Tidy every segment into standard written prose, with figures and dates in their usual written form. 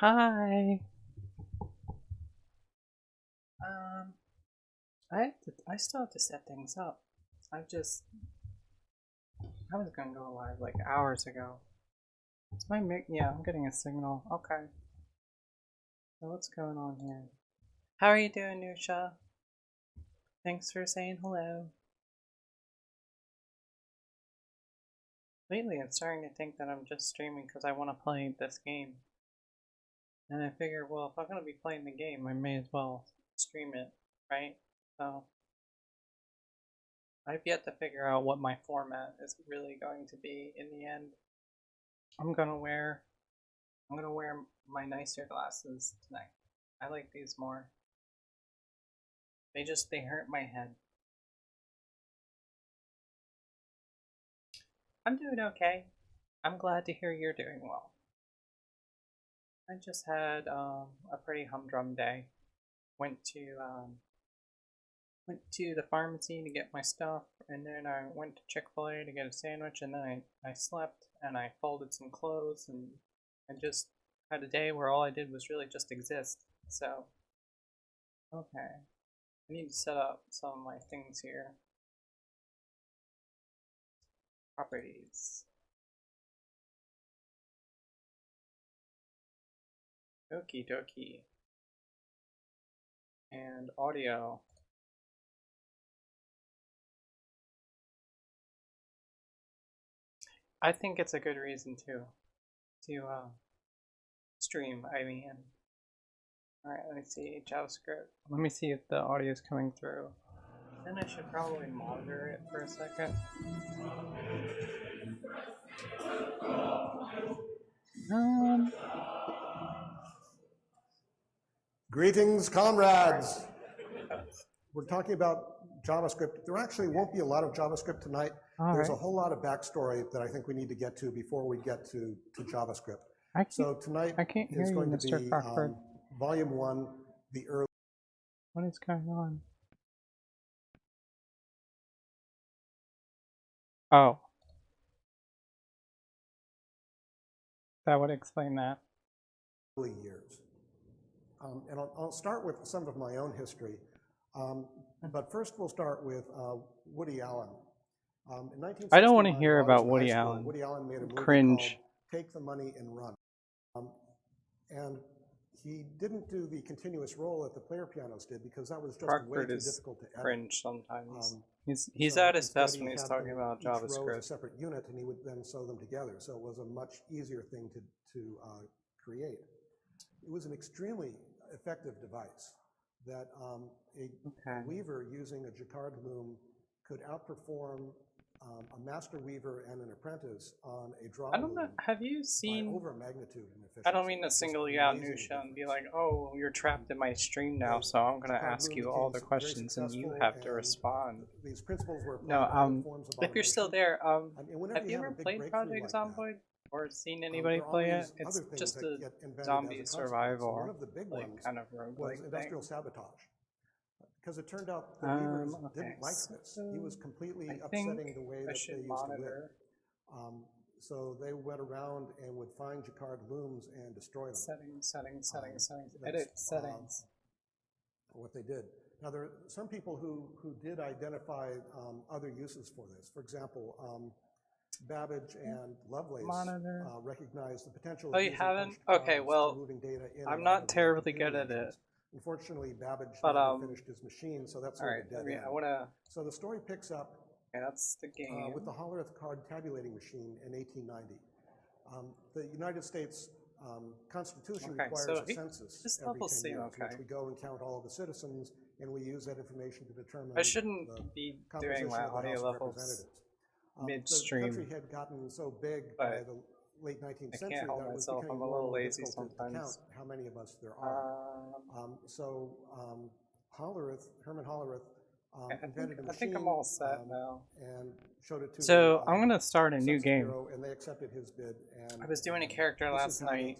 Hi. Um, I still have to set things up. I was gonna go live like hours ago. It's my mic. Yeah, I'm getting a signal. Okay. So what's going on here? How are you doing, Nusha? Thanks for saying hello. Lately, I'm starting to think that I'm just streaming because I want to play this game. And I figure, well, if I'm gonna be playing the game, I may as well stream it, right? So I've yet to figure out what my format is really going to be in the end. I'm gonna wear my nicer glasses tonight. I like these more. They hurt my head. I'm doing okay. I'm glad to hear you're doing well. I just had a pretty humdrum day. Went to the pharmacy to get my stuff, and then I went to Chick-fil-A to get a sandwich, and then I slept and I folded some clothes, and I just had a day where all I did was really just exist. So, okay. I need to set up some of my things here. Properties. Okie dokie. And audio. I think it's a good reason to stream. I mean, all right. Let me see JavaScript. Let me see if the audio is coming through. Then I should probably monitor it for a second. Greetings, comrades. We're talking about JavaScript. There actually won't be a lot of JavaScript tonight. There's a whole lot of backstory that I think we need to get to before we get to JavaScript. So tonight is going to be Volume 1, the early. What is going on? Oh. That would explain that. Early years. And I'll start with some of my own history. But first we'll start with Woody Allen. In 1961, I don't want to hear about Woody Allen. Woody Allen made a movie Cringe. called Take the Money and Run. And he didn't do the continuous roll that the player pianos did because that was just way too difficult to edit. Cringe sometimes. He's at his best when he's talking about JavaScript. Each row is a JavaScript. separate unit, and he would then sew them together. So it was a much easier thing to create. It was an extremely effective device that a weaver using a jacquard loom could outperform a master weaver and an apprentice on a draw I don't know. loom Have you seen? by over magnitude in efficiency. I don't mean to single you out, Nusha, and be like, "Oh, you're trapped in my stream now, so I'm gonna ask you all the questions and you have to respond." These principles were No, if you're still there, have you ever played Project Zomboid or seen anybody play it? It's just a zombie survival, like kind of roguelike industrial thing. sabotage. Because it turned out the weavers didn't like this. He was completely upsetting the way that they used to live. So they went around and would find jacquard looms and destroy them. Settings. Edit settings. What they did. Now there are some people who did identify other uses for this. For example, Babbage and Lovelace recognized the potential. Oh, you haven't? Okay, well, I'm not terribly good at it. Unfortunately, Babbage never finished his machine, so that's where the dead end. So the story picks up. Okay, that's the game. With the Hollerith card tabulating machine in 1890. The United States Constitution requires a census every 10 years, in which we go and count all of the citizens, and we use that information to determine I shouldn't be doing my audio levels midstream. The country had gotten so big by the late 19th century that it was becoming I'm a little lazy difficult sometimes. to count how many of us there are. So Herman Hollerith, invented a machine. I think I'm all set now. And showed it to so I'm gonna start a new game. And they accepted his bid. And I was doing a character last night.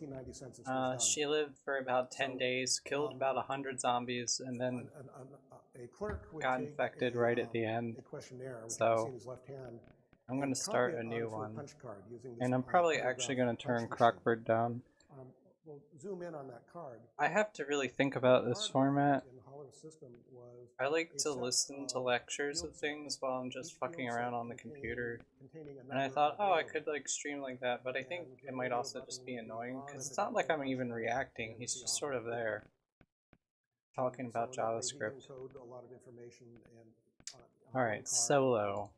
She lived for about 10 days, killed about 100 zombies, and then a clerk got infected right at the end. So I'm going to start a new one. And I'm probably actually going to turn Crockford down. Well, zoom in on that card. I have to really think about this format. In Holler's system was I like to listen to lectures of things while I'm just fucking around on the computer. And I thought, oh, I could like stream like that, but I think it might also just be annoying because it's not like I'm even reacting. He's just sort of there talking about JavaScript. Alright, solo.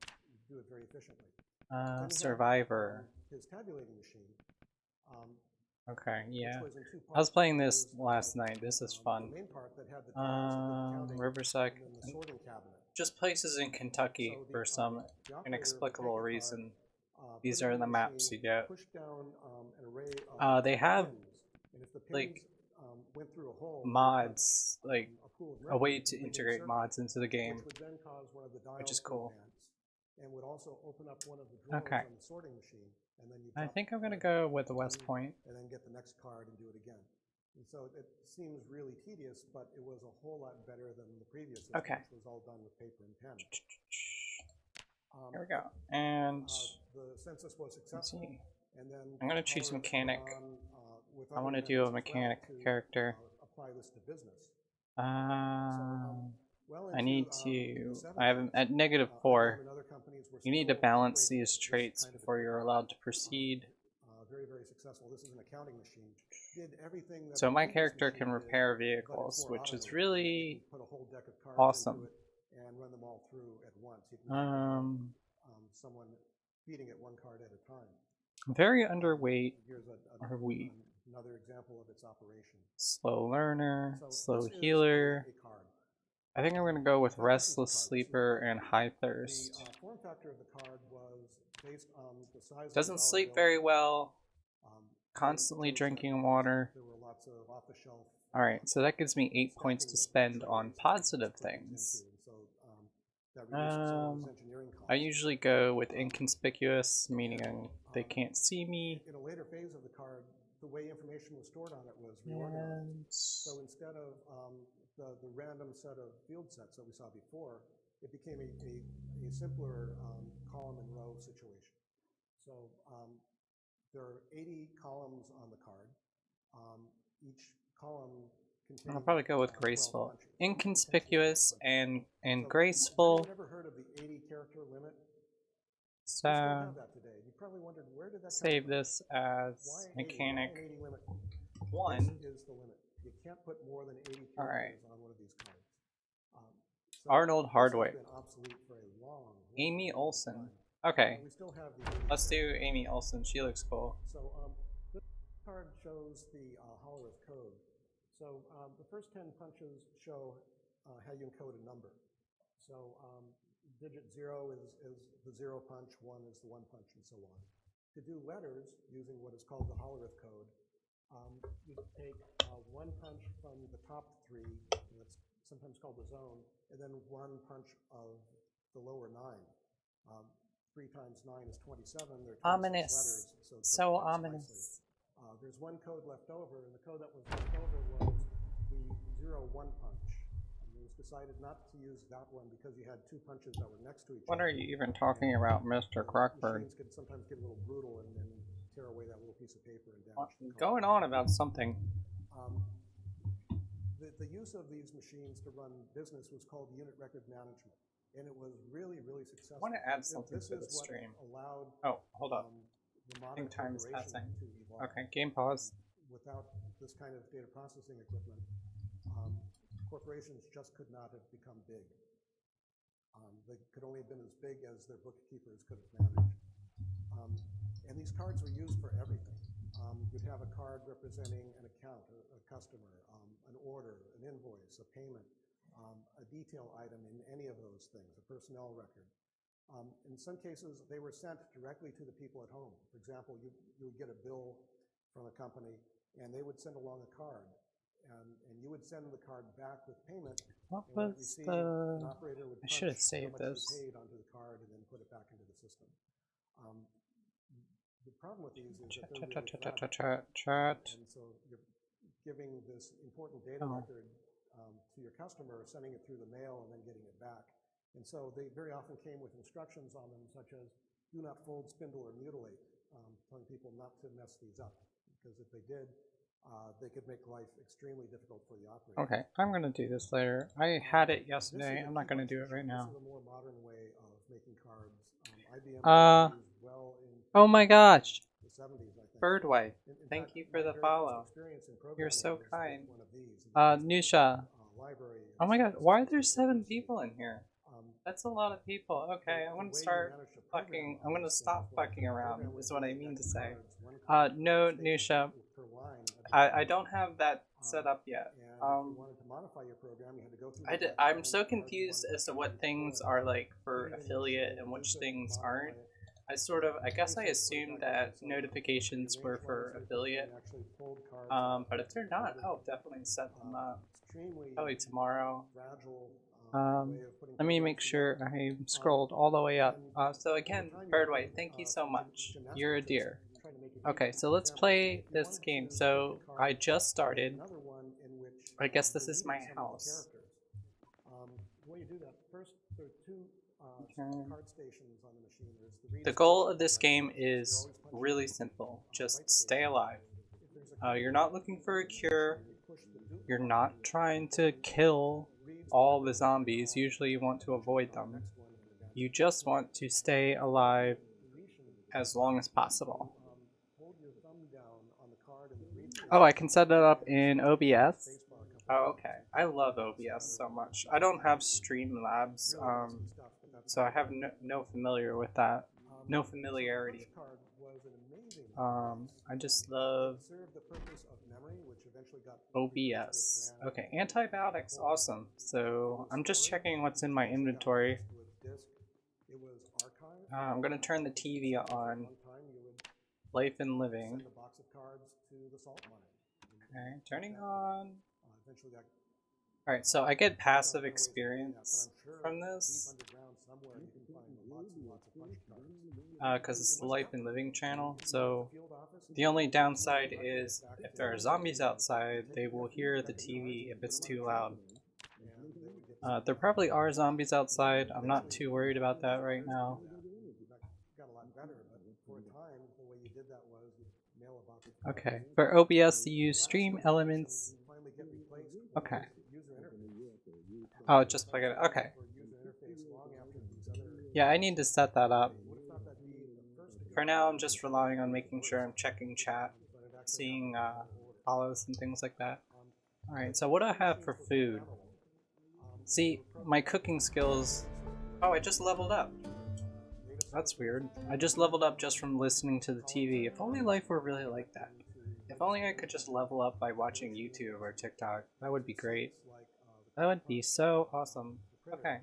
Survivor. Okay, yeah. I was playing this last night. This is fun. Riverside. Just places in Kentucky for some inexplicable reason. These are the maps you get. They have like mods, like a way to integrate mods into the game, which is cool. Okay. I think I'm gonna go with the West Point. And then get the next card and do it again. And so it seems really tedious, but it was a whole lot better than the previous system, which was all done with paper and pen. Here we go. And the census was successful. And then I'm gonna choose mechanic. I want to do a mechanic character. Apply this to business. I need to. I have at -4. You need to balance these traits before you're allowed to proceed. Very successful. This is an accounting machine. Did everything that so my character can repair vehicles, which is really awesome. And run them all through at once. Someone feeding it one card at a time. Very underweight. Are we? Another example of its operation. Slow learner, slow healer. I think I'm going to go with restless sleeper and high thirst. The form factor of the card was based on the size. Doesn't sleep very well. Constantly drinking water. Alright, so that gives me 8 points to spend on positive things. I usually go with inconspicuous, meaning they can't see me. In a later phase of the card, the way information was stored on it was reorganized. So instead of the random set of field sets that we saw before, it became a simpler column and row situation. So there are 80 columns on the card. Each column contains. I'll probably go with graceful. Inconspicuous and graceful. Have you ever heard of the 80 character limit? So save this as mechanic 1. Is the limit. You can't put more than 80 characters on one of these cards. Arnold Hardwick. Amy Olsen. Okay. Let's do Amy Olsen. She looks cool. So this card shows the Hollerith code. So the first 10 punches show how you encode a number. So digit 0 is the 0 punch, 1 is the 1 punch, and so on. To do letters using what is called the Hollerith code, you take 1 punch from the top 3, that's sometimes called the zone, and then 1 punch of the lower 9. 3 times 9 is 27. There are 26 ominous. Letters, so ominous. There's 1 code left over, and the code that was left over was the 0-1 punch. And it was decided not to use that one because you had 2 punches that were next to each other. What are you even talking about, Mr. Crockbird? Machines could sometimes get a little brutal and tear away that little piece of paper and damage the code. Going on about something. The use of these machines to run business was called unit record management, and it was really successful. I want to add something to the stream. Oh, hold up. I think time is passing. Okay, game pause. Without this kind of data processing equipment, corporations just could not have become big. They could only have been as big as their bookkeepers could have managed. And these cards were used for everything. You'd have a card representing an account, a customer, an order, an invoice, a payment, a detail item in any of those things, a personnel record. In some cases, they were sent directly to the people at home. For example, you would get a bill from a company, and they would send along a card, and you would send the card back with payment. What was the? An operator would I should have saved how much this. you paid onto the card and then put it back into the system. The problem with these is that they're really chat. and so you're giving this important data record to your customer, sending it through the mail and then getting it back. And so they very often came with instructions on them, such as do not fold, spindle, or mutilate, telling people not to mess these up, because if they did, they could make life extremely difficult for the operator. Okay, I'm gonna do this later. I had it yesterday. I'm not gonna do it right now. This is a more modern way of making cards. IBM used well in Oh my gosh, the 70s, I think. Birdway, thank you for the follow. You're so kind. Nusha. Oh my god, why are there 7 people in here? That's a lot of people. Okay, I'm gonna start fucking. I'm gonna stop fucking around. Is what I mean to say. No, Nusha. I don't have that set up yet. I'm so confused as to what things are like for affiliate and which things aren't. I guess I assumed that notifications were for affiliate. But if they're not, I'll definitely set them up. Probably tomorrow. Let me make sure I scrolled all the way up. So again, Birdway, thank you so much. You're a dear. Okay, so let's play this game. So I just started. I guess this is my house. Okay. The goal of this game is really simple. Just stay alive. You're not looking for a cure. You're not trying to kill all the zombies. Usually you want to avoid them. You just want to stay alive as long as possible. Oh, I can set it up in OBS. Oh, okay. I love OBS so much. I don't have Streamlabs, so I have no familiar with that. No familiarity. I just love OBS. Okay, antibiotics, awesome. So I'm just checking what's in my inventory. I'm gonna turn the TV on. Life and living. Okay, turning on. Alright, so I get passive experience from this. Because it's the Life and Living channel. So the only downside is if there are zombies outside, they will hear the TV if it's too loud. There probably are zombies outside. I'm not too worried about that right now. Okay, for OBS you use stream elements. Okay. Oh, just plug it. Okay. Yeah, I need to set that up. For now, I'm just relying on making sure I'm checking chat, seeing follows and things like that. Alright, so what do I have for food? See, my cooking skills... Oh, I just leveled up. That's weird. I just leveled up just from listening to the TV. If only life were really like that. If only I could just level up by watching YouTube or TikTok. That would be great. That would be so awesome. Okay.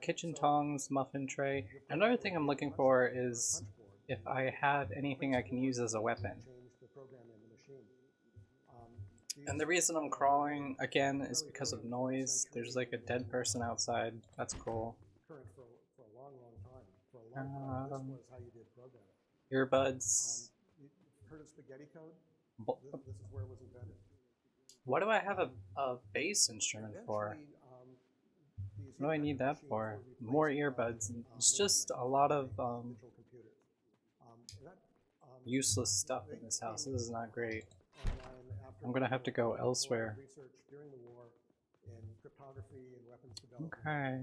Kitchen tongs, muffin tray. Another thing I'm looking for is if I have anything I can use as a weapon. And the reason I'm crawling, again, is because of noise. There's like a dead person outside. That's cool. Earbuds. What do I have a bass instrument for? What do I need that for? More earbuds. It's just a lot of useless stuff in this house. This is not great. I'm gonna have to go elsewhere. Okay.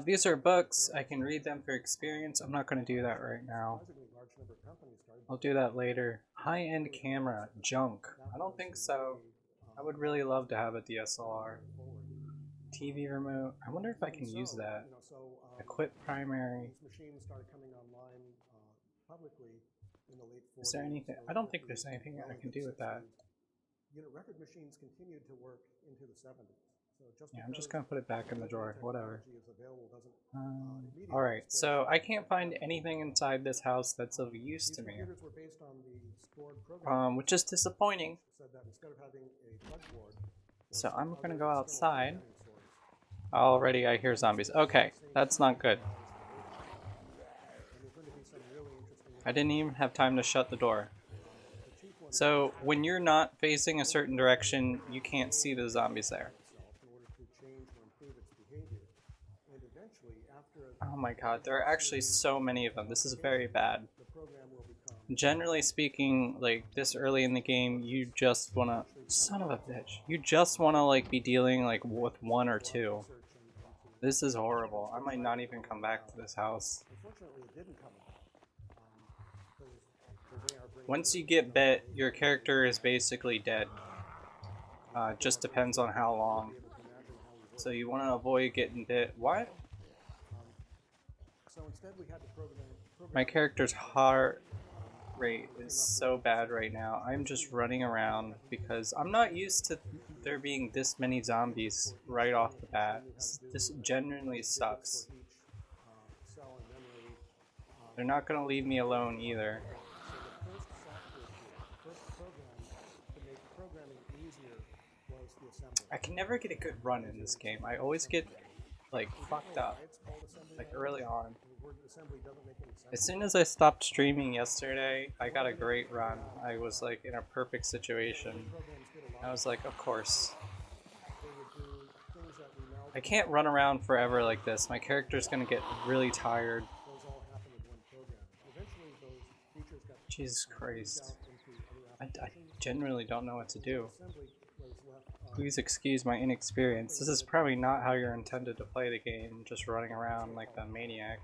These are books. I can read them for experience. I'm not gonna do that right now. I'll do that later. High-end camera. Junk. I don't think so. I would really love to have a DSLR. TV remote. I wonder if I can use that. Equip primary. Is there anything? I don't think there's anything I can do with that. Yeah, I'm just gonna put it back in the drawer. Whatever. Alright, so I can't find anything inside this house that's of use to me. Which is disappointing. So I'm gonna go outside. Already I hear zombies. Okay, that's not good. I didn't even have time to shut the door. So when you're not facing a certain direction, you can't see the zombies there. Oh my god, there are actually so many of them. This is very bad. generally speaking, like this early in the game, you just wanna, son of a bitch, you just wanna like be dealing like with one or two. This is horrible. I might not even come back to this house. Unfortunately, it didn't come about. Because the way our brains Once work, you get bit, your character is basically dead. Just depends on how long. So you want to avoid getting bit. What? So instead, we had to program. My character's heart rate is so bad right now. I'm just running around because I'm not used to there being this many zombies right off the bat. This genuinely sucks. They're not gonna leave me alone either. So the first software tool, the first program to make programming easier was the assembler. I can never get a good run in this game. I always get like fucked up, like early on. As soon as I stopped streaming yesterday, I got a great run. I was like in a perfect situation. I was like, of course. I can't run around forever like this. My character's gonna get really tired. Jesus Christ. I genuinely don't know what to do. Please excuse my inexperience. This is probably not how you're intended to play the game, just running around like a maniac.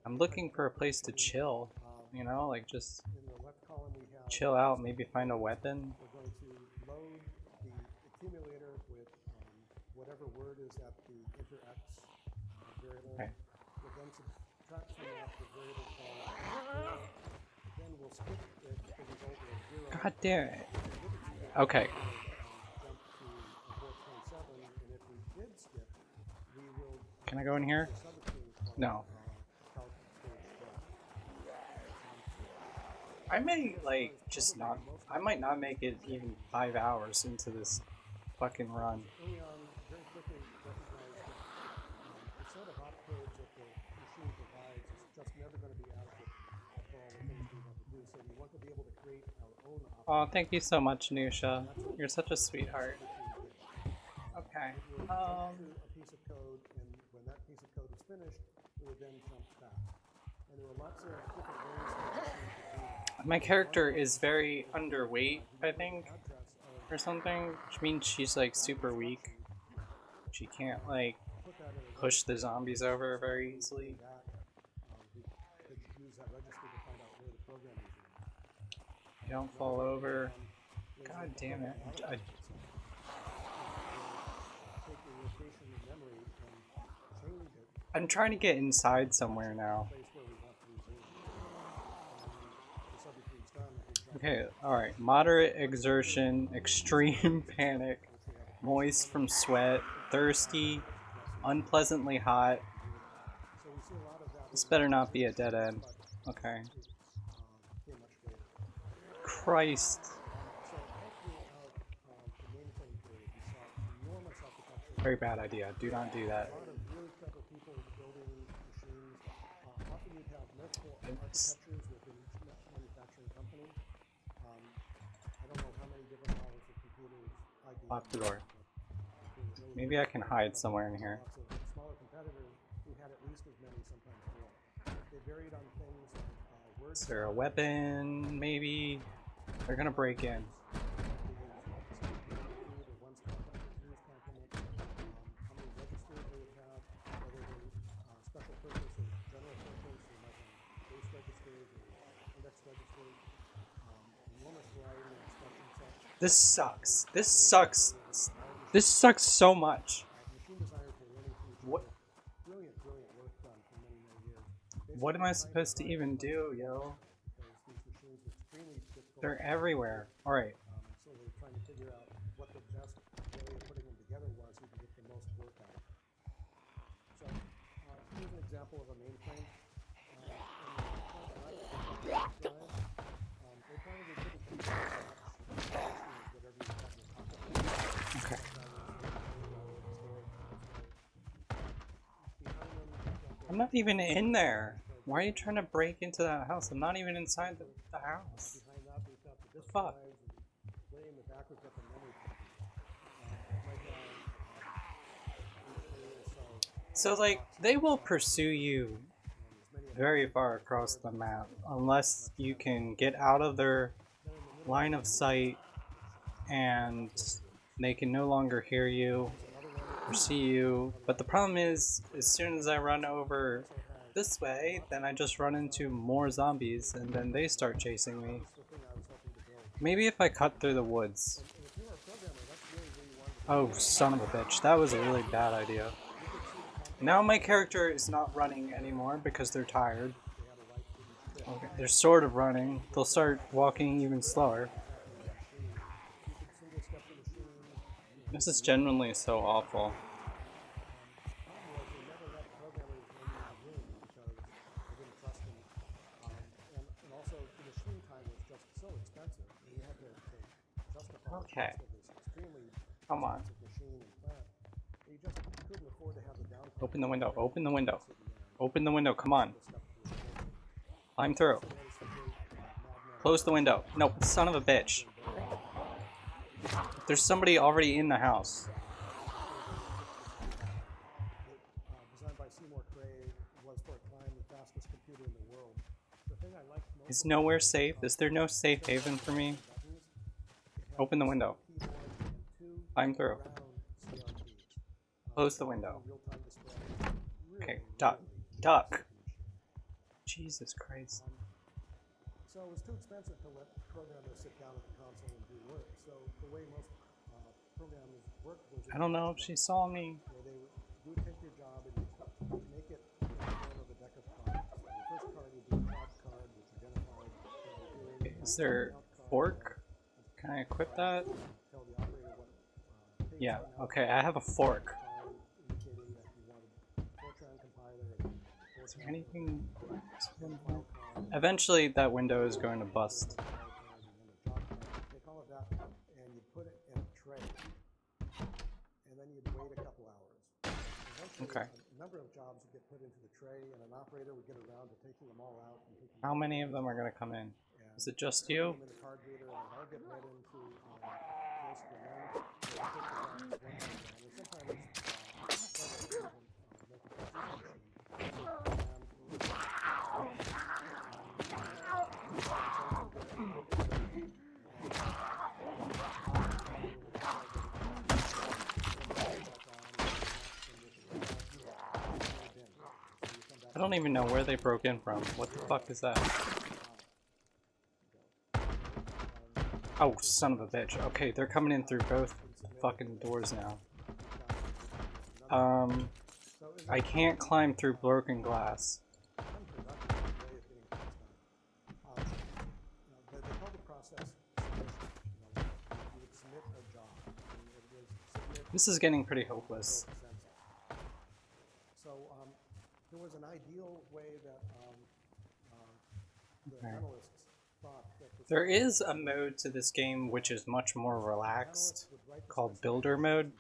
I'm looking for a place to chill, you know, like just chill out, maybe find a weapon. We're going to load the accumulator with whatever word is at the interx variable. Okay. We'll then subtract from that the variable called. Then we'll skip the result of 0. God damn it. Okay. Can I go in here? No. I may like just not. I might not make it even 5 hours into this fucking run. Oh, thank you so much, Nusha. You're such a sweetheart. Okay. A piece of code, and when that piece of code is finished, it would then jump back. And there were lots of different ways. My character is very underweight, I think, or something, which means she's like super weak. She can't like push the zombies over very easily. I don't fall over. God damn it. I'm trying to get inside somewhere now. Okay, alright. Moderate exertion, extreme panic, moist from sweat, thirsty, unpleasantly hot. This better not be a dead end. Okay. Christ. Very bad idea. Do not do that. Lock the door. Maybe I can hide somewhere in here. Is there a weapon? Maybe? They're gonna break in. This sucks. This sucks. This sucks so much. What am I supposed to even do, yo? They're everywhere. Alright. So we're trying to figure out what the best way of putting them together was so we can get the most work out of it. So here's an example of a mainframe. Okay. I'm not even in there. Why are you trying to break into that house? I'm not even inside the house. What the fuck? So, like, they will pursue you very far across the map unless you can get out of their line of sight and they can no longer hear you or see you. But the problem is, as soon as I run over this way, then I just run into more zombies and then they start chasing me. Maybe if I cut through the woods. Oh, son of a bitch. That was a really bad idea. Now my character is not running anymore because they're tired. Okay, they're sort of running. They'll start walking even slower. This is genuinely so awful. Okay. Come on. Open the window. Open the window. Open the window. Come on. Climb through. Close the window. No, son of a bitch. There's somebody already in the house. Is nowhere safe? Is there no safe haven for me? Open the window. Climb through. Close the window. Okay, duck. Duck. Jesus Christ. So it was too expensive to let programmers sit down at the console and do work. So the way most programmers work was I don't know if she saw me. You would take your job and you make it in the form of a deck of cards. The first card would be a job card, which identified Okay, is there fork? Can I equip that? Yeah, okay, I have a fork. Is there anything? Eventually that window is going to bust. Take all of that and you put it in a tray. And then you'd wait a couple hours. Okay. A number of jobs would get put into the tray and an operator would get around to taking them all out. How many of them are going to come in? Is it just you? I don't even know where they broke in from. What the fuck is that? Oh, son of a bitch. Okay, they're coming in through both fucking doors now. I can't climb through broken glass. This is getting pretty hopeless. So there was an ideal way that the analysts thought that there is a mode to this game which is much more relaxed, called Builder Mode,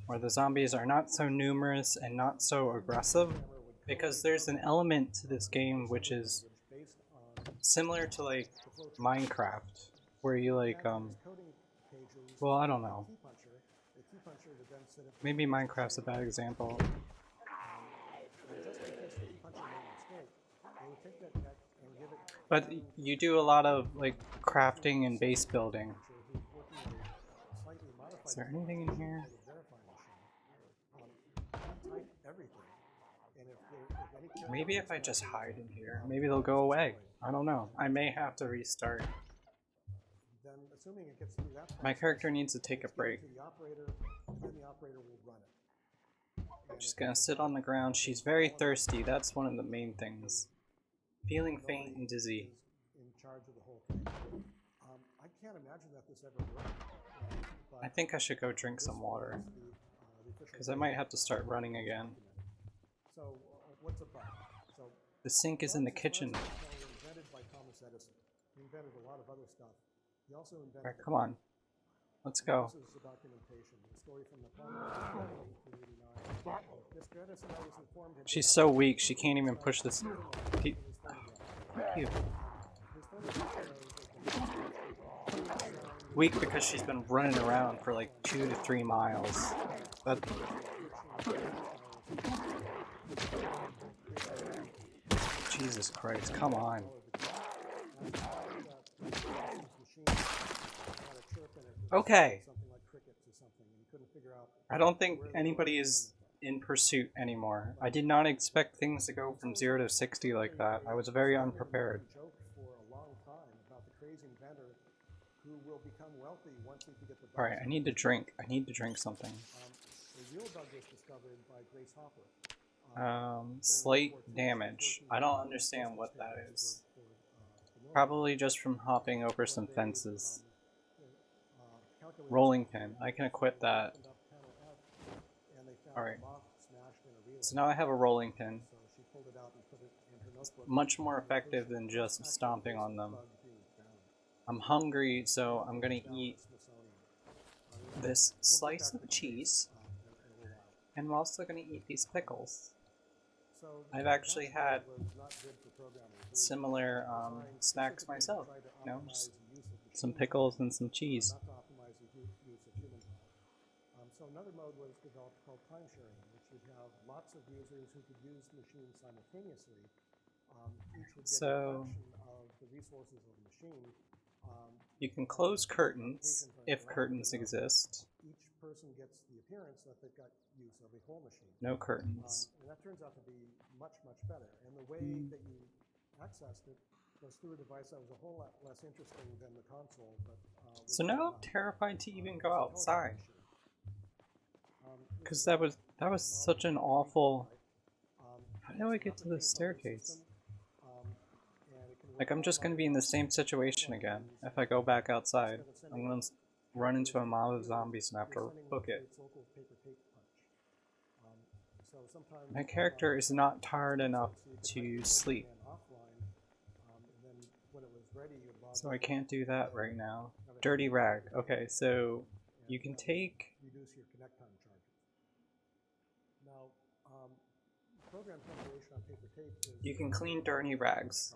where the zombies are not so numerous and not so aggressive, because there's an element to this game which is similar to like Minecraft, where you like well, I don't know. Maybe Minecraft's a bad example. But you do a lot of like crafting and base building. Is there anything in here? Maybe if I just hide in here, maybe they'll go away. I don't know. I may have to restart. My character needs to take a break. She's gonna sit on the ground. She's very thirsty. That's one of the main things. Feeling faint and dizzy. I think I should go drink some water, because I might have to start running again. The sink is in the kitchen. Alright, come on. Let's go. She's so weak, she can't even push this. Weak because she's been running around for like 2 to 3 miles. Jesus Christ, come on. Okay. I don't think anybody is in pursuit anymore. I did not expect things to go from 0 to 60 like that. I was very unprepared. Alright, I need to drink. I need to drink something. Slight damage. I don't understand what that is. Probably just from hopping over some fences. Rolling pin. I can equip that. Alright. So now I have a rolling pin. It's much more effective than just stomping on them. I'm hungry, so I'm gonna eat this slice of cheese. And I'm also gonna eat these pickles. I've actually had similar snacks myself, you know, just some pickles and some cheese. So another mode was developed called time sharing, which would have lots of users who could use machines simultaneously. Each would get a fraction of the resources of the machine. You can close curtains if curtains exist. Each person gets the appearance that they've got use of a whole machine. No curtains. And that turns out to be much, much better. And the way that you accessed it was through a device that was a whole lot less interesting than the console. But so now I'm terrified to even go outside. Because that was such an awful... How do I get to the staircase? Like, I'm just going to be in the same situation again. If I go back outside, I'm going to run into a mob of zombies and have to book it. My character is not tired enough to sleep. So I can't do that right now. Dirty rag. Okay, so you can take... You can clean dirty rags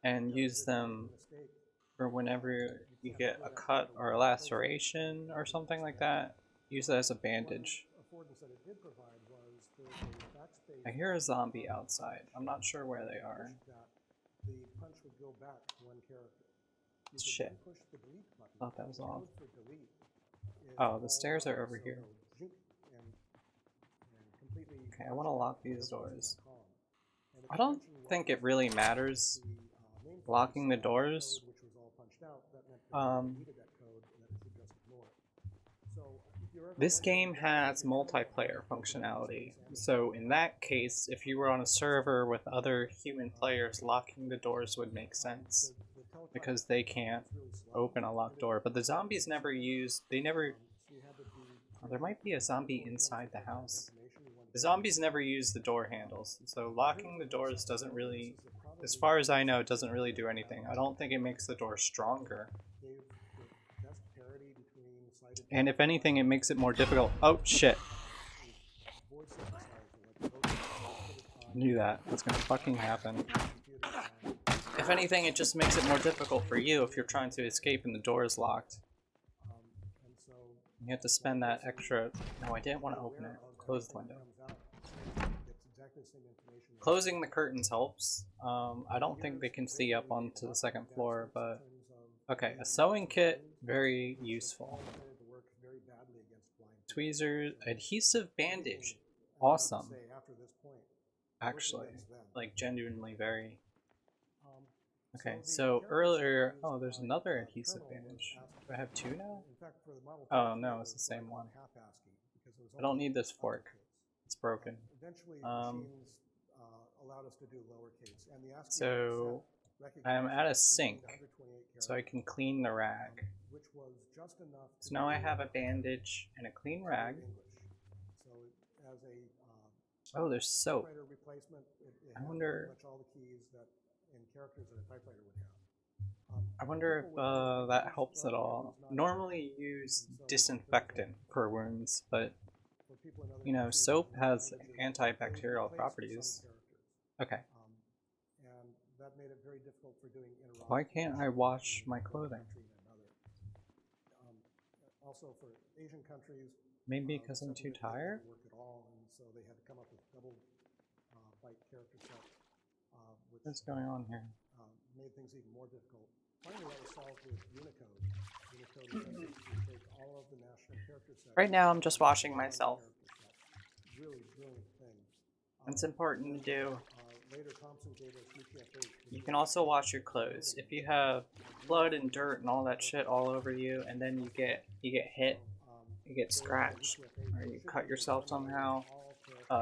and use them for whenever you get a cut or a laceration or something like that. Use that as a bandage. I hear a zombie outside. I'm not sure where they are. Shit. Thought that was off. Oh, the stairs are over here. Okay, I want to lock these doors. I don't think it really matters locking the doors. This game has multiplayer functionality, so in that case, if you were on a server with other human players, locking the doors would make sense, because they can't open a locked door. But the zombies never use, oh, there might be a zombie inside the house. The zombies never use the door handles, so locking the doors doesn't really, as far as I know, it doesn't really do anything. I don't think it makes the door stronger. And if anything, it makes it more difficult. Oh, shit. I knew that was gonna fucking happen. If anything, it just makes it more difficult for you if you're trying to escape and the door is locked. You have to spend that extra... No, I didn't want to open it. Close the window. Closing the curtains helps. I don't think they can see up onto the second floor, but... Okay, a sewing kit, very useful. Tweezers, adhesive bandage. Awesome. Actually, like genuinely very... Okay, so earlier... Oh, there's another adhesive bandage. Do I have two now? Oh, no, it's the same one. I don't need this fork. It's broken. So I'm at a sink, so I can clean the rag. So now I have a bandage and a clean rag. Oh, there's soap. I wonder if that helps at all. Normally you use disinfectant for wounds, but you know, soap has antibacterial properties. Okay. Why can't I wash my clothing? Maybe because I'm too tired? which What's going on here? made things even more difficult. Finally, that was solved with Unicode. Unicode attempted to take all of the national character sets. Right now, I'm just and watching put it on the myself. character set. Really brilliant thing. It's important to do. Later, Thompson gave us UTF-8. You can also wash your clothes. If you have blood and dirt and all that shit all over you, and then you get hit, you get scratched, or you cut yourself somehow,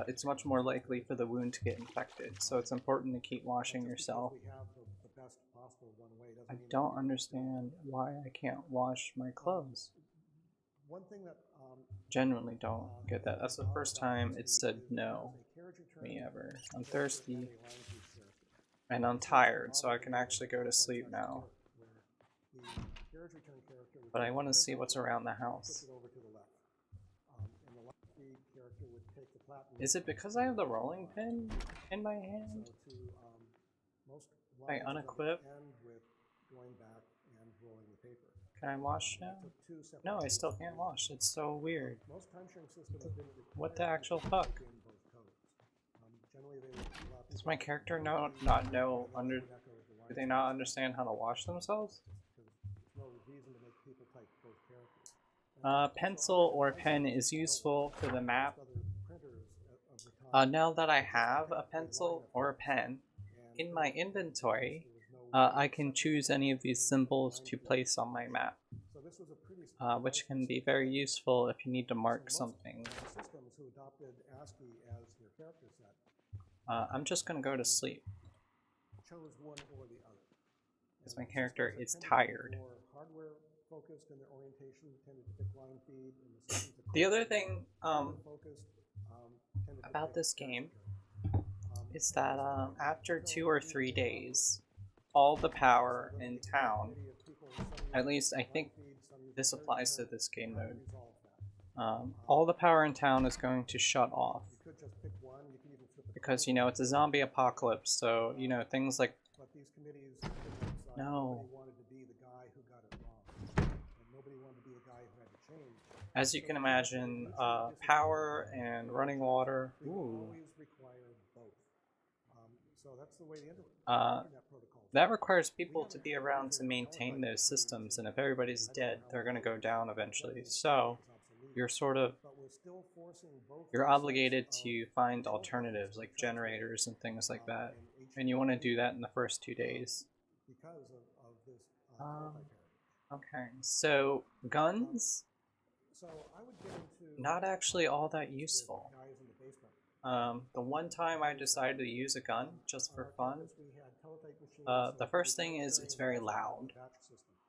it's much more likely for the wound to get infected. So it's important to keep washing yourself. I don't understand why I can't wash my clothes. Genuinely don't get that. That's the first time it said no to me ever. I'm thirsty and I'm tired, so I can actually go to sleep now. But I want to see what's around the house. Is it because I have the rolling pin in my hand? If I unequip? Can I wash now? No, I still can't wash. It's so weird. What the actual fuck? Does my character not know do they not understand how to wash themselves? Pencil or pen is useful for the map. Now that I have a pencil or a pen in my inventory, I can choose any of these symbols to place on my map, which can be very useful if you need to mark something. I'm just going to go to sleep because my character is tired. The other thing about this game is that after 2 or 3 days, all the power in town, at least I think this applies to this game mode, all the power in town is going to shut off. Because, you know, it's a zombie apocalypse, so, you know, things like... No. As you can imagine, power and running water... Ooh. That requires people to be around to maintain those systems, and if everybody's dead, they're going to go down eventually. So, you're obligated to find alternatives like generators and things like that, and you want to do that in the first 2 days. Okay, so guns, not actually all that useful. The one time I decided to use a gun just for fun, the first thing is it's very loud.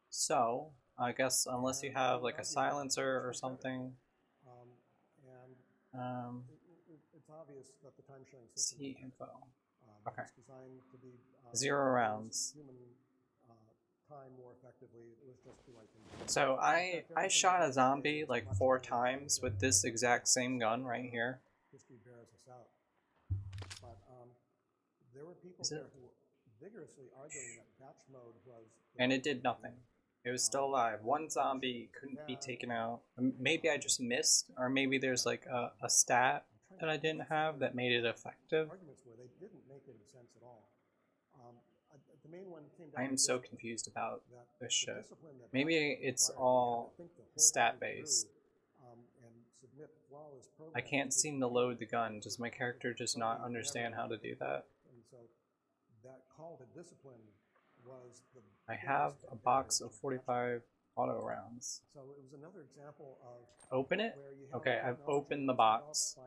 So, I guess unless you have like a silencer or something, see info. Okay. 0 rounds. So I shot a zombie like 4 times with this exact same gun right here. Is it? And it did nothing. It was still alive. One zombie couldn't be taken out. Maybe I just missed, or maybe there's like a stat that I didn't have that made it effective. I am so confused about this shit. Maybe it's all stat-based. I can't seem to load the gun. Does my character just not understand how to do that? I have a box of 45 auto rounds. Open it? Okay, I've opened the box.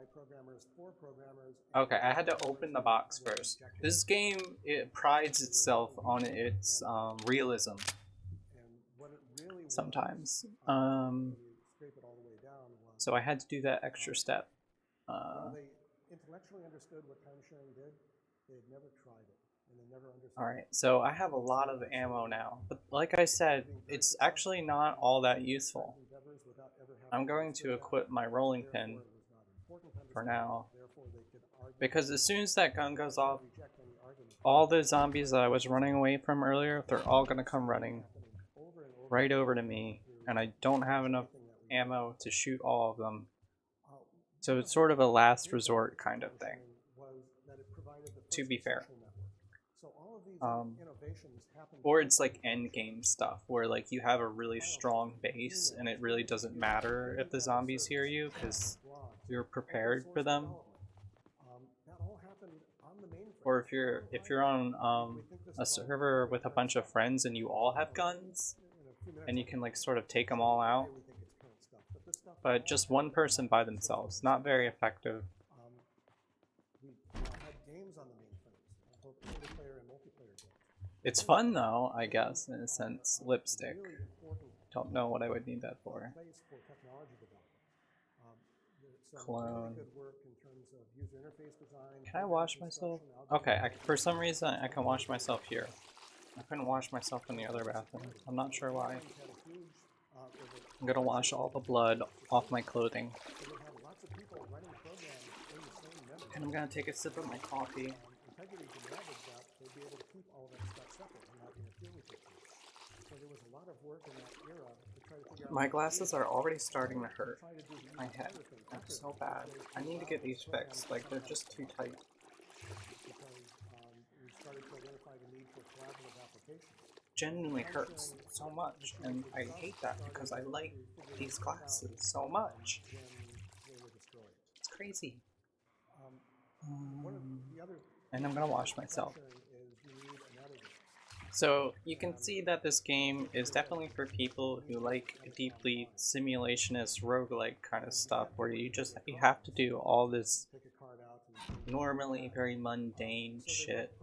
Okay, I had to open the box first. This game, it prides itself on its realism. Sometimes. So I had to do that extra step. Alright, so I have a lot of ammo now, but like I said, it's actually not all that useful. I'm going to equip my rolling pin for now, because as soon as that gun goes off, all the zombies that I was running away from earlier, they're all going to come running right over to me, and I don't have enough ammo to shoot all of them. So it's sort of a last resort kind of thing, to be fair. Or it's like end game stuff where like you have a really strong base and it really doesn't matter if the zombies hear you because you're prepared for them. Or if you're on a server with a bunch of friends and you all have guns and you can like sort of take them all out, but just one person by themselves, not very effective. It's fun though, I guess, in a sense. Lipstick. Don't know what I would need that for. Clone. Can I wash myself? Okay, for some reason I can wash myself here. I couldn't wash myself in the other bathroom. I'm not sure why. I'm gonna wash all the blood off my clothing. And I'm gonna take a sip of my coffee. My glasses are already starting to hurt my head. They're so bad. I need to get these fixed. Like, they're just too tight. Genuinely hurts so much, and I hate that because I like these glasses so much. It's crazy. And I'm gonna wash myself. So you can see that this game is definitely for people who like deeply simulationist roguelike kind of stuff where you have to do all this normally very mundane shit,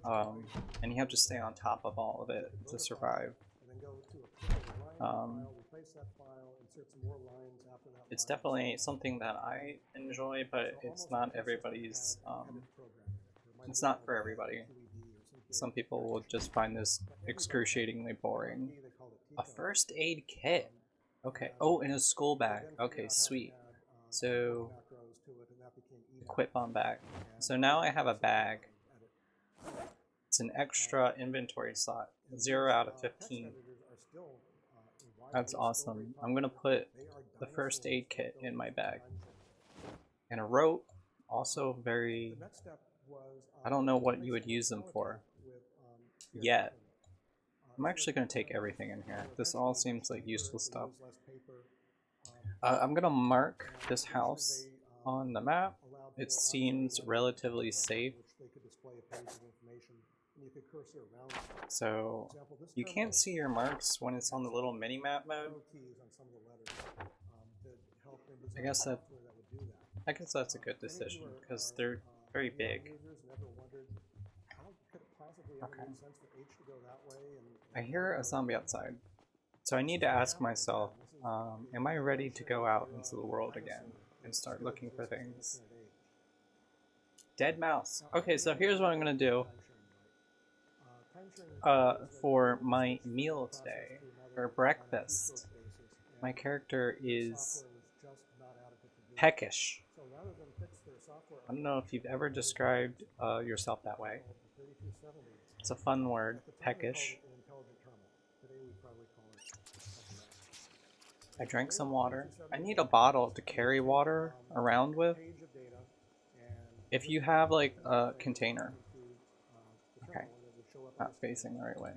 and you have to stay on top of all of it to survive. It's definitely something that I enjoy, but it's not everybody's, it's not for everybody. Some people will just find this excruciatingly boring. A first aid kit. Okay. Oh, and a skull bag. Okay, sweet. So, equip on bag. So now I have a bag. It's an extra inventory slot. 0 out of 15. That's awesome. I'm gonna put the first aid kit in my bag. And a rope. Also very... I don't know what you would use them for yet. I'm actually going to take everything in here. This all seems like useful stuff. I'm going to mark this house on the map. It seems relatively safe. So you can't see your marks when it's on the little mini-map mode. I guess that's a good decision because they're very big. Okay. I hear a zombie outside. So I need to ask myself, am I ready to go out into the world again and start looking for things? Dead mouse. Okay, so here's what I'm going to do. For my meal today, for breakfast, my character is peckish. I don't know if you've ever described yourself that way. It's a fun word, peckish. I drank some water. I need a bottle to carry water around with. If you have like a container, okay, not facing the right way.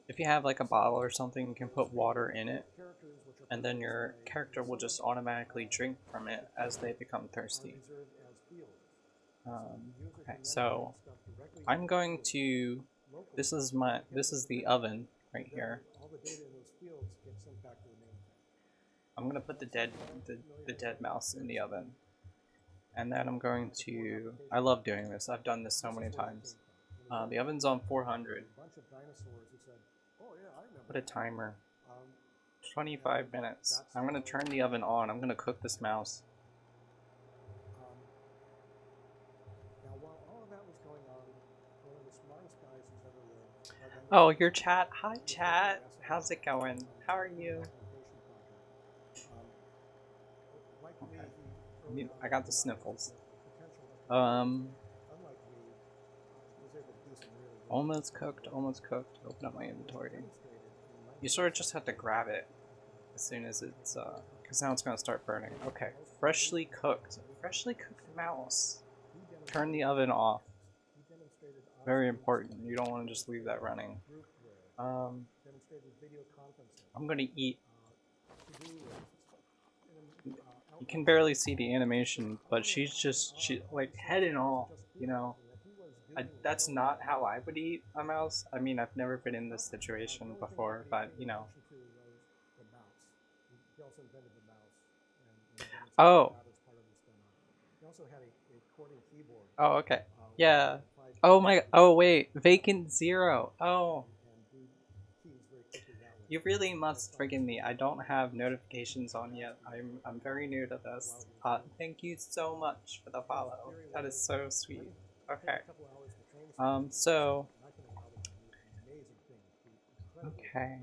If you have like a bottle or something, you can put water in it, and then your character will just automatically drink from it as they become thirsty. Okay, so I'm going to. This is the oven right here. I'm gonna put the dead mouse in the oven, and then I'm going to. I love doing this. I've done this so many times. The oven's on 400. Put a timer. 25 minutes. I'm gonna turn the oven on. I'm gonna cook this mouse. Oh, your chat. Hi, chat. How's it going? How are you? Okay. I got the sniffles. Almost cooked, almost cooked. Open up my inventory. You sort of just have to grab it as soon as it's, because now it's going to start burning. Okay, freshly cooked. Freshly cooked mouse. Turn the oven off. very important. You don't want to just leave that running. I'm gonna eat. You can barely see the animation, but she's like head and all, you know. That's not how I would eat a mouse. I mean, I've never been in this situation before, but you know. Oh. Oh, okay. Yeah. Oh my. Oh wait. Vacant 0. Oh. You really must forgive me. I don't have notifications on yet. I'm very new to this. Thank you so much for the follow. That is so sweet. Okay. So. Okay.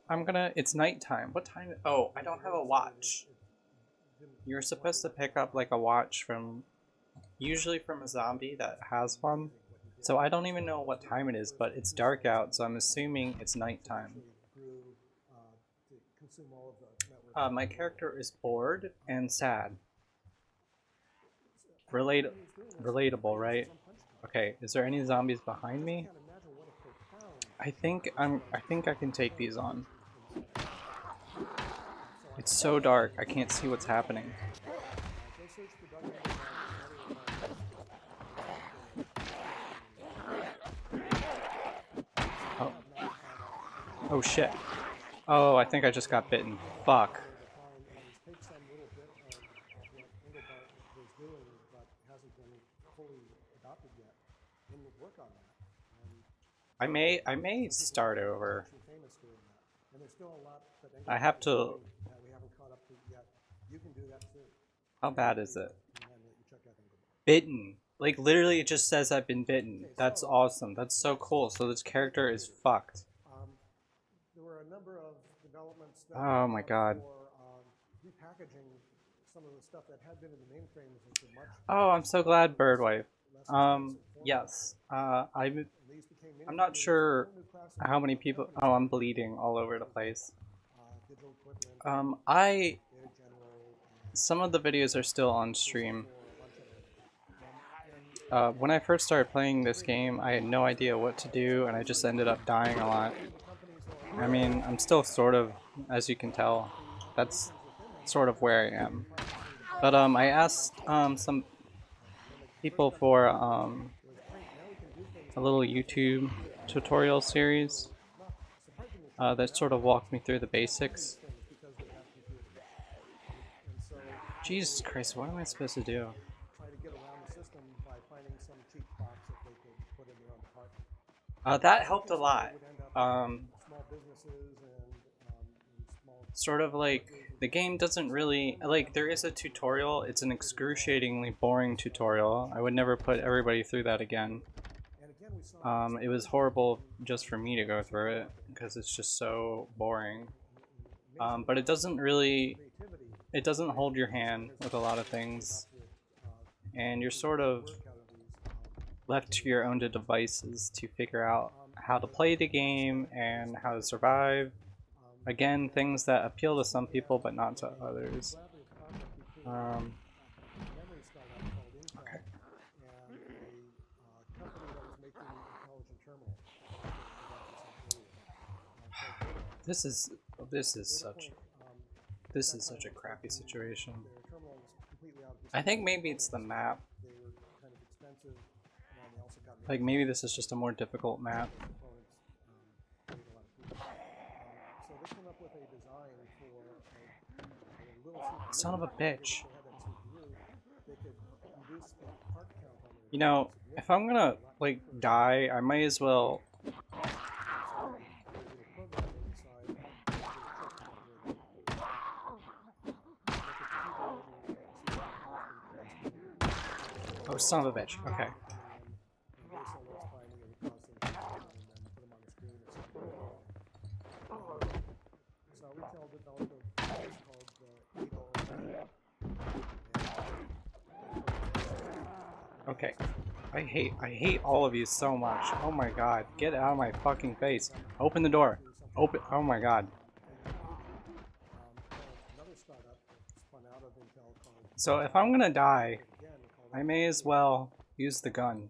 I'm gonna. It's nighttime. What time? Oh, I don't have a watch. You're supposed to pick up like a watch from, usually from a zombie that has one. So I don't even know what time it is, but it's dark out, so I'm assuming it's nighttime. My character is bored and sad. Relatable, right? Okay, is there any zombies behind me? I think I can take these on. It's so dark, I can't see what's happening. Oh. Oh shit. Oh, I think I just got bitten. Fuck. I may start over. I have to. How bad is it? Bitten. Like literally, it just says I've been bitten. That's awesome. That's so cool. So this character is fucked. Oh my god. Oh, I'm so glad, Birdwife. Yes. I'm not sure how many people. Oh, I'm bleeding all over the place. I. Some of the videos are still on stream. When I first started playing this game, I had no idea what to do, and I just ended up dying a lot. I mean, I'm still sort of, as you can tell, that's sort of where I am. But I asked some people for a little YouTube tutorial series that sort of walked me through the basics. Jesus Christ, what am I supposed to do? That helped a lot. Sort of like, the game doesn't really, like, there is a tutorial. It's an excruciatingly boring tutorial. I would never put everybody through that again. It was horrible just for me to go through it, because it's just so boring. But it doesn't really, it doesn't hold your hand with a lot of things. And you're sort of left to your own devices to figure out how to play the game and how to survive. Again, things that appeal to some people but not to others. Okay. This is such a crappy situation. I think maybe it's the map. Like maybe this is just a more difficult map. Son of a bitch. You know, if I'm gonna like die, I might as well. Oh, son of a bitch. Okay. Okay. I hate all of you so much. Oh my god. Get out of my fucking face. Open the door. Open. Oh my god. So if I'm gonna die, I may as well use the gun.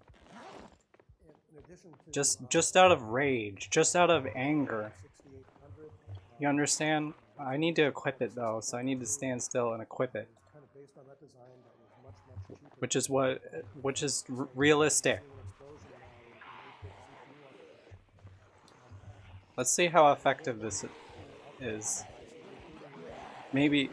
Just out of rage, just out of anger. You understand? I need to equip it though, so I need to stand still and equip it. Which is realistic. Let's see how effective this is. Maybe,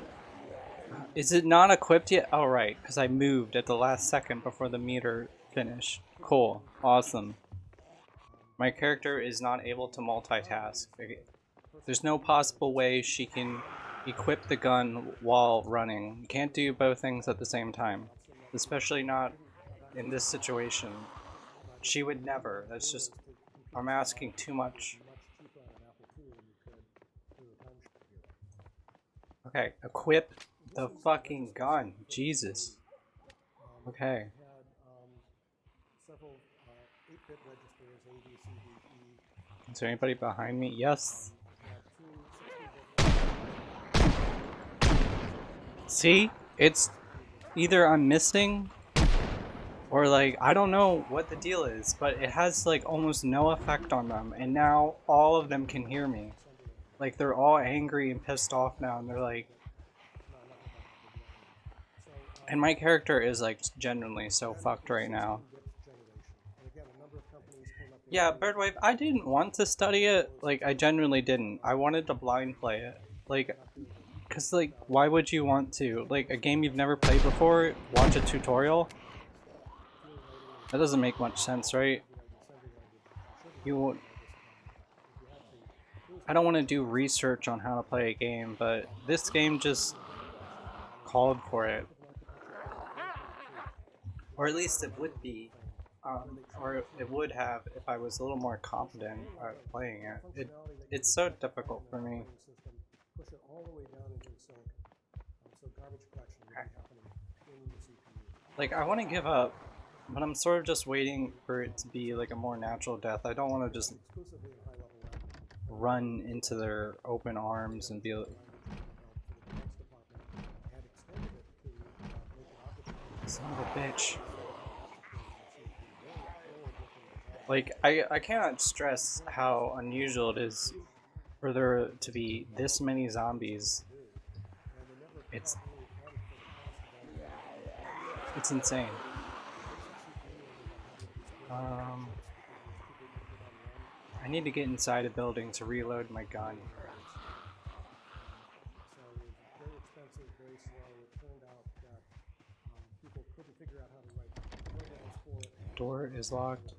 is it not equipped yet? Oh right, because I moved at the last second before the meter finished. Cool, awesome. My character is not able to multitask. There's no possible way she can equip the gun while running. You can't do both things at the same time. Especially not in this situation. She would never. That's just, I'm asking too much. Okay, equip the fucking gun. Jesus. Okay. Is there anybody behind me? Yes. See? It's either I'm missing or like, I don't know what the deal is, but it has like almost no effect on them. And now all of them can hear me. Like they're all angry and pissed off now and they're like, and my character is like genuinely so fucked right now. Yeah, Birdwave, I didn't want to study it. Like, I genuinely didn't. I wanted to blind play it. Like, because, like, why would you want to? Like, a game you've never played before, watch a tutorial? That doesn't make much sense, right? I don't want to do research on how to play a game, but this game just called for it. Or at least it would be. Or it would have if I was a little more competent at playing it. It's so difficult for me. Like, I want to give up, but I'm sort of just waiting for it to be like a more natural death. I don't want to just run into their open arms and be like, son of a bitch. Like, I cannot stress how unusual it is for there to be this many zombies. It's insane. I need to get inside a building to reload my gun. Door is locked.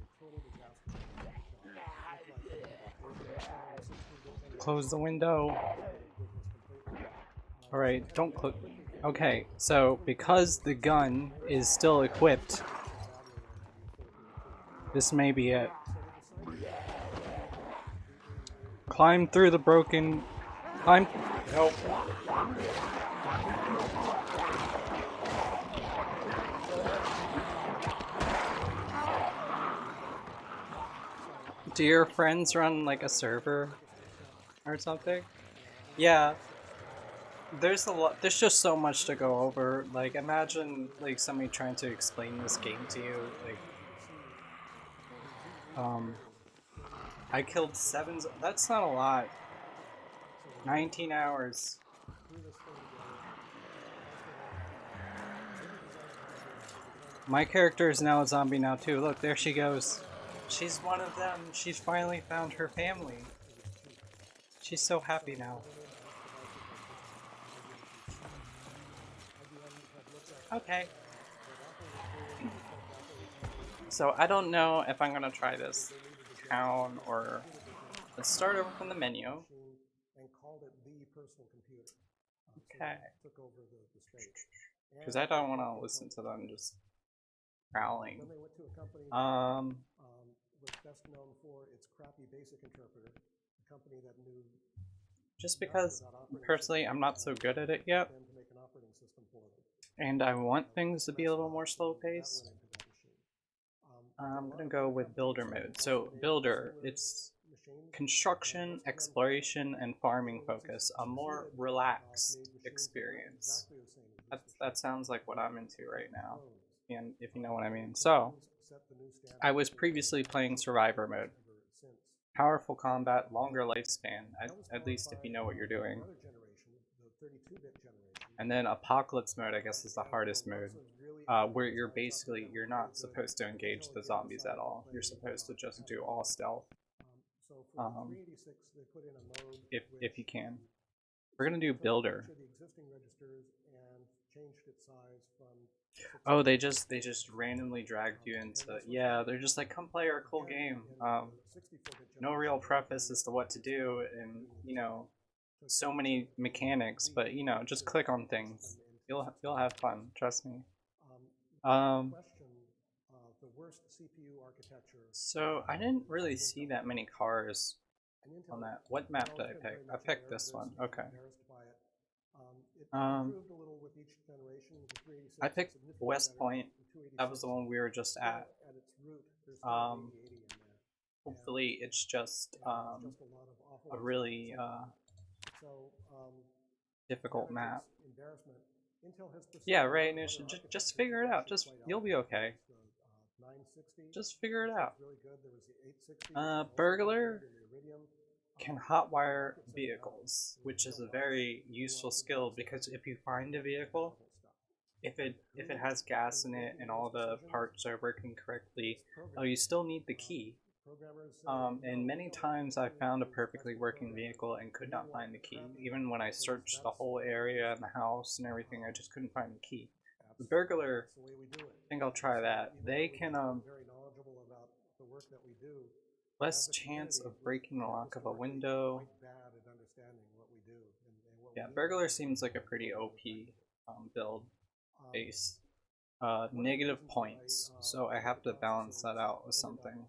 Close the window. Alright, don't close. Okay, so because the gun is still equipped, this may be it. Climb through the broken... Climb... Nope. Do your friends run like a server or something? Yeah. There's a lot. There's just so much to go over. Like, imagine like somebody trying to explain this game to you. Like, I killed 7. That's not a lot. 19 hours. My character is now a zombie now too. Look, there she goes. She's one of them. She's finally found her family. She's so happy now. Okay. So I don't know if I'm gonna try this town or... Let's start over from the menu. Okay. Because I don't want to listen to them just growling. Just because, personally, I'm not so good at it yet. And I want things to be a little more slow paced. I'm gonna go with builder mode. So builder, it's construction, exploration, and farming focus, a more relaxed experience. That sounds like what I'm into right now, and if you know what I mean. So I was previously playing Survivor mode. Powerful combat, longer lifespan, at least if you know what you're doing. And then Apocalypse mode, I guess, is the hardest mode, where you're not supposed to engage the zombies at all. You're supposed to just do all stealth, if you can. We're gonna do Builder. Oh, they just randomly dragged you into, yeah, they're just like, come play our cool game. No real preface as to what to do, and you know, so many mechanics, but you know, just click on things. You'll have fun, trust me. So I didn't really see that many cars on that. What map did I pick? I picked this one. Okay. I picked West Point. That was the one we were just at. Hopefully it's just a really difficult map. Yeah, right, Nish, just figure it out. You'll be okay. Just figure it out. Burglar can hotwire vehicles, which is a very useful skill because if you find a vehicle, if it has gas in it and all the parts are working correctly, you still need the key. And many times I found a perfectly working vehicle and could not find the key. Even when I searched the whole area and the house and everything, I just couldn't find the key. The burglar, I think I'll try that. They can less chance of breaking the lock of a window. Yeah, burglar seems like a pretty OP build base. Negative points, so I have to balance that out with something.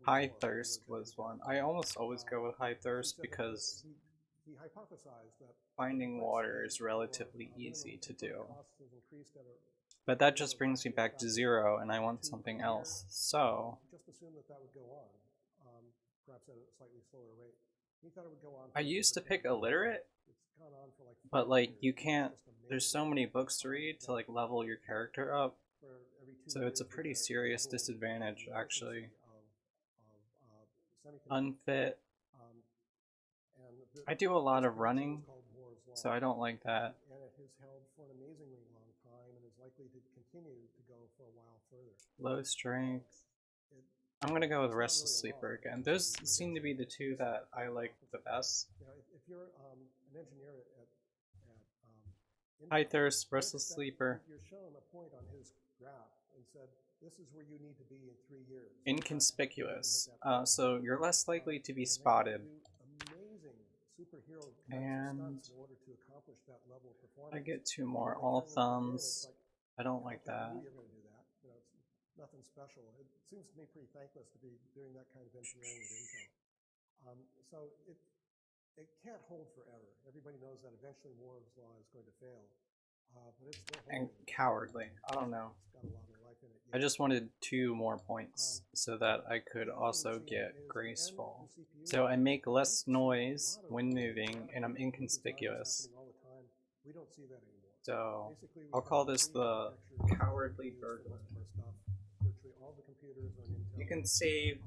High thirst was one. I almost always go with high thirst because finding water is relatively easy to do. But that just brings me back to 0, and I want something else. So I used to pick illiterate, but like you can't, there's so many books to read to like level your character up, so it's a pretty serious disadvantage actually. Unfit. I do a lot of running, so I don't like that. Low strength. I'm gonna go with Restless Sleeper again. Those seem to be the two that I like the best. High Thirst, Restless Sleeper. Inconspicuous. So you're less likely to be spotted. And I get 2 more. All thumbs. I don't like that. Nothing special. It seems to me pretty thankless to be doing that kind of engineering at Intel. So it can't hold forever. Everybody knows that eventually Moore's law is going to fail. But it's still holding. And cowardly. I don't know. I just wanted 2 more points so that I could also get graceful. So I make less noise when moving and I'm inconspicuous. So I'll call this the cowardly burglar. You can save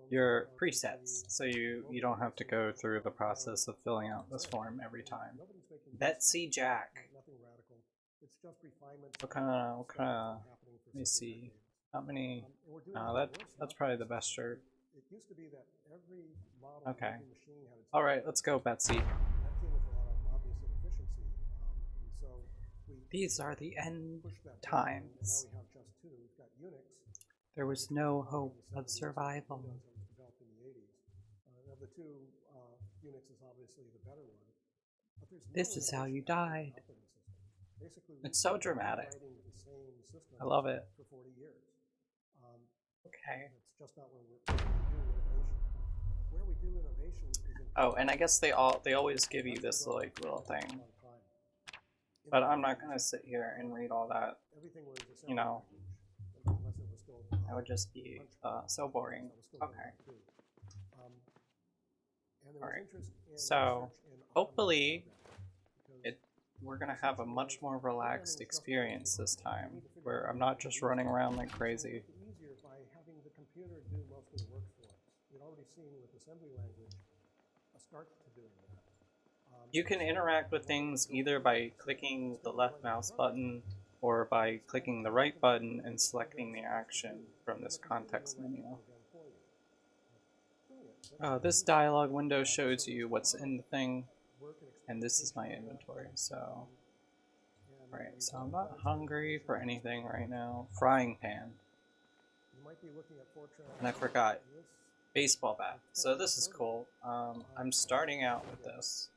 your presets so you don't have to go through the process of filling out this form every time. Betsy Jack. What kind of, let me see. How many, that's probably the best shirt. Okay. Alright, let's go, Betsy. These are the end times. There was no hope of survival. This is how you died. It's so dramatic. I love it. Okay. Oh, and I guess they always give you this like little thing. But I'm not gonna sit here and read all that. You know, that would just be so boring. Okay. Alright. So hopefully we're gonna have a much more relaxed experience this time, where I'm not just running around like crazy. Easier by having the computer do most of the work for us. We'd already seen with assembly language a start to doing that. You can interact with things either by clicking the left mouse button or by clicking the right button and selecting the action from this context menu. This dialog window shows you what's in the thing, and this is my inventory, so... Right, so I'm not hungry for anything right now. Frying pan. And I forgot. Baseball bat. So this is cool. I'm starting out with this.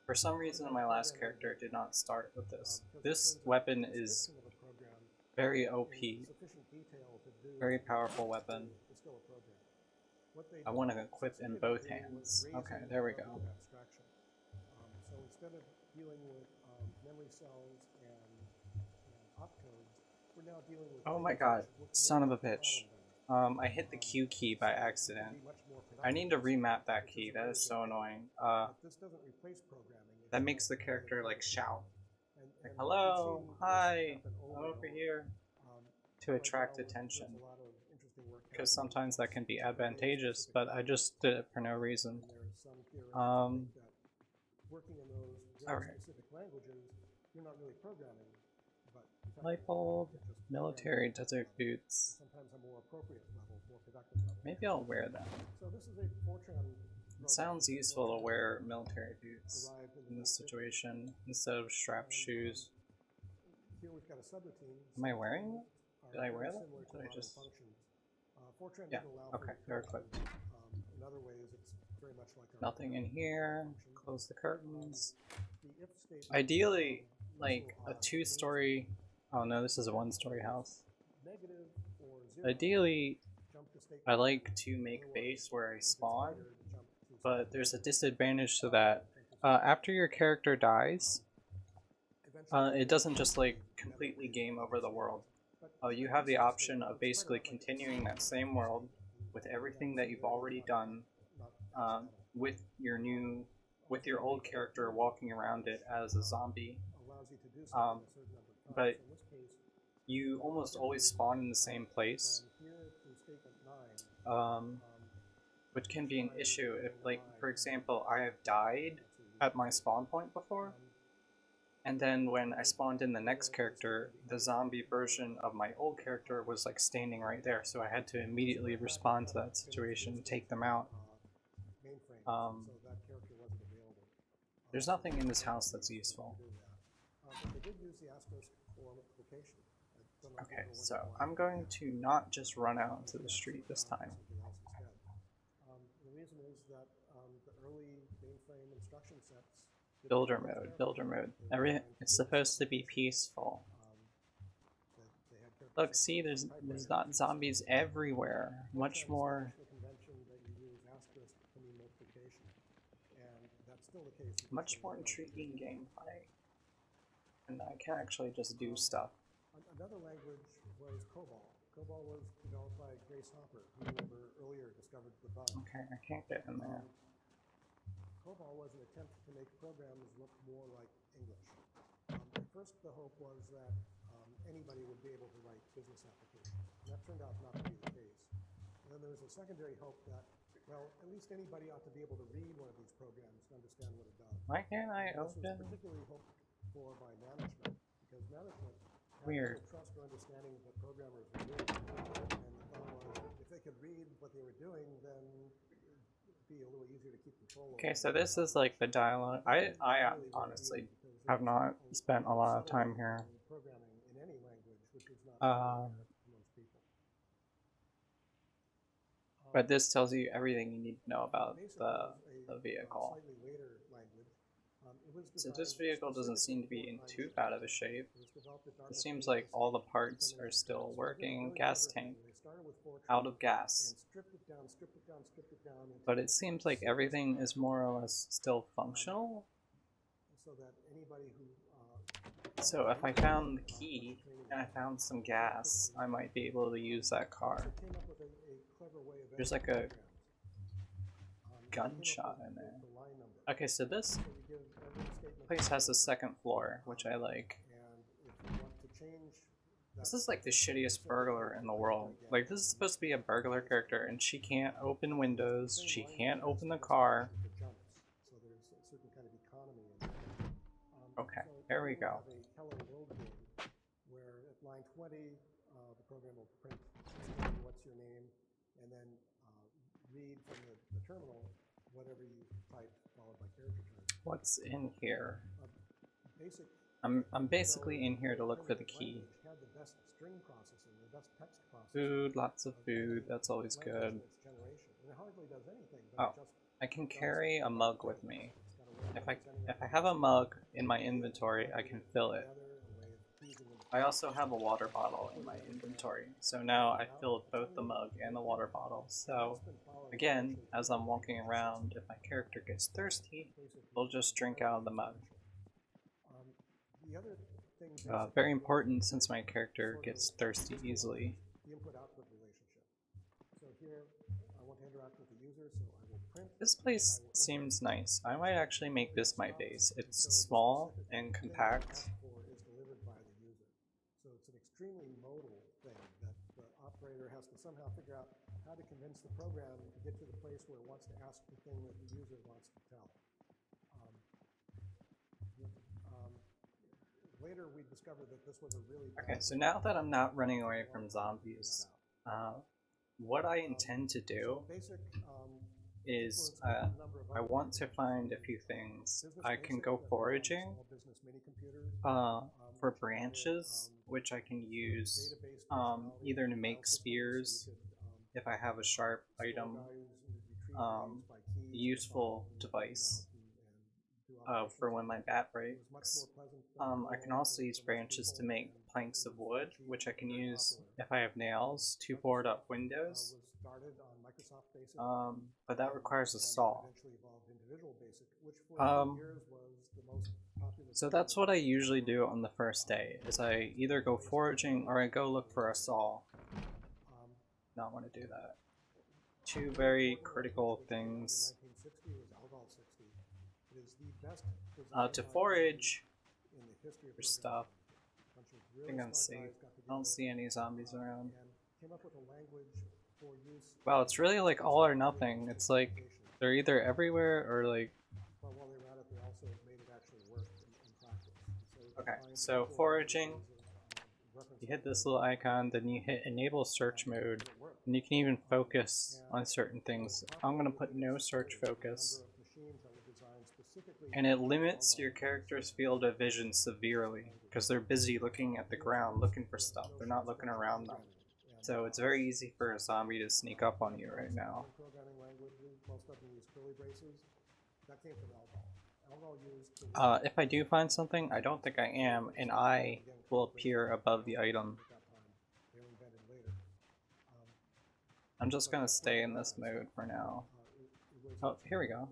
For some reason, my last character did not start with this. This weapon is very OP. Very powerful weapon. I want to equip in both hands. Okay, there we go. So instead of dealing with memory cells and opcodes, we're now dealing with... Oh my god, son of a bitch. I hit the Q key by accident. I need to remap that key, that is so annoying. That makes the character like shout. Like, hello, hi, I'm over here. To attract attention. Because sometimes that can be advantageous, but I just did it for no reason. Alright. Light bulb, military desert boots. Maybe I'll wear them. It sounds useful to wear military boots in this situation instead of strap shoes. Am I wearing them? Did I wear them? Did I just... Yeah, okay, they're equipped. Nothing in here. Close the curtains. Ideally, like a two-story... Oh no, this is a one-story house. Ideally, I like to make base where I spawn, but there's a disadvantage to that. After your character dies, it doesn't just like completely game over the world. You have the option of basically continuing that same world with everything that you've already done, with your old character walking around it as a zombie. But you almost always spawn in the same place, which can be an issue if, like, for example, I have died at my spawn point before, and then when I spawned in the next character, the zombie version of my old character was like standing right there, so I had to immediately respond to that situation and take them out. There's nothing in this house that's useful. Okay, so I'm going to not just run out into the street this time. Builder mode, builder mode. It's supposed to be peaceful. Look, see, there's not zombies everywhere. Much more intriguing gameplay. And I can actually just do stuff. Another language was COBOL. COBOL was developed by Grace Hopper, who earlier discovered the bug. Okay, I can't get in there. COBOL was an attempt to make programs look more like English. At first, the hope was that anybody would be able to write business applications. And that turned out not to be the case. And then there was a secondary hope that, well, at least anybody ought to be able to read one of these programs to understand what it does. Why can't I open? This was particularly hoped for by management, because management Weird. Trust or understanding of what programmers were doing. And the thought was, if they could read what they were doing, then it'd be a little easier to keep control of. Okay, so this is like the dialogue. I honestly have not spent a lot of time here. But this tells you everything you need to know about the vehicle. So this vehicle doesn't seem to be in too bad of a shape. It seems like all the parts are still working. Gas tank. Out of gas. But it seems like everything is more or less still functional. So if I found the key and I found some gas, I might be able to use that car. There's like a gunshot in there. Okay, so this place has a second floor, which I like. This is like the shittiest burglar in the world. Like, this is supposed to be a burglar character, and she can't open windows, she can't open the car. Okay, here we go. Where at line 20, the program will print what's your name, and then read from the terminal whatever you type followed by character terms. What's in here? I'm basically in here to look for the key. Food, lots of food, that's always good. Oh, I can carry a mug with me. If I have a mug in my inventory, I can fill it. I also have a water bottle in my inventory, so now I filled both the mug and the water bottle. So again, as I'm walking around, if my character gets thirsty, they'll just drink out of the mug. Very important since my character gets thirsty easily. This place seems nice. I might actually make this my base. It's small and compact. So it's an extremely modal thing that the operator has to somehow figure out how to convince the program to get to the place where it wants to ask the thing that the user wants to tell. Later we discovered that this was a really bad. Okay, so now that I'm not running away from zombies, what I intend to do is I want to find a few things. I can go foraging for branches, which I can use either to make spears if I have a sharp item, useful device for when my bat breaks. I can also use branches to make planks of wood, which I can use if I have nails to board up windows. But that requires a saw. So that's what I usually do on the first day, is I either go foraging or I go look for a saw. Not want to do that. Two very critical things. To forage for stuff. I think I'm safe. I don't see any zombies around. Wow, it's really like all or nothing. It's like they're either everywhere or like... Okay, so foraging, you hit this little icon, then you hit enable search mode, and you can even focus on certain things. I'm going to put no search focus, and it limits your character's field of vision severely, because they're busy looking at the ground, looking for stuff. They're not looking around them. So it's very easy for a zombie to sneak up on you right now. If I do find something, I don't think I am, an eye will appear above the item. I'm just going to stay in this mode for now. Oh, here we go.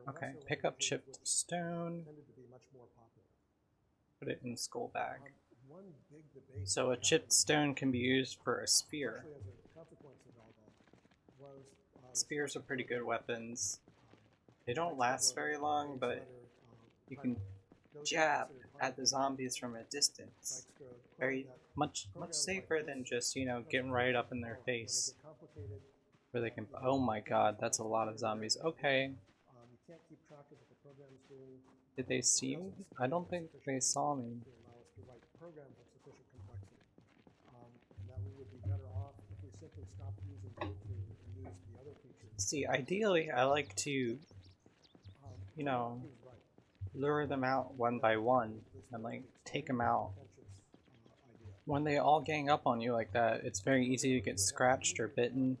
Okay, pick up chipped stone. Put it in skull bag. So a chipped stone can be used for a spear. Spears are pretty good weapons. They don't last very long, but you can jab at the zombies from a distance. Very much safer than just, you know, getting right up in their face. Where they can, oh my god, that's a lot of zombies. Okay. Did they see me? I don't think they saw me. See, ideally, I like to, you know, lure them out one by one and, like, take them out. When they all gang up on you like that, it's very easy to get scratched or bitten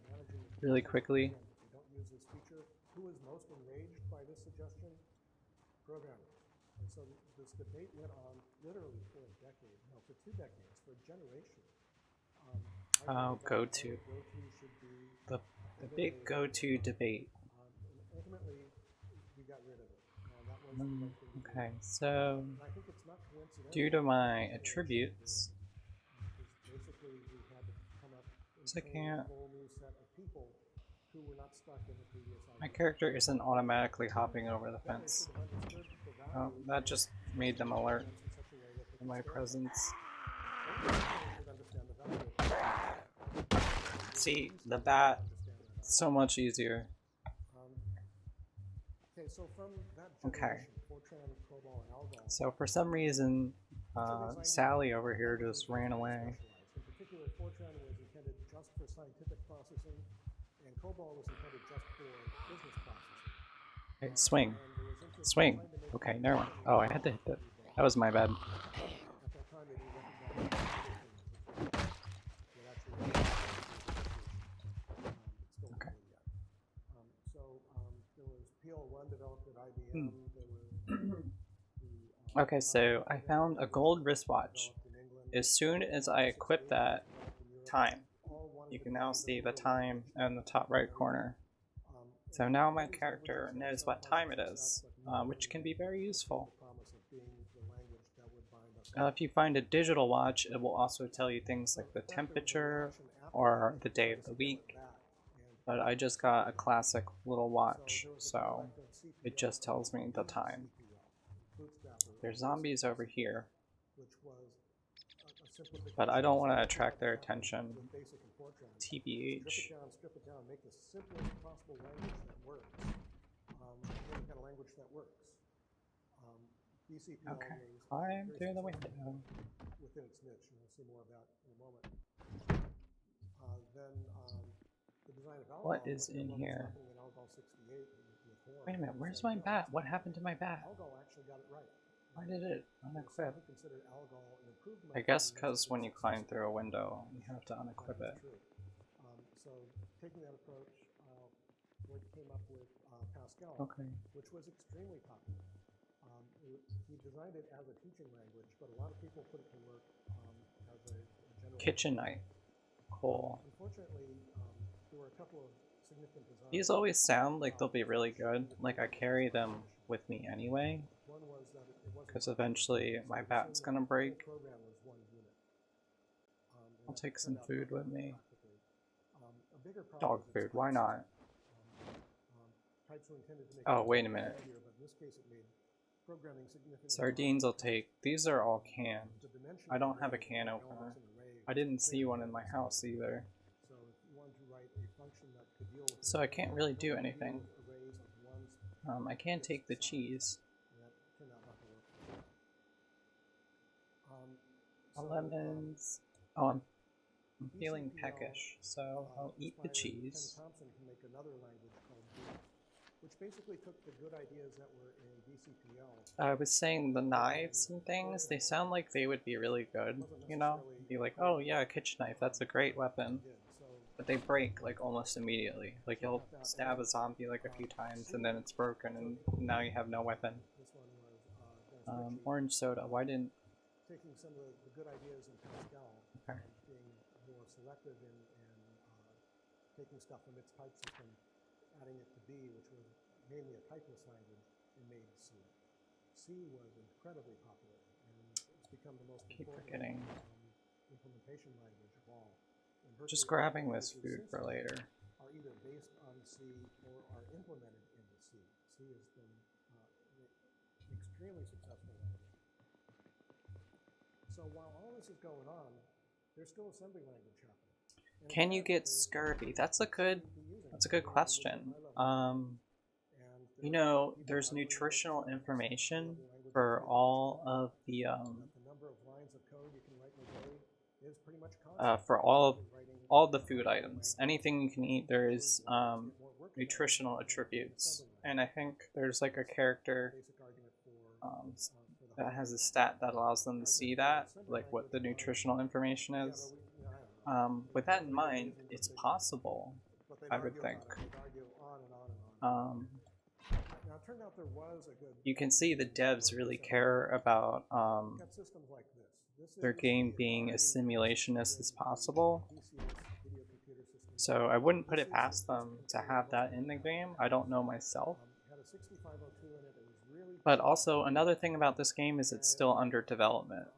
really quickly. So this debate went on literally for a decade, no, for 2 decades, for a generation. Go-to. The big go-to debate. Ultimately, we got rid of it. Okay, so due to my attributes, I can't who were not stuck in the previous My idea. character isn't automatically hopping over the fence. Oh, that just made them alert in my presence. See, the bat, so much easier. Okay, so from that Okay. generation, Fortran, COBOL, and Algol, So for some reason, Sally over here just ran away. in particular, Fortran was intended just for scientific processing, and COBOL was intended just for business processing. Okay, swing. Swing. Okay, never mind. Oh, I had to hit that. That was my bad. At that time, they didn't recognize other things that actually still Okay. yet. So there was PL1 developed at IBM. There was Okay, so I found a gold wristwatch. As soon as I equip that, time. You can now see the time in the top right corner. So now my character knows what time it is, which can be very useful. If you find a digital watch, it will also tell you things like the temperature or the day of the week. But I just got a classic little watch, so it just tells me the time. There's zombies over here, but I don't want to attract their attention. TBH. Strip it down, make the simplest possible language that works. Any kind of language that works. BCPL Okay, climb through the window. Within its niche, and we'll see more of that in a moment. Then the design of Algol. What is in here? Wait a minute, where's my bat? What happened to my bat? Algol actually got it right. Why did it unequip? I guess because when you climb through a window, you have to unequip it. So taking that approach, Lloyd came up with Pascal, which was extremely popular. He designed it as a teaching language, but a lot of people put it to work as a general kitchen knife. Cool. Unfortunately, there were a couple of significant designs. These always sound like they'll be really good. Like I carry them with me anyway, because eventually my bat's gonna break. I'll take some food with me. Dog food, why not? Oh, wait a minute. Sardines I'll take. These are all canned. I don't have a can opener. I didn't see one in my house either. So I can't really do anything. I can take the cheese. Lemons. Oh, I'm feeling peckish, so I'll eat the cheese. Which basically took the good ideas that were in BCPL. I was saying the knives and things, they sound like they would be really good, you know? Be like, oh yeah, a kitchen knife, that's a great weapon. But they break like almost immediately. Like you'll stab a zombie like a few times and then it's broken and now you have no weapon. Orange soda, why didn't... Taking some of the good ideas in Pascal, being more selective and taking stuff from its type system, adding it to B, which was mainly a typeless language, and made C. C was incredibly popular, and it's become the most important implementation language of all. Just grabbing this food for later. Are either based on C or are implemented into C. C has been extremely successful language. So while all this is going on, there's still assembly language happening. Can you get scurvy? That's a good question. You know, there's nutritional information for all of the for all the food items. Anything you can eat, there is nutritional attributes, and I think there's like a character that has a stat that allows them to see that, like what the nutritional information is. With that in mind, it's possible, I would think. You can see the devs really care about their game being as simulationist as possible. So I wouldn't put it past them to have that in the game. I don't know myself. But also, another thing about this game is it's still under development.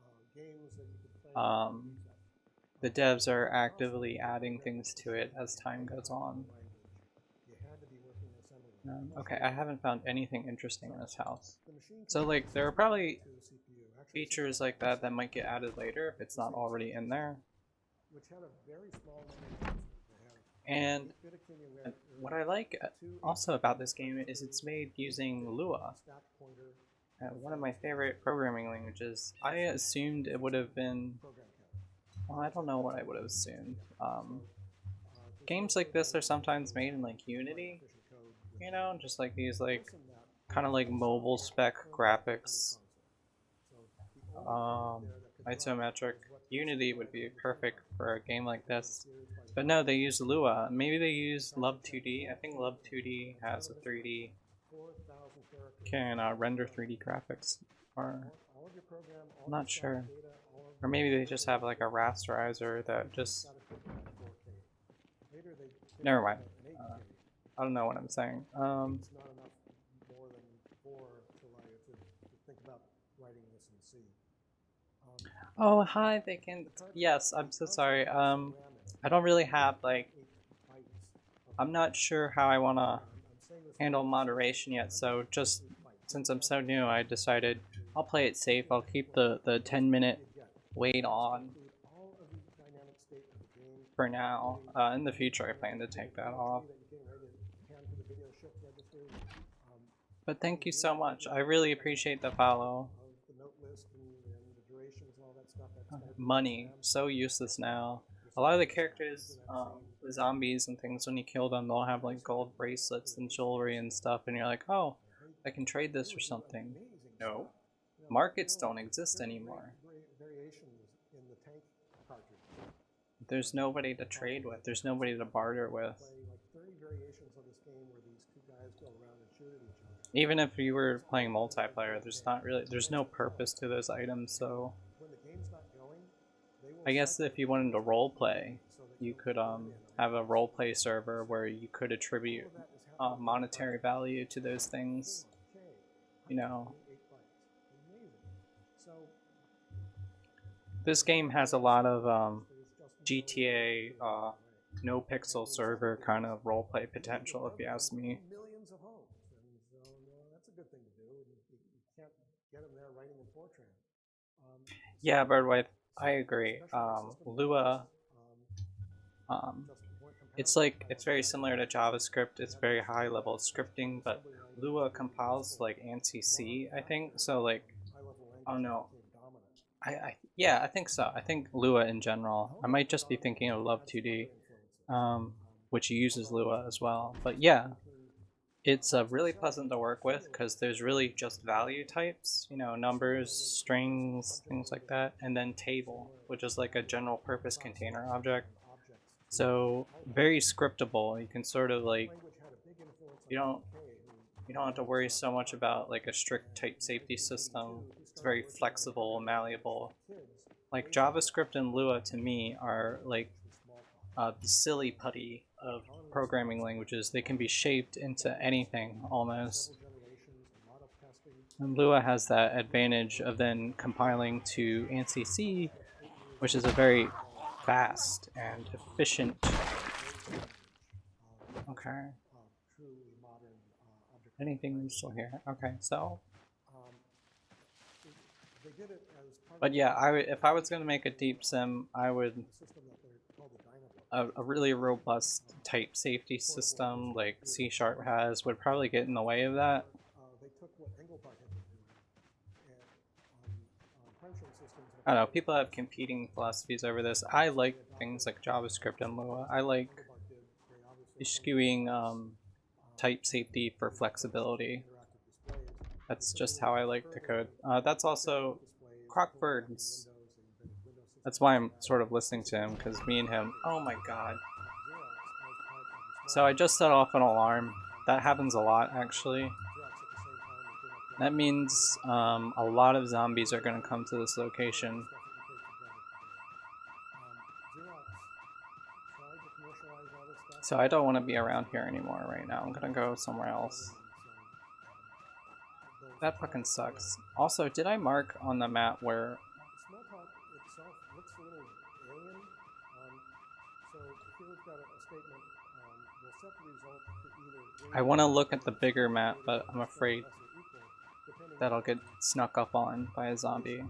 The devs are actively adding things to it as time goes on. Okay, I haven't found anything interesting in this house. The machine So controls like the there are system probably to the CPU. Actually, it's features about like that 50% might get added later if it's not already in there. which had a very small number of transfers. They had And 8-bit accumulator, what I like two also 8-bit about this game is multiplexers, it's made an using 8-bit Lua, stack pointer, one of my favorite programming languages. I assumed it would have been, program counter. well, I don't know what I would have assumed. So there's no Games like code this are base that sometimes goes made in to like write Unity, efficient code with you know, just like these like this and that. kind of like There's mobile software spec currently under graphics, console. So the only code there that could run isometric. is what gets Unity would applied be on the game perfect card. for a game like Because this. series by But no, default, they use Lua. Maybe they use Python Love 2D. I 10 think Love full 2D and has a it's 3D, 4,000 characters. can render 3D graphics. Or All of your program, I'm all your not static sure. data, all of Or maybe they just have like a rasterizer that just. got it put down to 4K. Later they pitched Never out mind. an Uh, 8K. I don't know what I'm saying. Eight's not enough more than 4 to allow you to think about writing this in C. Oh, hi, they can. Yes, I'm so sorry. I don't really have like. I'm not sure how I want to handle moderation yet, so just since I'm so new, I decided I'll play it safe. I'll keep the 10-minute wait on for now. In the future, I plan to take that off. But thank you so much. I really appreciate the follow. Money, so useless now. A lot of the characters, the zombies and things, when you kill them, they'll have like gold bracelets and jewelry and stuff, and you're like, oh, I can trade this for something. No. Markets don't exist anymore. There's nobody to trade with. There's nobody to barter with. Even if you were playing multiplayer, there's no purpose to those items, so I guess if you wanted to roleplay, you could have a roleplay server where you could attribute monetary value to those things. You know, this game has a lot of GTA no pixel server kind of roleplay potential, if you ask me. Millions of homes, and so that's a good thing to do. You can't get them there writing in Fortran. Yeah, Birdwife, I agree. Lua, it's very similar to JavaScript. It's very high level scripting, but Lua compiles like ANSI C, I think. So like, I don't know. Yeah, I think so. I think Lua in general. I might just be thinking of Love 2D, which uses Lua as well. But yeah, it's really pleasant to work with because there's really just value types, you know, numbers, strings, things like that, and then table, which is like a general purpose container object. So very scriptable. You can sort of like you don't you don't have to worry so much about like a strict type safety system. It's very flexible, malleable. Like JavaScript and Lua to me are like the silly putty of programming languages. They can be shaped into anything almost. And Lua has that advantage of then compiling to ANSI C, which is a very fast and efficient. Okay. Anything useful here? Okay, so. But yeah, if I was going to make a deep sim, I would a really robust type safety system like C# has would probably get in the way of that. I don't know, people have competing philosophies over this. I like things like JavaScript and Lua. I like eschewing type safety for flexibility. That's just how I like to code. That's also Crockbirds. That's why I'm sort of listening to him, because me and him, oh my god. So I just set off an alarm. That happens a lot, actually. That means a lot of zombies are going to come to this location. So I don't want to be around here anymore right now. I'm going to go somewhere else. That fucking sucks. Also, did I mark on the map where... Smalltalk itself looks a little alien. So here we've got a statement I want to look at the bigger map, but I'm afraid that I'll get snuck up on by a zombie.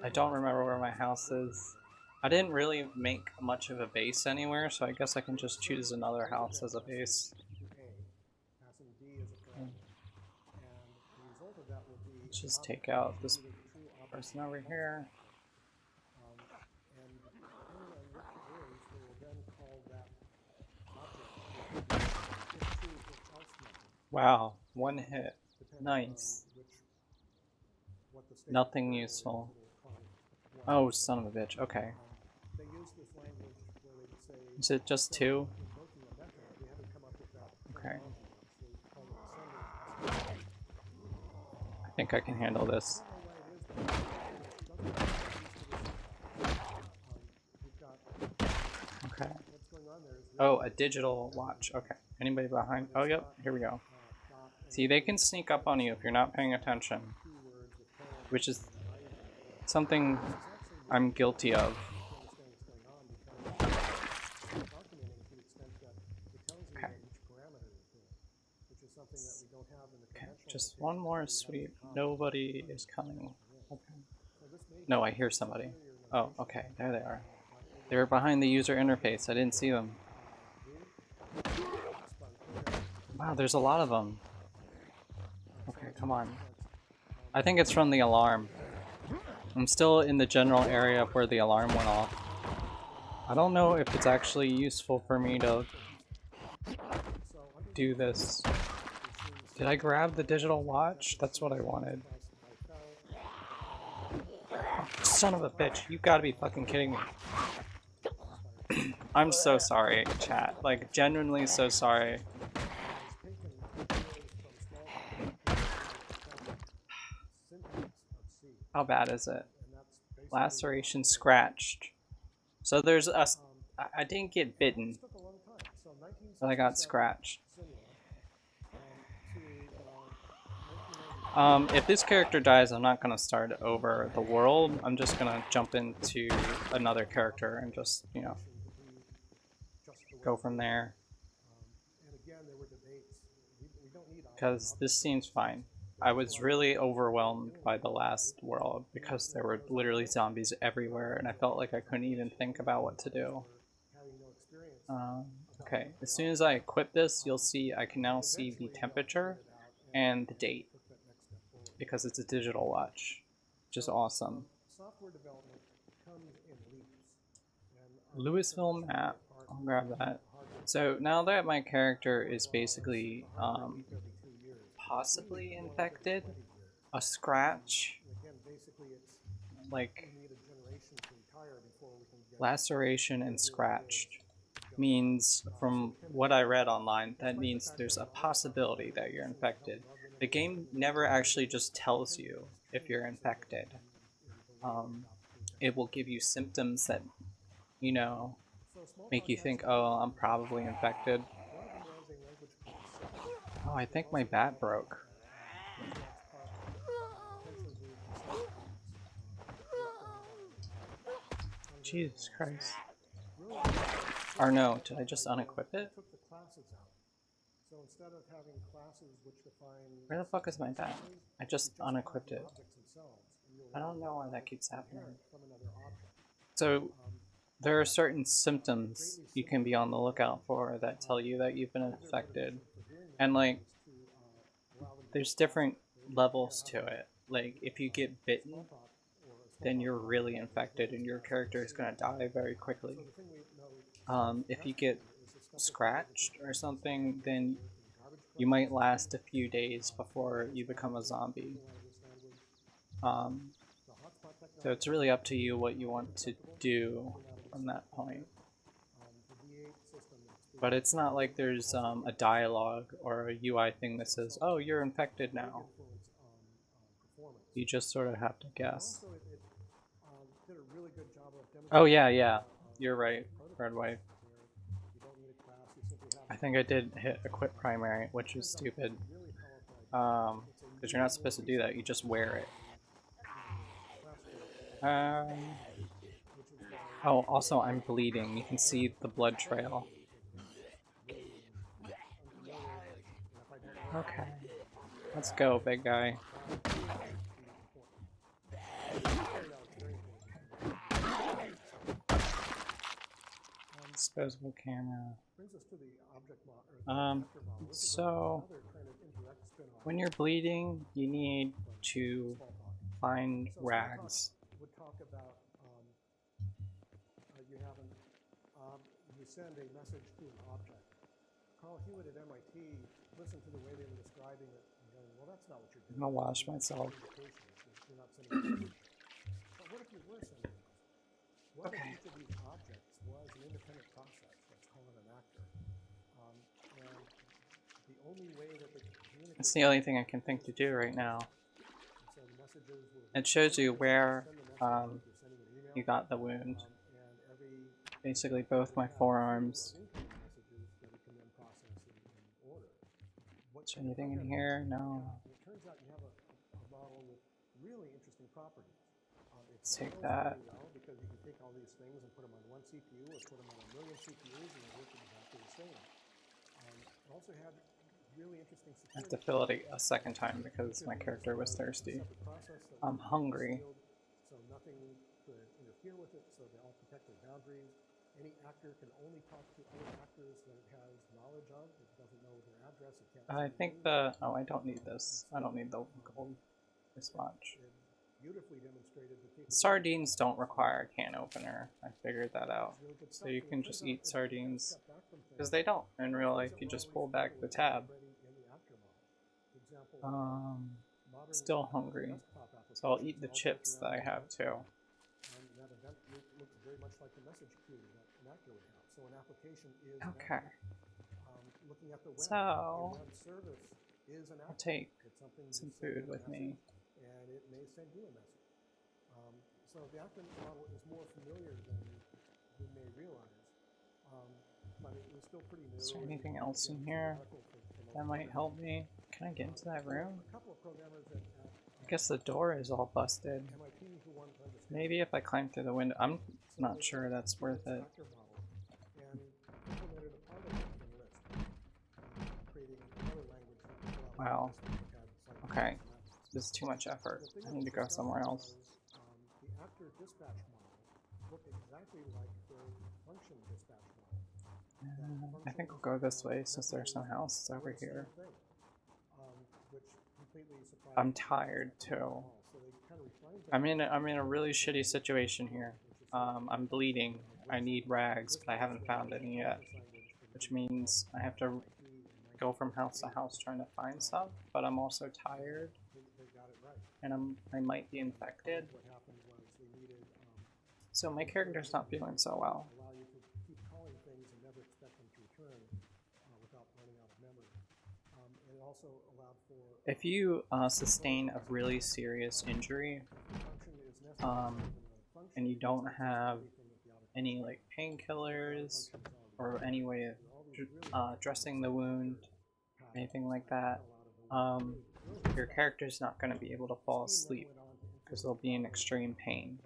I don't remember where my house is. I didn't really make much of a base anywhere, so I guess I can just choose another house as a base. Let's just take out this person over here. Wow, one hit. Nice. Nothing useful. Oh, son of a bitch. Okay. Is it just two? Okay. I think I can handle this. Okay. Oh, a digital watch. Okay. Anybody behind? Oh, yep. Here we go. See, they can sneak up on you if you're not paying attention, which is something I'm guilty of. Okay. Okay, just one more sweep. Nobody is coming. Okay. No, I hear somebody. Oh, okay. There they are. They were behind the user interface. I didn't see them. Wow, there's a lot of them. Okay, come on. I think it's from the alarm. I'm still in the general area of where the alarm went off. I don't know if it's actually useful for me to do this. Did I grab the digital watch? That's what I wanted. Son of a bitch, you gotta be fucking kidding me. I'm so sorry, chat. Like, genuinely so sorry. How bad is it? Laceration scratched. So there's a... I didn't get bitten, but I got scratched. If this character dies, I'm not gonna start over the world. I'm just gonna jump into another character and just, you know, go from there. Because this seems fine. I was really overwhelmed by the last world because there were literally zombies everywhere and I felt like I couldn't even think about what to do. Okay, as soon as I equip this, you'll see I can now see the temperature and the date because it's a digital watch, which is awesome. Louisville map, I'll grab that. So now that my character is basically possibly infected, a scratch, like laceration and scratched, means, from what I read online, that means there's a possibility that you're infected. The game never actually just tells you if you're infected. It will give you symptoms that, you know, make you think, oh, I'm probably infected. Oh, I think my bat broke. Jesus Christ. Or no, did I just unequip it? Where the fuck is my bat? I just unequipped it. I don't know why that keeps happening. So, there are certain symptoms you can be on the lookout for that tell you that you've been infected. And, like, there's different levels to it. Like, if you get bitten, then you're really infected and your character is going to die very quickly. If you get scratched or something, then you might last a few days before you become a zombie. So it's really up to you what you want to do from that point. But it's not like there's a dialogue or a UI thing that says, oh, you're infected now. You just sort of have to guess. Oh, yeah. You're right, Red Wife. I think I did hit equip primary, which is stupid. Because you're not supposed to do that, you just wear it. Oh, also I'm bleeding. You can see the blood trail. Okay. Let's go, big guy. Disposable camera. Brings us to the object model, or the actor model. So another kind of indirect spin-off. When you're bleeding, you need to find rags. Would talk about you send a message to an object. Carl Hewitt at MIT listened to the way they were describing it and going, well, that's not what you're doing. I'm gonna wash myself. You're not sending a message. But what if you were sending a message? What if each of these objects was an independent process? Let's call it an actor. And the only way that they communicate. It's the only thing I can think to do right now. It shows you where you got the wound. Basically both my forearms. Is there anything in here? No. It turns out you have a model with really interesting properties. Let's take that. Because you can take all these things and put them on one CPU or put them on a million CPUs and they work exactly the same. It also had really interesting security. I have to fill it a second time because my character was thirsty. I'm hungry. So nothing could interfere with it, so they all protect their boundaries. Any actor can only talk to other actors that it has knowledge of. It doesn't know their address. It can't. I think the... Oh, I don't need this. I don't need the gold this much. Beautifully demonstrated the Sardines don't require a can opener. I figured that out. So you can just eat sardines. Because they don't. In real life, you just pull back the tab. Still hungry. So I'll eat the chips that I have too. That event looks very much like the message queue that an actor would have. So an application is okay. Looking at the web, So web service is an I'll take some food with me. And it may send you a message. So the actor model is more familiar than you may realize. But it was still pretty new. Is there anything else in here that might help me? Can I get into that room? A couple of programmers at I guess the door is all busted. Maybe if I climb through the window. I'm not sure that's worth it. Wow. Okay. This is too much effort. I need to go somewhere else. The actor dispatch model looked exactly like the function dispatch model. I think I'll go this way since there's some houses over here. I'm tired too. I'm in a really shitty situation here. I'm bleeding. I need rags, but I haven't found any yet, which means I have to go from house to house trying to find stuff. But I'm also tired, and I might be infected. So my character's not feeling so well. If you sustain a really serious injury, and you don't have any like painkillers or any way of dressing the wound, anything like that, your character's not going to be able to fall asleep because they'll be in extreme pain,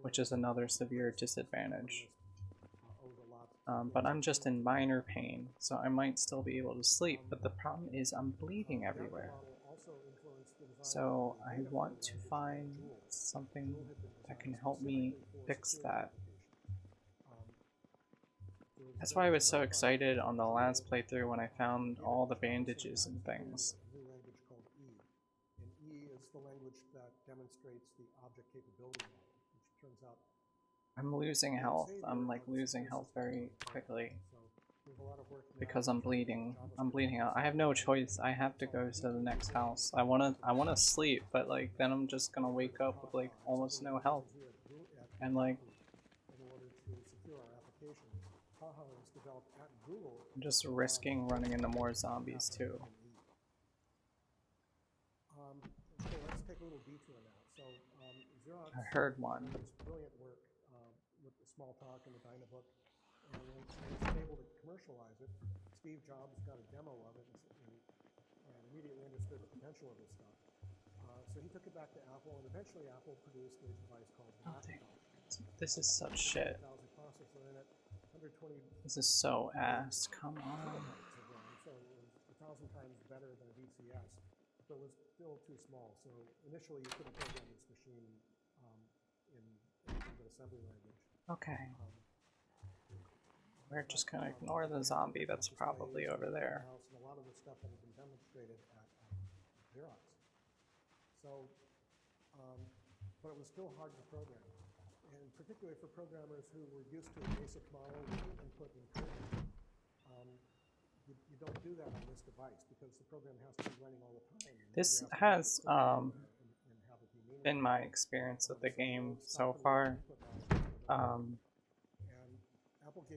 which is another severe disadvantage. But I'm just in minor pain, so I might still be able to sleep, but the problem is I'm bleeding everywhere. So I want to find something that can help me fix that. That's why I was so excited on the last playthrough when I found all the bandages and things. And E is the language that demonstrates the object capability model, which turns out I'm losing health. I'm like losing health very quickly because I'm bleeding. I'm bleeding out. I have no choice. I have to go to the next house. I wanna sleep, but like then I'm just gonna wake up with like almost no health. And like I'm just risking running into more zombies too. Let's take a little detour now. I heard one. Brilliant work with the small talk and the Dynabook, and when it's able to commercialize it, Steve Jobs got a demo of it and immediately understood the potential of this stuff. So he took it back to Apple, and eventually Apple produced a device called the Macintosh. This is such shit. This is so ass. Come on. 1,000 times better than a VCS, but it was still too small. So initially, you couldn't program this machine in anything but assembly language. Okay. We're just gonna ignore the zombie that's probably over there. And a lot of the stuff that had been demonstrated at Xerox. So, but it was still hard to program. And particularly for programmers who were used to a basic model with input and code, you don't do that on this device because the program has to be running all the time. This has been my experience with the game so far.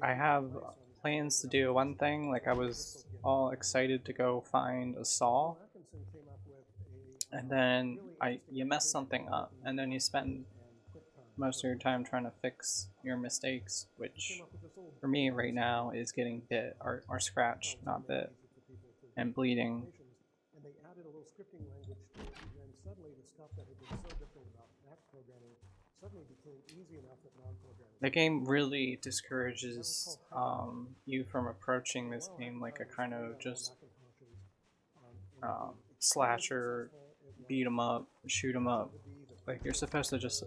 I have plans to do one thing, like I was all excited to go find a saw, and then you mess something up, and then you spend most of your time trying to fix your mistakes, which for me right now is getting bit or scratched, not bit, and bleeding. And they added a little scripting language to it, and then suddenly the stuff that had been so different about Mac programming suddenly became easy enough that non-programming. The game really discourages you from approaching this game like a kind of just slasher, beat 'em up, shoot 'em up. Like you're supposed to just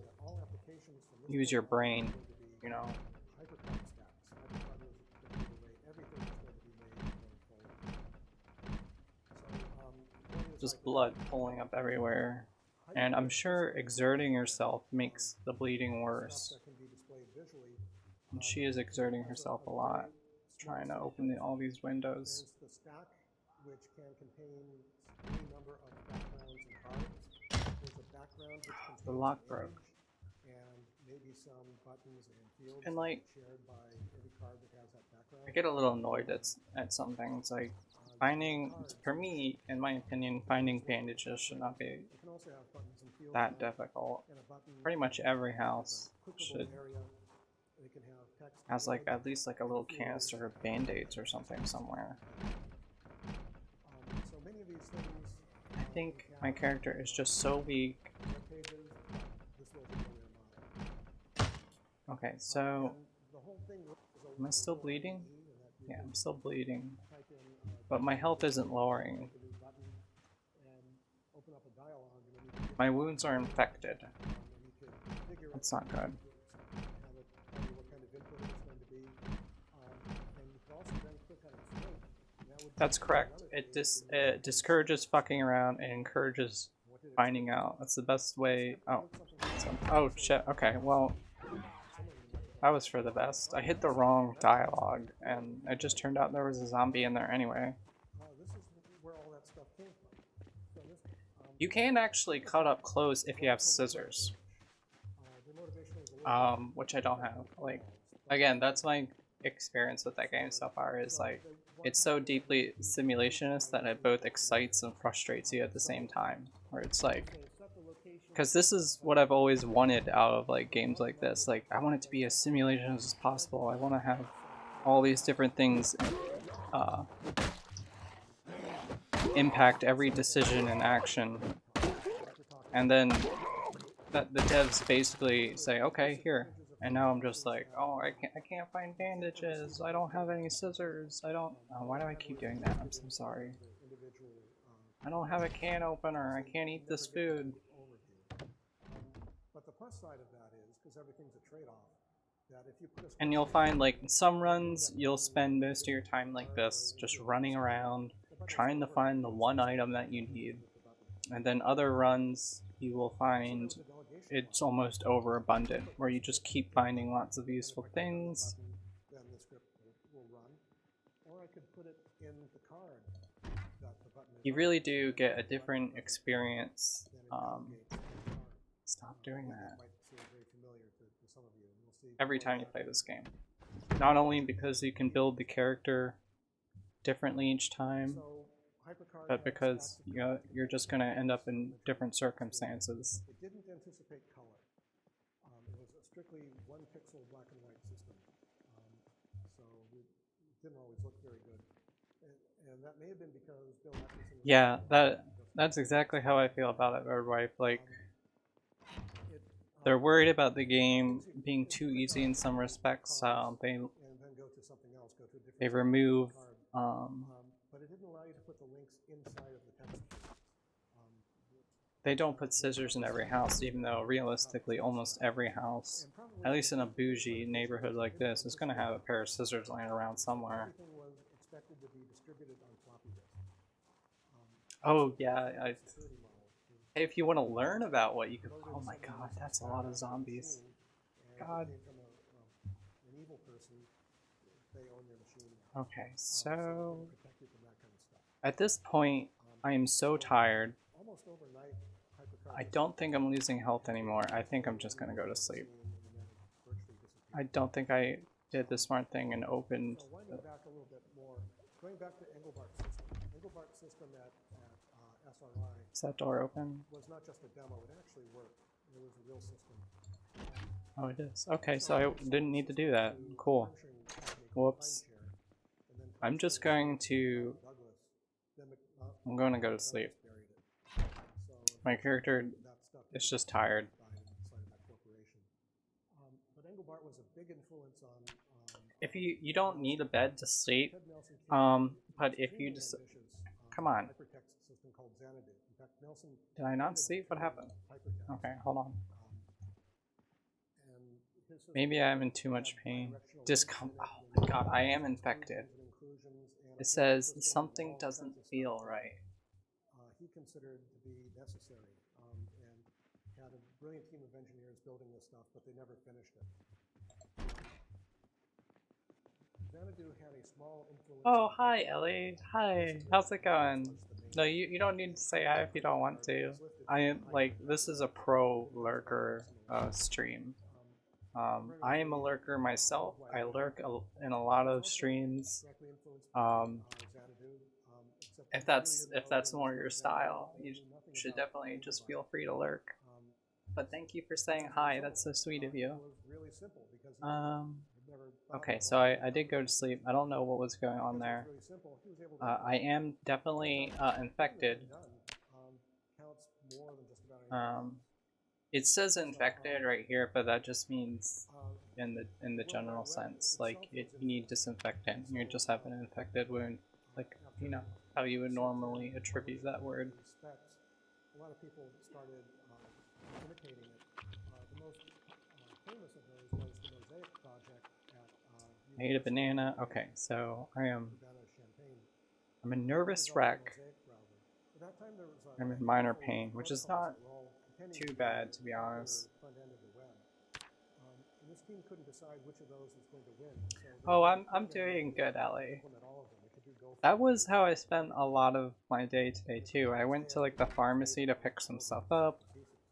use your brain, you know. Just blood pulling up everywhere. And I'm sure exerting yourself makes the bleeding worse. And she is exerting herself a lot, trying to open all these windows. Which can contain any number of backgrounds and cards. There's a background which contains the lock broke. And maybe some buttons and fields and like shared by every card that has that background. I get a little annoyed at some things. Like finding, for me, in my opinion, finding bandages should not be that difficult. Pretty much every house should has like at least like a little canister of band-aids or something somewhere. I think my character is just so weak. Okay, so am I still bleeding? Yeah, I'm still bleeding. But my health isn't lowering. My wounds are infected. That's not good. That's correct. It discourages fucking around and encourages finding out. That's the best way. Oh shit. Okay, well, that was for the best. I hit the wrong dialogue, and it just turned out there was a zombie in there anyway. You can actually cut up clothes if you have scissors, which I don't have. Like, again, that's my experience with that game so far. Is like, it's so deeply simulationist that it both excites and frustrates you at the same time. Where it's like, because this is what I've always wanted out of like games like this. Like, I want it to be as simulation as possible. I want to have all these different things impact every decision and action, and then that the devs basically say, okay, here. And now I'm just like, oh, I can't find bandages. I don't have any scissors. I don't. Oh, why do I keep doing that? I'm so sorry. I don't have a can opener. I can't eat this food. But the plus side of that is, because everything's a trade-off, that if you put and you'll find like in some runs you'll spend most of your time like this, just running around, trying to find the one item that you need. And then other runs you will find it's almost overabundant, where you just keep finding lots of useful things. You really do get a different experience. Stop doing that. Every time you play this game. Not only because you can build the character differently each time, but because you're just going to end up in different circumstances. It didn't anticipate color. It was a strictly one pixel black and white system. So it didn't always look very good. And that may have been because Bill Atkinson... Yeah, that's exactly how I feel about it, Bird Wife. Like, they're worried about the game being too easy in some respects. They remove didn't allow you to put the links inside of the text tree. They don't put scissors in every house, even though realistically almost every house, at least in a bougie neighborhood like this, is going to have a pair of scissors lying around somewhere. Everything was expected to be distributed on floppy disk. Oh yeah, hey, if you want to learn about what you can, oh my god, that's a lot of zombies. God. An evil person, they own your machine now. Okay, so Protect you from that kind of stuff. at this point, I am so tired. Almost overnight, I don't think I'm losing health anymore. I think I'm just gonna go to sleep. I don't think I did the smart thing and opened. So winding back a little bit more, going back to Engelbart's system. Engelbart's system at SRI. Is that door open? Was not just a demo; it actually worked. It was a real system. Oh, it is. Okay, so I didn't need to do that. Cool. Whoops. I'm just going to... I'm going to go to sleep. My character is just tired. But Engelbart was a big influence on... If you don't need a bed to sleep, but if you just... Come on. Did I not sleep? What happened? Okay, hold on. Maybe I'm in too much pain. Oh my god, I am infected. It says something doesn't feel right. He considered to be necessary and had a brilliant team of engineers building this stuff, but they never finished it. Xanadu had a small influence. Oh, hi, Ellie. Hi. How's it going? No, you don't need to say hi if you don't want to. I am, like, this is a pro lurker stream. I am a lurker myself. I lurk in a lot of streams. If that's more your style, you should definitely just feel free to lurk. But thank you for saying hi. That's so sweet of you. Okay, so I did go to sleep. I don't know what was going on there. I am definitely infected. It says infected right here, but that just means in the general sense, like you need disinfectant. You just have an infected wound, like, you know how you would normally attribute that word. A lot of people started imitating it. The most famous of those was the Mosaic project at I ate a banana. Okay, so I'm a nervous wreck. I'm in minor pain, which is not too bad, to be honest. Oh, I'm doing good, Ellie. That was how I spent a lot of my day today too. I went to like the pharmacy to pick some stuff up.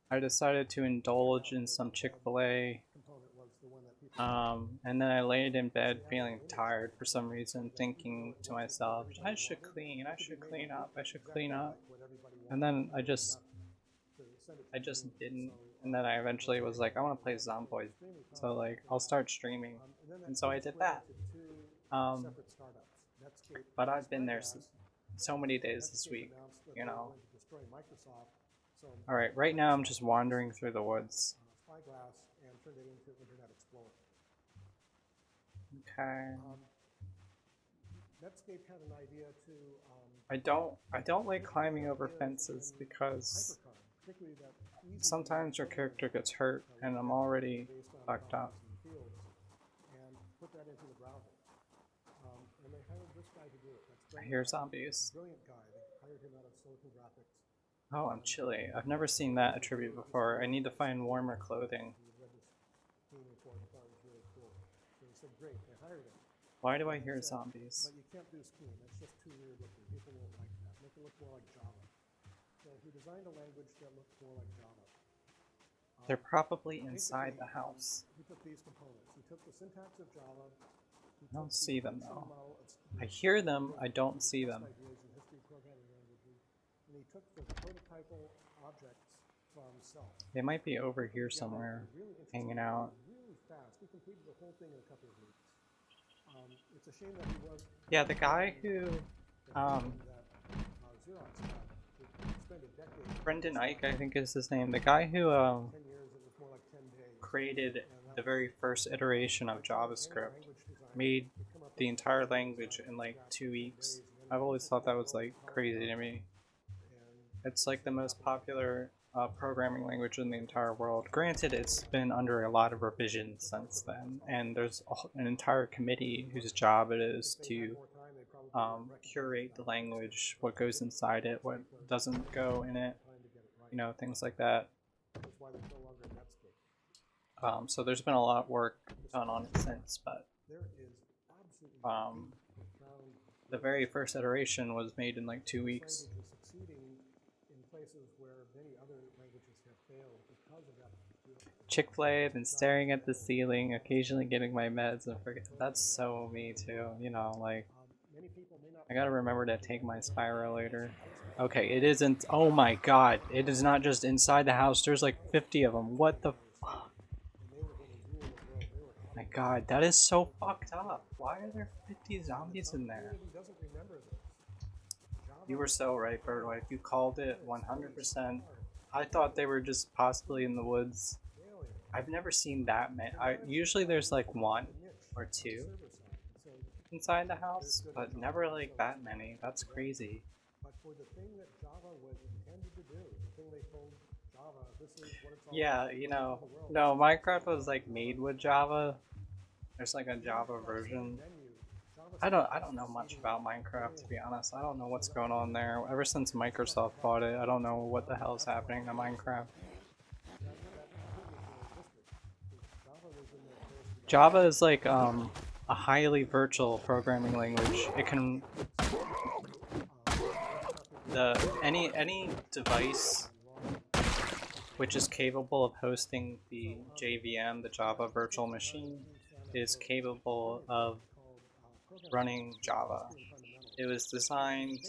I decided to indulge in some Chick-fil-A. And then I laid in bed feeling tired for some reason, thinking to myself, I should clean up. And then I just didn't. And then I eventually was like, I want to play Zomboid. So like, I'll start streaming. And so I did that. But I've been there so many days this week, you know. Alright, right now I'm just wandering through the woods. Okay. I don't like climbing over fences because sometimes your character gets hurt and I'm already fucked up. I hear zombies. Oh, I'm chilly. I've never seen that attribute before. I need to find warmer clothing. Why do I hear zombies? But you can't do scheme. That's just too weird looking. People won't like that. Make it look more like Java. So he designed a language that looked more like Java. They're probably inside the house. He took these components. He took the syntax of Java. I don't see them though. I hear them, I don't see them. And he took the prototypal objects from self. They might be over here somewhere, hanging out. Really fast. He completed the whole thing in a couple of weeks. It's a shame that he was. Yeah, the guy who, Brendan Ike, I think is his name. The guy who created the very first iteration of JavaScript, made the entire language in like 2 weeks. I've always thought that was like crazy to me. It's like the most popular programming language in the entire world. Granted, it's been under a lot of revisions since then, and there's an entire committee whose job it is to curate the language, what goes inside it, what doesn't go in it, you know, things like that. So there's been a lot of work done on it since, but the very first iteration was made in like 2 weeks. Chick-fil-A, been staring at the ceiling, occasionally getting my meds and forget. That's so me too, you know, like I gotta remember to take my Spyro later. Okay, it isn't. Oh my god, it is not just inside the house. There's like 50 of them. What the fuck? My god, that is so fucked up. Why are there 50 zombies in there? You were so right, Birdwife. You called it 100%. I thought they were just possibly in the woods. I've never seen that many. Usually there's like 1 or 2 inside the house, but never like that many. That's crazy. Yeah, you know, no, Minecraft was like made with Java. There's like a Java version. I don't know much about Minecraft, to be honest. I don't know what's going on there. Ever since Microsoft bought it, I don't know what the hell is happening to Minecraft. Java is like a highly virtual programming language. It can any device which is capable of hosting the JVM, the Java Virtual Machine, is capable of running Java. It was designed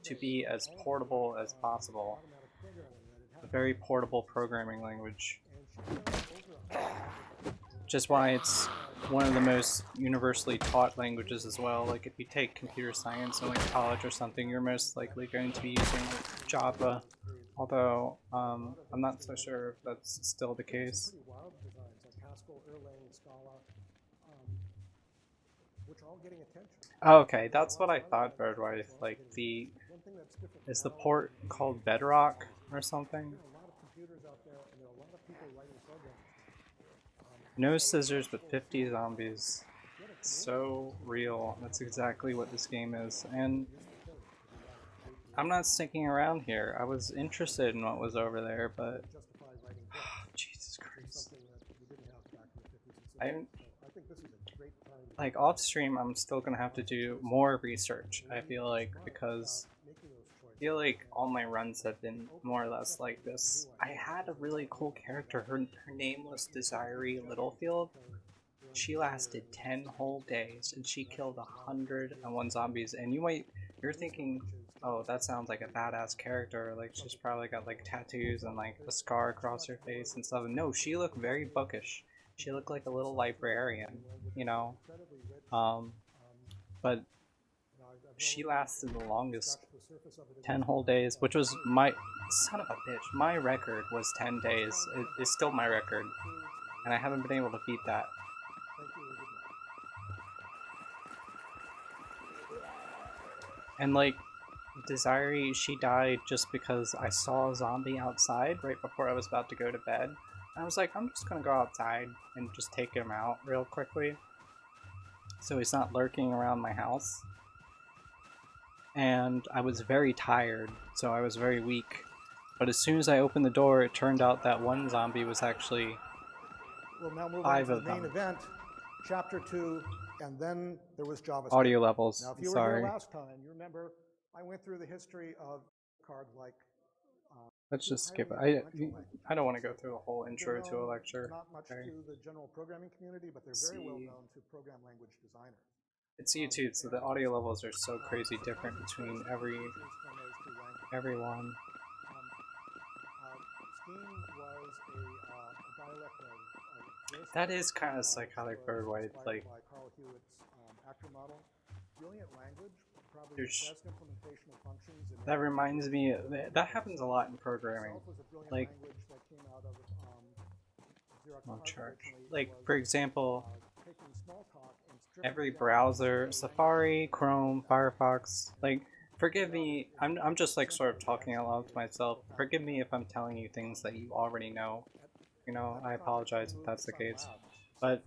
to be as portable as possible. A very portable programming language. Which is why it's one of the most universally taught languages as well. Like if you take computer science in like college or something, you're most likely going to be using Java. Although I'm not so sure if that's still the case. Oh, okay, that's what I thought, Birdwife. Like is the port called Bedrock or something? No scissors, but 50 zombies. So real. That's exactly what this game is. And I'm not sticking around here. I was interested in what was over there, but Jesus Christ. Like off stream, I'm still gonna have to do more research. I feel like because I feel like all my runs have been more or less like this. I had a really cool character. Her name was Desiree Littlefield. She lasted 10 whole days and she killed 101 zombies. And you're thinking, oh, that sounds like a badass character. Like she's probably got like tattoos and like a scar across her face and stuff. No, she looked very bookish. She looked like a little librarian, you know. But she lasted the longest, 10 whole days, which was my son of a bitch. My record was 10 days. It's still my record, and I haven't been able to beat that. And like Desiree, she died just because I saw a zombie outside right before I was about to go to bed. And I was like, I'm just gonna go outside and just take him out real quickly, so he's not lurking around my house. And I was very tired, so I was very weak. But as soon as I opened the door, it turned out that one zombie was actually We'll now move 5 on to of the main them. event, chapter 2, and then there was JavaScript. Audio levels. Now, if you were Sorry. here last time, you remember I went through the history of cards like. Let's just skip it. I don't want to go through a whole intro to a lecture. Not much Okay. to the general programming community, but they're very well known to program language designers. It's YouTube, so the audio levels are so crazy different between everyone. That is kind of psychotic Birdwife, like. That reminds me, that happens a lot in programming. Like, oh, church. Like, for example, every browser, Safari, Chrome, Firefox, like, forgive me, I'm just like sort of talking out loud to myself. Forgive me if I'm telling you things that you already know. You know, I apologize if that's the case. But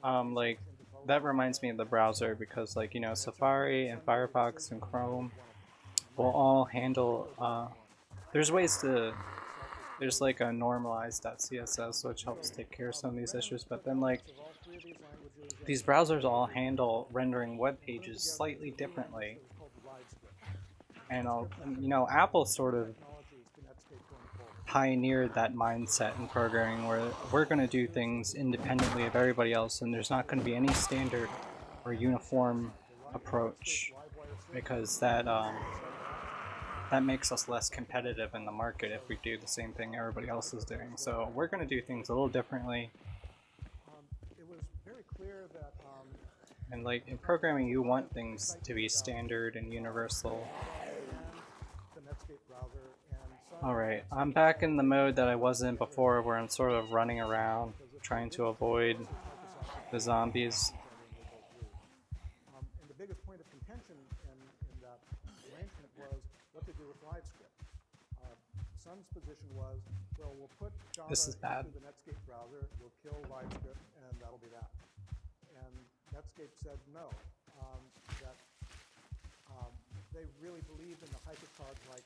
like that reminds me of the browser because like, you know, Safari and Firefox and Chrome will all handle there's ways to there's like a normalized.css which helps take care of some of these issues, but then like these browsers all handle rendering web pages slightly differently. And you know, Apple sort of pioneered that mindset in programming where we're going to do things independently of everybody else, and there's not going to be any standard or uniform approach because that makes us less competitive in the market if we do the same thing everybody else is doing. So we're going to do things a little differently. And like in programming, you want things to be standard and universal. Alright, I'm back in the mode that I was in before where I'm sort of running around trying to avoid the zombies. And the biggest point of contention in that arrangement was what to do with LiveScript. Sun's position was, well, we'll put Java into the Netscape browser, we'll kill LiveScript, and that'll be that. And Netscape said no, that they really believed in the hypercard-like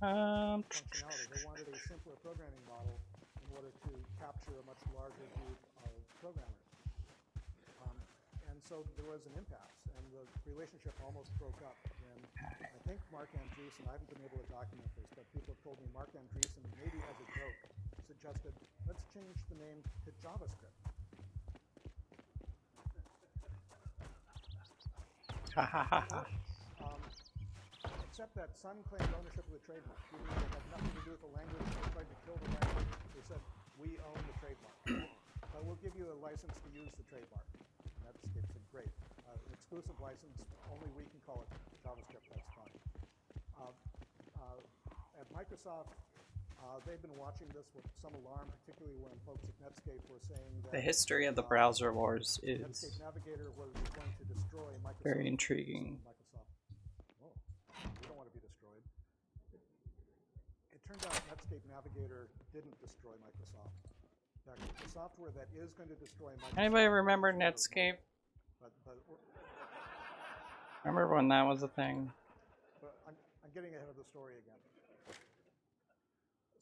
functionality. They wanted a simpler programming model in order to capture a much larger group of programmers. And so there was an impasse, and the relationship almost broke up. And I think Mark Andreessen, I haven't been able to document this, but people have told me Mark Andreessen, maybe as a joke, suggested, let's change the name to JavaScript. Except that Sun claimed ownership of the trademark. Even though it had nothing to do with the language, they tried to kill the language. They said, we own the trademark. But we'll give you a license to use the trademark. And Netscape said, great. An exclusive license, only we can call it JavaScript, that's fine. At Microsoft, they've been watching this with some alarm, particularly when folks at Netscape were saying that the history of the browser wars is Netscape Navigator was going to destroy Microsoft. very intriguing. We don't want to be destroyed. It turned out Netscape Navigator didn't destroy Microsoft. In fact, the software that is going to destroy Microsoft. Anybody remember Netscape? Remember when that was a thing? But I'm getting ahead of the story again.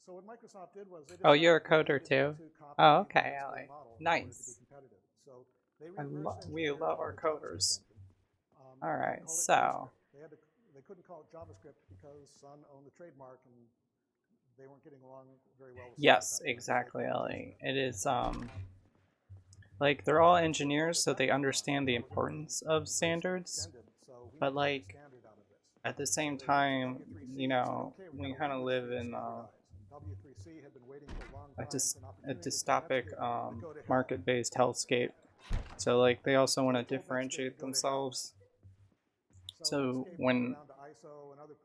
So what Microsoft did was oh, you're a coder too? Oh, okay, Ellie. Nice. So we love our coders. Alright, so they couldn't call it JavaScript because Sun owned the trademark and they weren't getting along very well with yes, exactly, Ellie. It is like they're all engineers, so they understand the importance of standards, but like at the same time, you know, we kind of live in a dystopic market-based hellscape. So like they also want to differentiate themselves. So when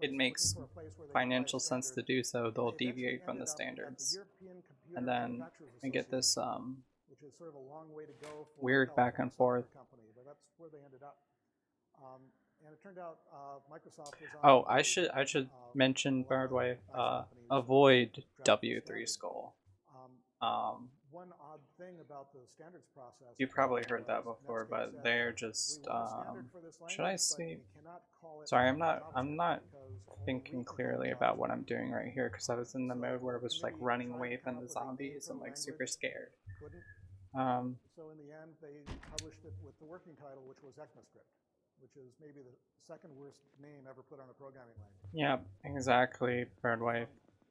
it makes financial sense to do so, they'll deviate from the standards. And then we get this weird back and forth. Oh, I should mention, Birdwave, avoid W3 Skull. One odd thing about the standards process. You probably heard that before, but they're just should I see? Sorry, I'm not thinking clearly about what I'm doing right here because I was in the mode where it was like running away from the zombies and like super scared. So in the end, they published it with the working title, which was ECMAScript, which is maybe the second worst name ever put on a programming language. Yeah, exactly, Birdwave.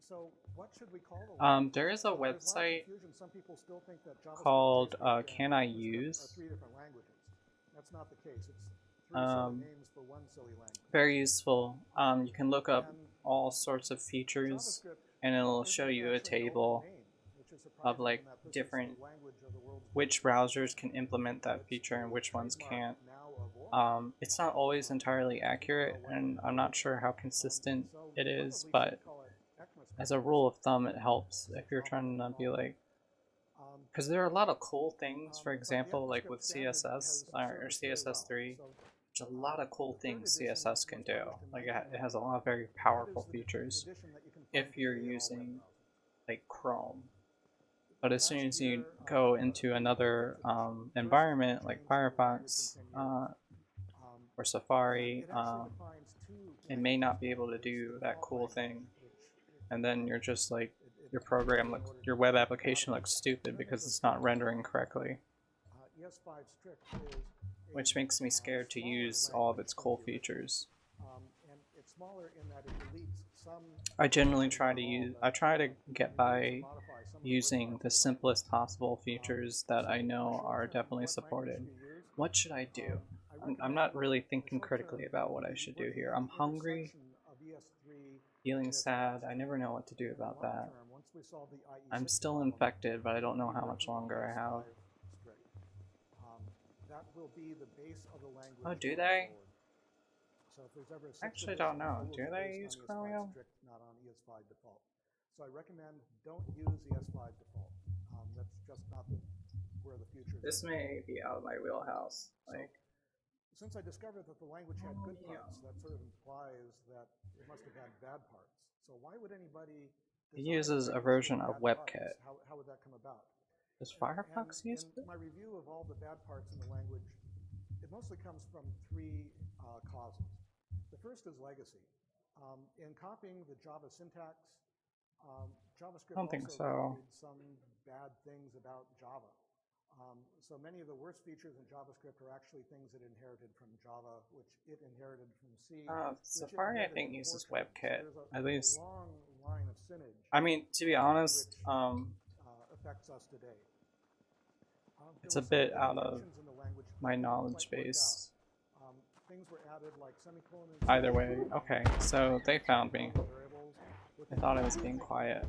So what should we call the there is a website called Can I Use? Three different languages. That's not the case. It's three silly names for one silly language. Very useful. You can look up all sorts of features and it'll show you a table of like different which browsers can implement that feature and which ones can't. It's not always entirely accurate and I'm not sure how consistent it is, but as a rule of thumb it helps if you're trying to be like because there are a lot of cool things, for example, like with CSS or CSS3, there's a lot of cool things CSS can do. Like it has a lot of very powerful features if you're using like Chrome. But as soon as you go into another environment like Firefox or Safari, it may not be able to do that cool thing. And then you're just like, your program looks, your web application looks stupid because it's not rendering correctly. Which makes me scared to use all of its cool features. I generally try to get by using the simplest possible features that I know are definitely supported. What should I do? I'm not really thinking critically about what I should do here. I'm hungry, feeling sad. I never know what to do about that. I'm still infected, but I don't know how much longer I have. Oh, do they? I actually don't know. Do they use Chromium? So I recommend don't use the S5 default. That's just not where the future is. This may be out of my wheelhouse. Like, since I discovered that the language had good parts, that sort of implies that it must have had bad parts. So why would anybody? It uses a version of WebKit. How would that come about? Does Firefox use it? In my review of all the bad parts in the language, it mostly comes from three causes. The first is legacy. In copying the Java syntax, JavaScript I don't think also so. some bad things about Java. So many of the worst features in JavaScript are actually things it inherited from Java, which it inherited from C. Safari, I think, uses WebKit. At least. Long line of signage. I mean, to be honest, affects us today. It's a bit out of my knowledge base. Things were added like semicolons. Either way, okay, so they found me. I thought I was being quiet.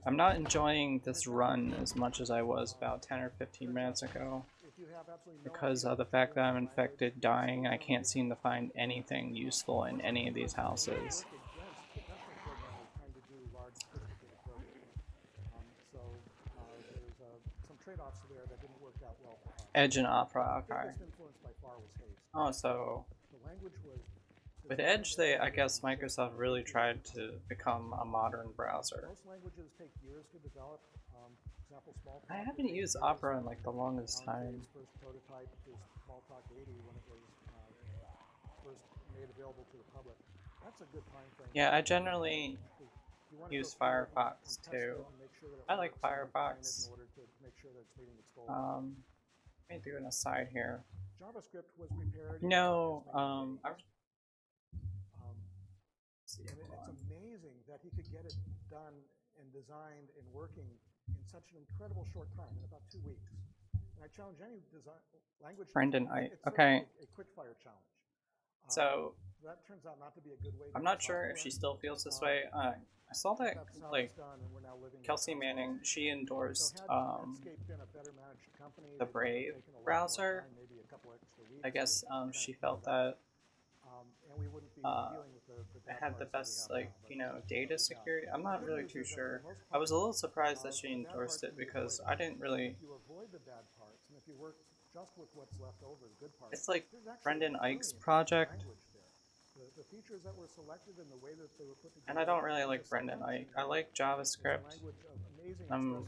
I'm not enjoying this run as much as I was about 10 or 15 minutes ago. Because of the fact that I'm infected, dying, I can't seem to find anything useful in any of these houses. Edge and Opera, okay. Oh, so with Edge, I guess Microsoft really tried to become a modern browser. I haven't used Opera in like the longest time. Yeah, I generally use Firefox too. I like Firefox. Let me do an aside here. No, and it's amazing that he could get it done and designed and working in such an incredible short time, in about 2 weeks. And I challenge any language. Brendan, okay. A quick fire challenge. So that turns out not to be a good way. I'm not sure if she still feels this way. I saw that like Kelsey Manning, she endorsed the Brave browser. I guess she felt that it had the best, like, you know, data security. I'm not really too sure. I was a little surprised that she endorsed it because I didn't really. It's like Brendan Eich's project. And I don't really like Brendan Eich. I like JavaScript. I'm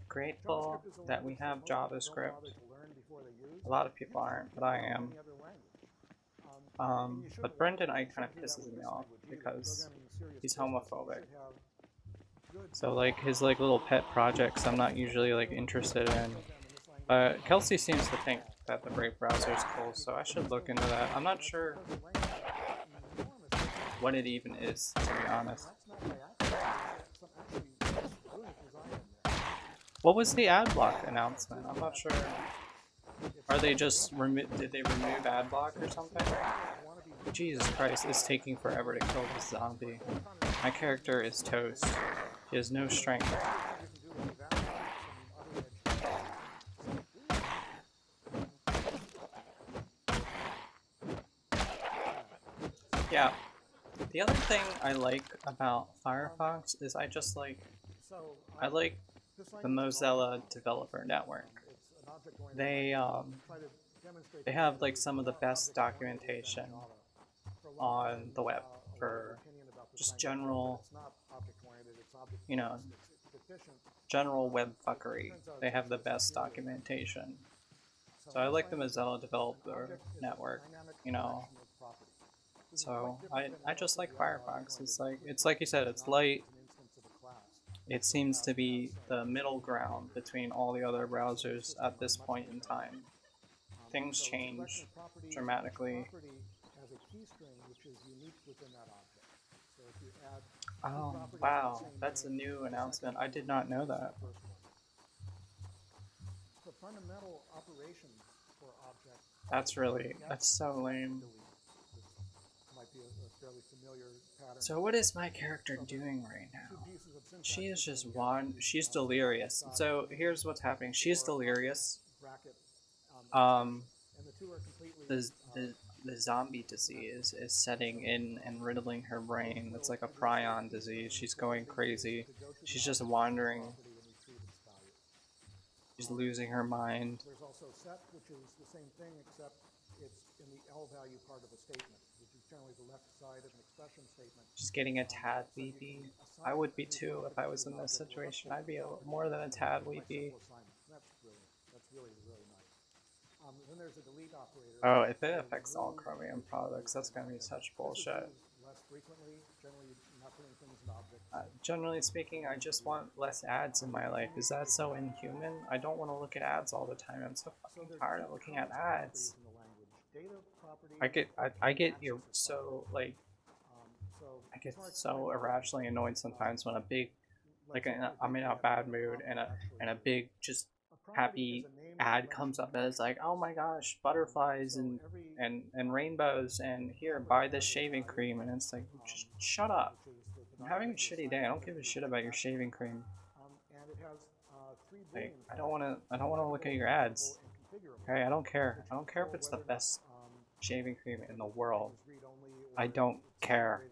grateful that we have JavaScript. A lot of people aren't, but I am. But Brendan Eich kind of pisses me off because he's homophobic. So like his like little pet projects I'm not usually like interested in. But Kelsey seems to think that the Brave browser is cool, so I should look into that. I'm not sure what it even is, to be honest. What was the ad block announcement? I'm not sure. Are they just did they remove ad block or something? Jesus Christ, it's taking forever to kill this zombie. My character is toast. He has no strength. Yeah. The other thing I like about Firefox is I like the Mozilla Developer Network. They they have like some of the best documentation on the web for just general, you know, general web fuckery. They have the best documentation. So I like the Mozilla Developer Network, you know. So I just like Firefox. It's like you said, it's light. It seems to be the middle ground between all the other browsers at this point in time. Things change dramatically. Oh, wow, that's a new announcement. I did not know that. That's so lame. So what is my character doing right now? She is just she's delirious. So here's what's happening. She's delirious. Um, the, the, the zombie disease is setting in and riddling her brain. It's like a prion disease. She's going crazy. She's just wandering. She's losing her mind. There's also set, which is the same thing, except it's in the L value part of a statement, which is generally the left side of an expression statement. She's getting a tad weepy. I would be too if I was in this situation. I'd be more than a tad weepy. That's brilliant. That's really, really nice. Then there's a delete operator. Oh, if it affects all Chromium products, that's going to be such bullshit. Less frequently, generally not putting things in objects. Generally speaking, I just want less ads in my life. Is that so inhuman? I don't want to look at ads all the time. I'm so fucking tired of looking at ads. I get so like I get so irrationally annoyed sometimes when a big I'm in a bad mood and a big just happy ad comes up and it's like, oh my gosh, butterflies and rainbows and here, buy this shaving cream, and it's like, just shut up. I'm having a shitty day. I don't give a shit about your shaving cream. Like, I don't wanna look at your ads. Okay, I don't care. I don't care if it's the best shaving cream in the world. I don't care.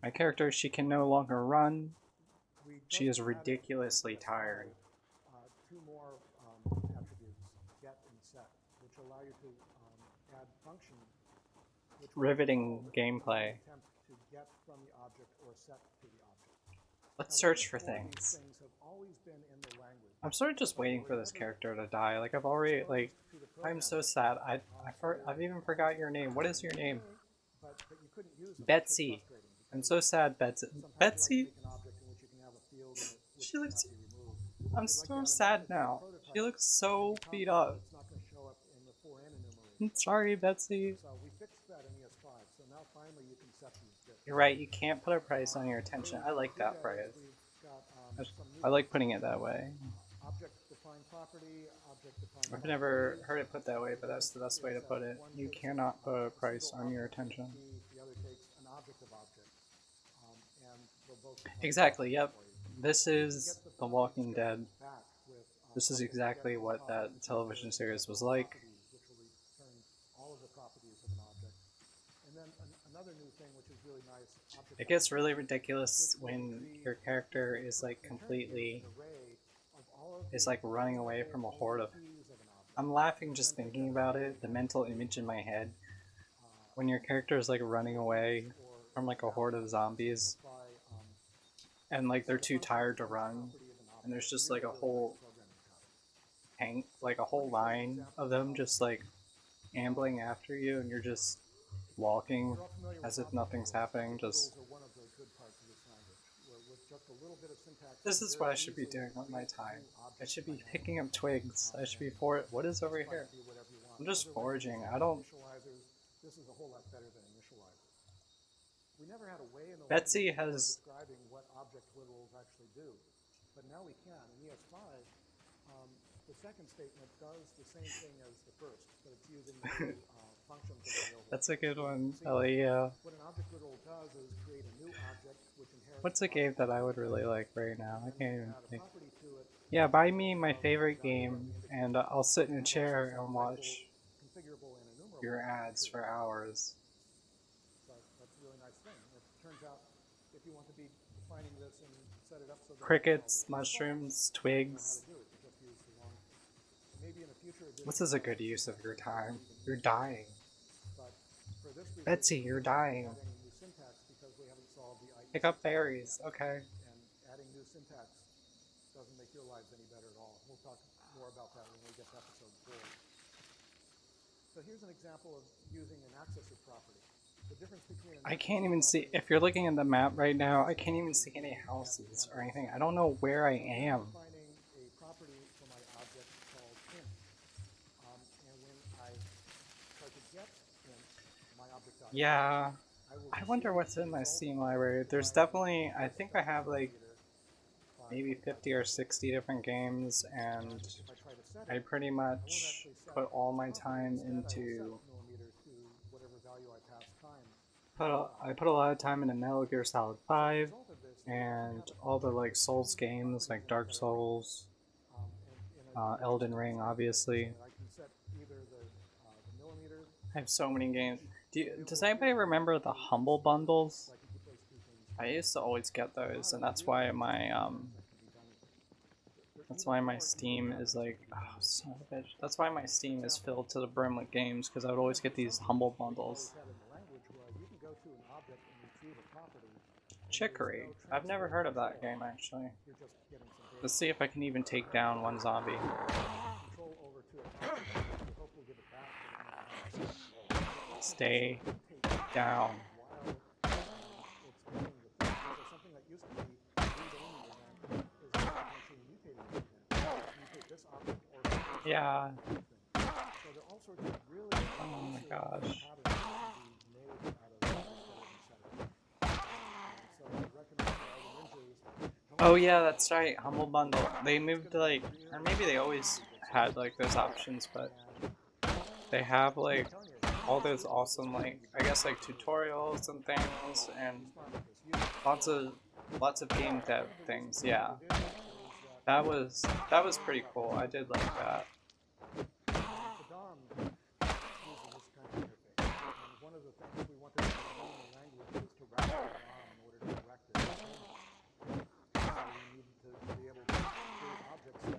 My character, she can no longer run. She is ridiculously tired. Two more attributes, get and set, which allow you to add functions. Riveting gameplay. To get from the object or set to the object. Let's search for things. I'm sort of just waiting for this character to die. Like, I've already, like, I'm so sad. I've even forgot your name. What is your name? Betsy. I'm so sad, Betsy. Betsy? She looks... I'm so sad now. She looks so beat up. I'm sorry, Betsy. You're right, you can't put a price on your attention. I like that price. I like putting it that way. I've never heard it put that way, but that's the best way to put it. You cannot put a price on your attention. Exactly, yep. This is The Walking Dead. This is exactly what that television series was like. It gets really ridiculous when your character is like completely is like running away from a horde of... I'm laughing just thinking about it, the mental image in my head. When your character is like running away from like a horde of zombies and like they're too tired to run and there's just like a whole line of them just like ambling after you and you're just walking as if nothing's happening, just... This is what I should be doing with my time. I should be picking up twigs. I should be what is over here? I'm just foraging. I don't... Betsy has... what object literals actually do, but now we can. In ES5, the second statement does the same thing as the first, but it's using the functions that are available. That's a good one, Ellie, yeah. What an object literal does is create a new object which inherits... What's a game that I would really like right now? I can't even think. Yeah, buy me my favorite game, and I'll sit in a chair and watch your ads for hours. So that's a really nice thing. It turns out if you want to be finding this and set it up so that Crickets, mushrooms, how to twigs. do it. You just use the long. Maybe in a future edition. This is a good use of your time. You're dying. But for this research, Betsy, you're dying. add any new syntax because we haven't solved the IE Pick up berries. Okay. and adding new syntax doesn't make your lives any better at all. We'll talk more about that when we get to episode 4. So here's an example of using an accessor property. The difference between I can't even see, if you're looking at the map right now, I can't even see any houses or anything. I don't know where I am. I'm defining a property for my object called int. And when I try to get int, my object. Yeah. I wonder what's in my Steam library. There's definitely, I think I have like maybe 50 or 60 different games, and I pretty much put all my time into I put a lot of time into Metal Gear Solid 5 and all the like Souls games like Dark Souls, Elden Ring obviously. I have so many games. Does anybody remember the Humble Bundles? I used to always get those, and that's why my Steam is like, oh, son of a bitch. That's why my Steam is filled to the brim with games, because I would always get these Humble Bundles. Chicory. I've never heard of that game, actually. Let's see if I can even take down one zombie. Stay down. Yeah. Oh my gosh. Oh yeah, that's right, Humble Bundle. They moved like, or maybe they always had like those options, but they have like all those awesome like, I guess like tutorials and things, and lots of game dev things. Yeah, that was pretty cool. I did like that.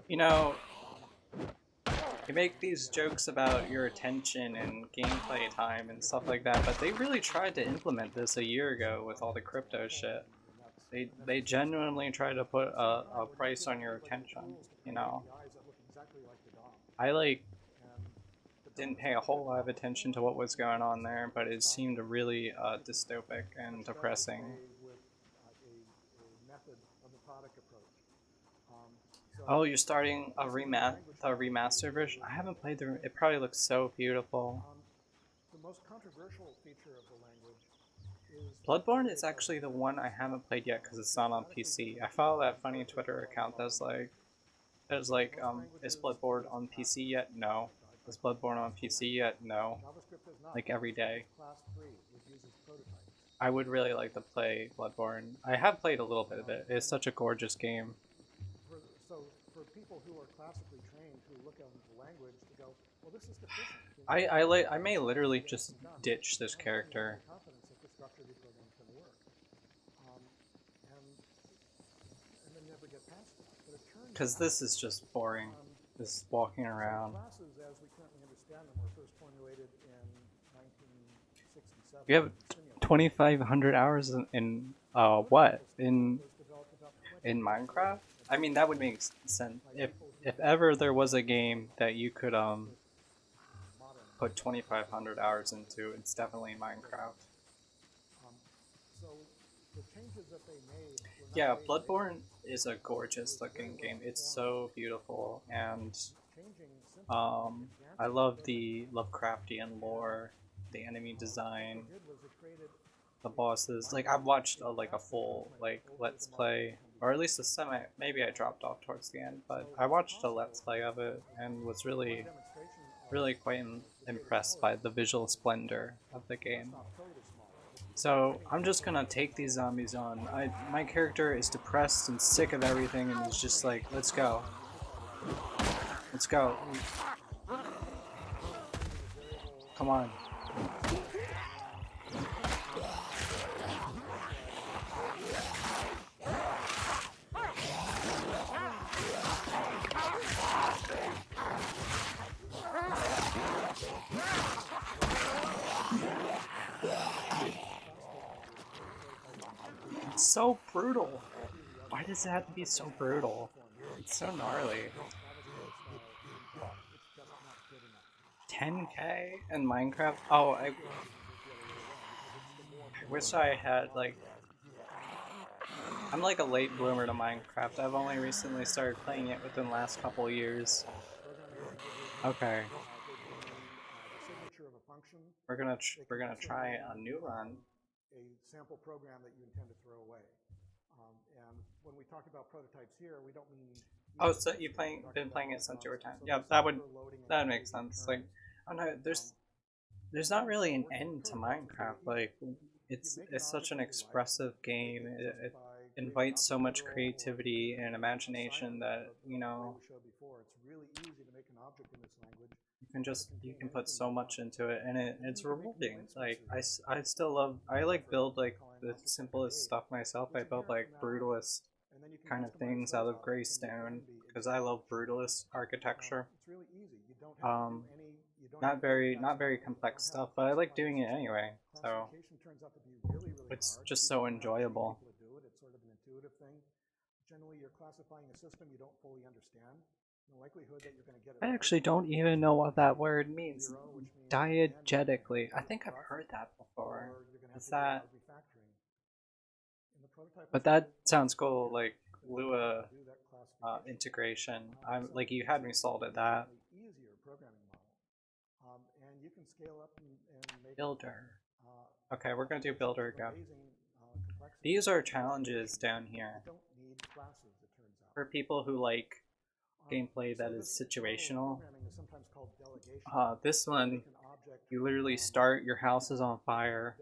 You know, you make these jokes about your attention and gameplay time and stuff like that, but they really tried to implement this a year ago with all the crypto shit. They genuinely tried to put a price on your attention, you know. I like didn't pay a whole lot of attention to what was going on there, but it seemed really dystopic and depressing. Oh, you're starting a remaster version? I haven't played the. It probably looks so beautiful. The most controversial feature of the language is Bloodborne is actually the one I haven't played yet because it's not on PC. I follow that funny Twitter account that's like, is Bloodborne on PC yet? No. Is Bloodborne on PC yet? No. Like every day. I would really like to play Bloodborne. I have played a little bit of it. It's such a gorgeous game. So for people who are classically trained who look at the language to go, well, this is deficient. I may literally just ditch this character. Because this is just boring. Just walking around. You have 2,500 hours in what? In Minecraft? I mean, that would make sense. If ever there was a game that you could put 2,500 hours into, it's definitely Minecraft. Yeah, Bloodborne is a gorgeous looking game. It's so beautiful, and I love the Lovecraftian lore, the enemy design, the bosses. Like I've watched a full like let's play, or at least a semi. Maybe I dropped off towards the end, but I watched a let's play of it and was really quite impressed by the visual splendor of the game. So I'm just gonna take these zombies on. My character is depressed and sick of everything, and is just like, let's go. Let's go. Come on. It's so brutal. Why does it have to be so brutal? It's so gnarly. 10K in Minecraft? Oh, I wish I had, like... I'm like a late bloomer to Minecraft. I've only recently started playing it within the last couple years. Okay. We're gonna try a new run. A sample program that you intend to throw away. And when we talk about prototypes here, we don't mean. Oh, so you've been playing it since you were 10? Yeah, that would make sense. Like, I don't know. There's not really an end to Minecraft. Like, it's such an expressive game. It invites so much creativity and imagination that, you know, you can put so much into it, and it's rewarding. Like, I still love, I like build like the simplest stuff myself. I build like brutalist kind of things out of gray stone because I love brutalist architecture. Um, not very complex stuff, but I like doing it anyway. So it's just so enjoyable. Generally, you're classifying a system you don't fully understand. The likelihood that you're going to get it I right actually don't even know what that word means. 0, which means Diegetically. I think I've heard that before. Is that... But that sounds cool, like Lua integration. I'm like, you had me sold at that. Builder. Okay, we're gonna do builder again. These are challenges down here for people who like gameplay that is situational. This one, you literally start, your house is on fire,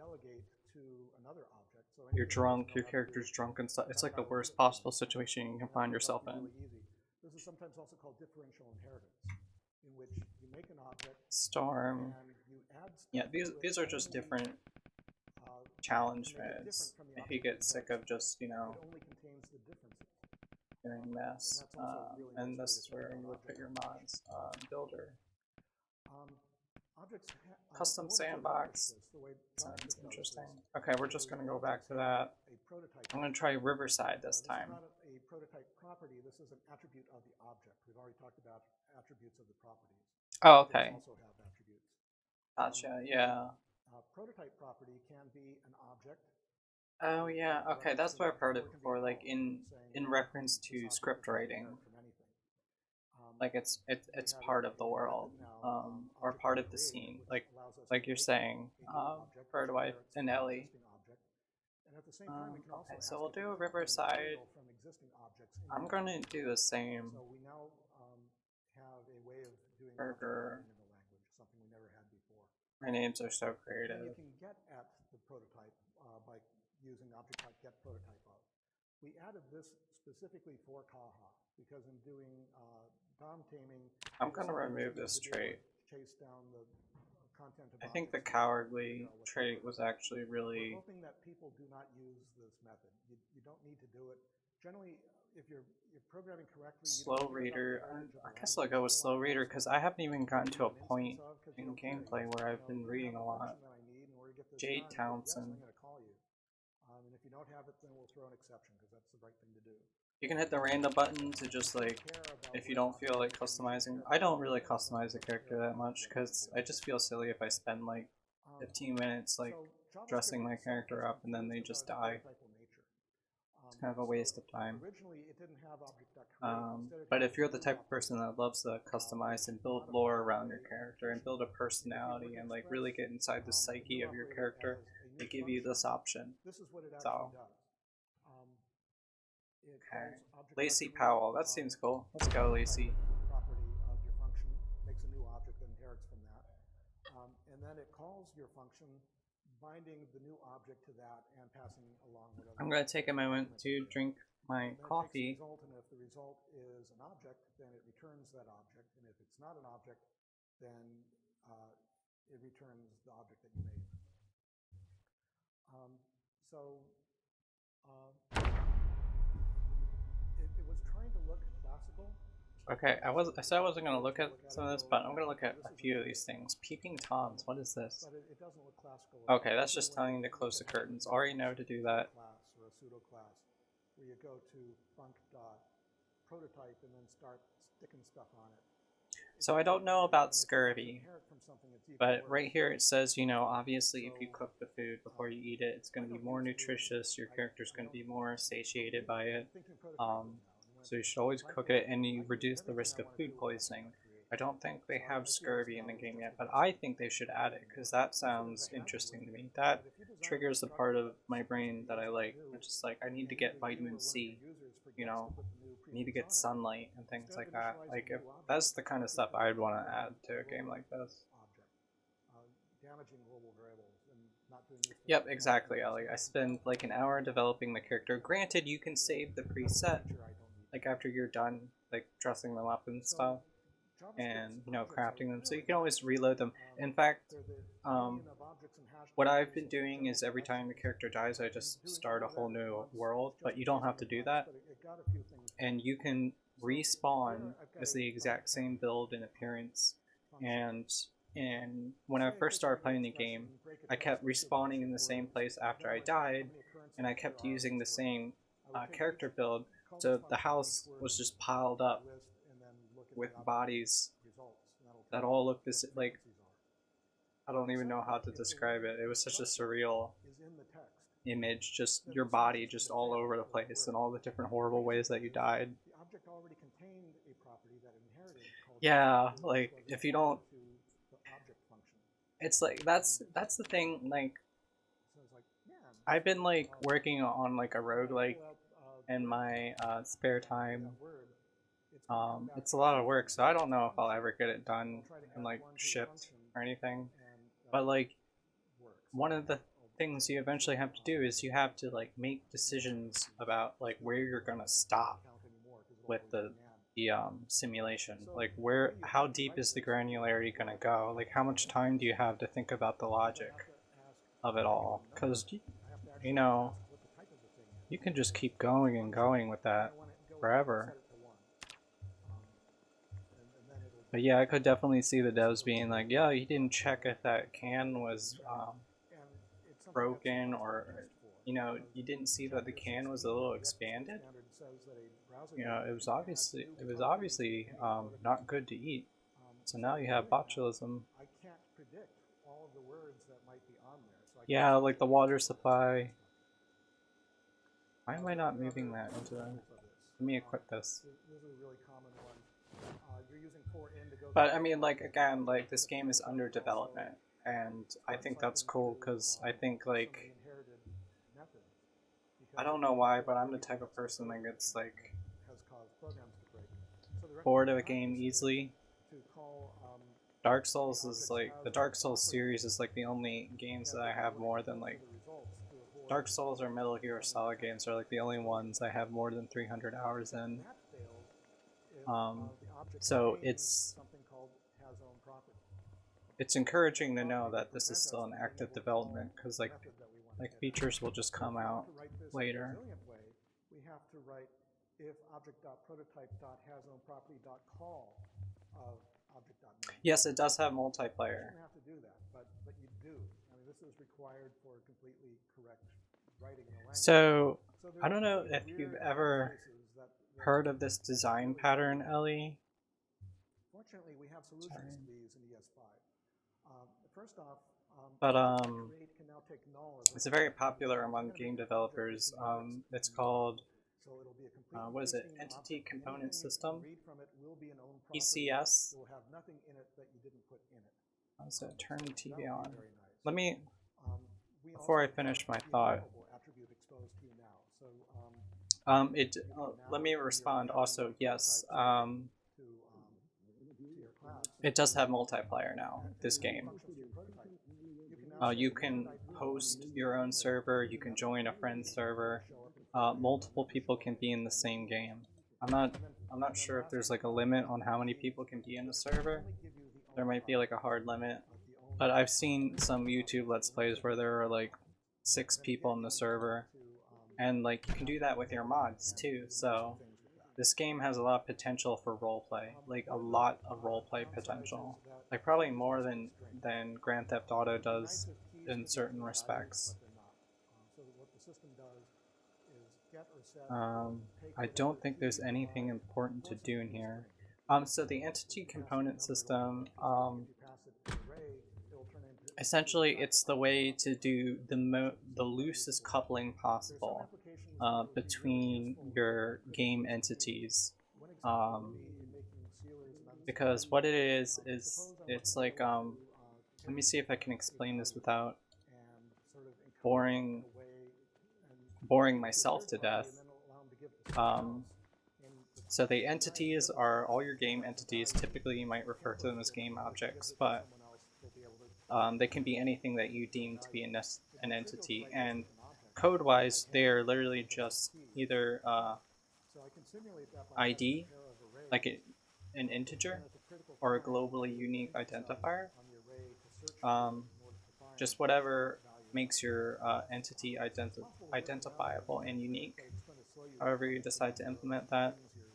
you're drunk, your character's drunk and stuff. It's like the worst possible situation you can find yourself in. This is sometimes also called differential inheritance, in which you make an object. Storm. Yeah, these are just different challenge modes. If you get sick of just, you know, doing mess. And this is where you would put your mods. Builder. Custom sandbox. Sounds interesting. Okay, we're just going to go back to that. I'm going to try Riverside this time. This is not a prototype property. This is an attribute of the object. We've already talked about attributes of the properties. Oh, okay. Also have attributes. Gotcha, yeah. Prototype property can be an object. Oh, yeah. Okay, that's what I've heard it before, like in reference to script writing. Like it's part of the world, or part of the scene, like you're saying, Bird Wife and Ellie. Okay, so we'll do a Riverside. I'm gonna do the same. Burger. My names are so creative. You can get at the prototype by using object type get prototype of. We added this specifically for Kaha because in doing DOM taming, I'm gonna remove this trait. Chase down the content of I think the cowardly trait was actually really... We're hoping that people do not use this method. You don't need to do it. Generally, if you're programming correctly... Slow reader. I guess I'll go with slow reader because I haven't even gotten to a point in gameplay where I've been reading a lot. Jade Townsend. And if you don't have it, then we'll throw an exception because that's the right thing to do. You can hit the random button to just like, if you don't feel like customizing. I don't really customize the character that much because I just feel silly if I spend like 15 minutes like dressing my character up and then they just die. It's kind of a waste of time. But if you're the type of person that loves to customize and build lore around your character and build a personality and like really get inside the psyche of your character, they give you this option. So, okay, Lacey Powell, that seems cool. Let's go, Lacey. Property of your function makes a new object that inherits from that, and then it calls your function, binding the new object to that and passing along whatever. I'm gonna take a moment to drink my coffee. And if the result is an object, then it returns that object, and if it's not an object, then it returns the object that you made. It was trying to look classical. Okay, I said I wasn't gonna look at some of this, but I'm gonna look at a few of these things. Peeping Toms, what is this? But it doesn't look classical. Okay, that's just telling you to close the curtains. Already know to do that. or a pseudo class, where you go to func.prototype and then start sticking stuff on it. So I don't know about scurvy, but right here it says, you know, obviously if you cook the food before you eat it, it's going to be more nutritious, your character's going to be more satiated by it. So you should always cook it, and you reduce the risk of food poisoning. I don't think they have scurvy in the game yet, but I think they should add it, because that sounds interesting to me. That triggers the part of my brain that I like, which is like, I need to get vitamin C, you know, I need to get sunlight and things like that. Like, if that's the kind of stuff I'd want to add to a game like this. Yep, exactly, Ellie. I spend like an hour developing the character. Granted, you can save the preset, like after you're done, like dressing them up and stuff, and you know, crafting them, so you can always reload them. In fact, what I've been doing is every time the character dies, I just start a whole new world, but you don't have to do that, and you can respawn as the exact same build and appearance. And when I first started playing the game, I kept respawning in the same place after I died, and I kept using the same character build, so the house was just piled up with bodies that all look this, like, I don't even know how to describe it. It was such a surreal image, just your body just all over the place and all the different horrible ways that you died. Yeah, like if you don't, it's like that's the thing. Like I've been like working on like a roguelike in my spare time. It's a lot of work, so I don't know if I'll ever get it done and like shipped or anything. But like one of the things you eventually have to do is you have to like make decisions about like where you're gonna stop with the simulation. Like how deep is the granularity gonna go? Like how much time do you have to think about the logic of it all? Because you know you can just keep going and going with that forever. But yeah, I could definitely see the devs being like, yeah, you didn't check if that can was broken, or you know, you didn't see that the can was a little expanded. You know, it was obviously not good to eat. So now you have botulism. Yeah, like the water supply. Why am I not moving that into the... Let me equip this. But I mean, like, again, like this game is under development, and I think that's cool because I think like I don't know why, but I'm the type of person that gets like bored of a game easily. Dark Souls is like, the Dark Souls series is like the only games that I have more than like, Dark Souls or Metal Gear Solid games are like the only ones I have more than 300 hours in. So it's encouraging to know that this is still an active development, because like features will just come out later. We have to write if object.prototype.hasOwnProperty.call of object.main. Yes, it does have multiplayer. You don't have to do that, but you do. I mean, this is required for completely correct writing in the language. So I don't know if you've ever heard of this design pattern, Ellie. Fortunately, we have solutions to these in ES5. First off, but it's very popular among game developers. It's called what is it? Entity Component System. ECS. How's it? Turn the TV on. Let me, before I finish my thought. Let me respond also. Yes. It does have multiplayer now, this game. You can host your own server, you can join a friend's server. Multiple people can be in the same game. I'm not sure if there's like a limit on how many people can be in a server. There might be like a hard limit. But I've seen some YouTube Let's Plays where there are like 6 people in the server. And like you can do that with your mods too, so this game has a lot of potential for roleplay, like a lot of roleplay potential, like probably more than Grand Theft Auto does in certain respects. So what the system does get or set, take I or don't whatever think key there's you anything provide. important to Once it do in becomes a here. string, So the entity you can pass it a component number to it. system, If you pass it an array, it'll turn into essentially back to it's the way octal to object. do the So very loosest useful. coupling There's some possible applications where it would be really between useful to your game manipulate some keys. entities. One example would Um, be in making sealers and because unsealers. what it is Suppose I want it's to be like able to let me take see if I can a explain this value without and sort of encode it in boring a way and boring give it to a myself third to party death. and then allow them to give it to somebody Um, else. And so the the guy who entities does are that all your gives game up the entities. value Typically, you might refer to them as temporarily, game but if he gives objects, it to but someone else, they'll be able to they can be anything that you keep the deem to be value. It'd an be trivial to entity. write this And as an object, code-wise, like they handing are somebody literally a bunch of just keys. either So I can simulate that by having a ID, pair of like arrays. an Then integer, at the critical or a time, I globally can use unique empty sub identifier. on the array to search for it Um, in order to find just that whatever value makes element. your entity It's possible to work around this, identifiable and unique, but it's going to slow you however down you with the decide to number of implement that. things you're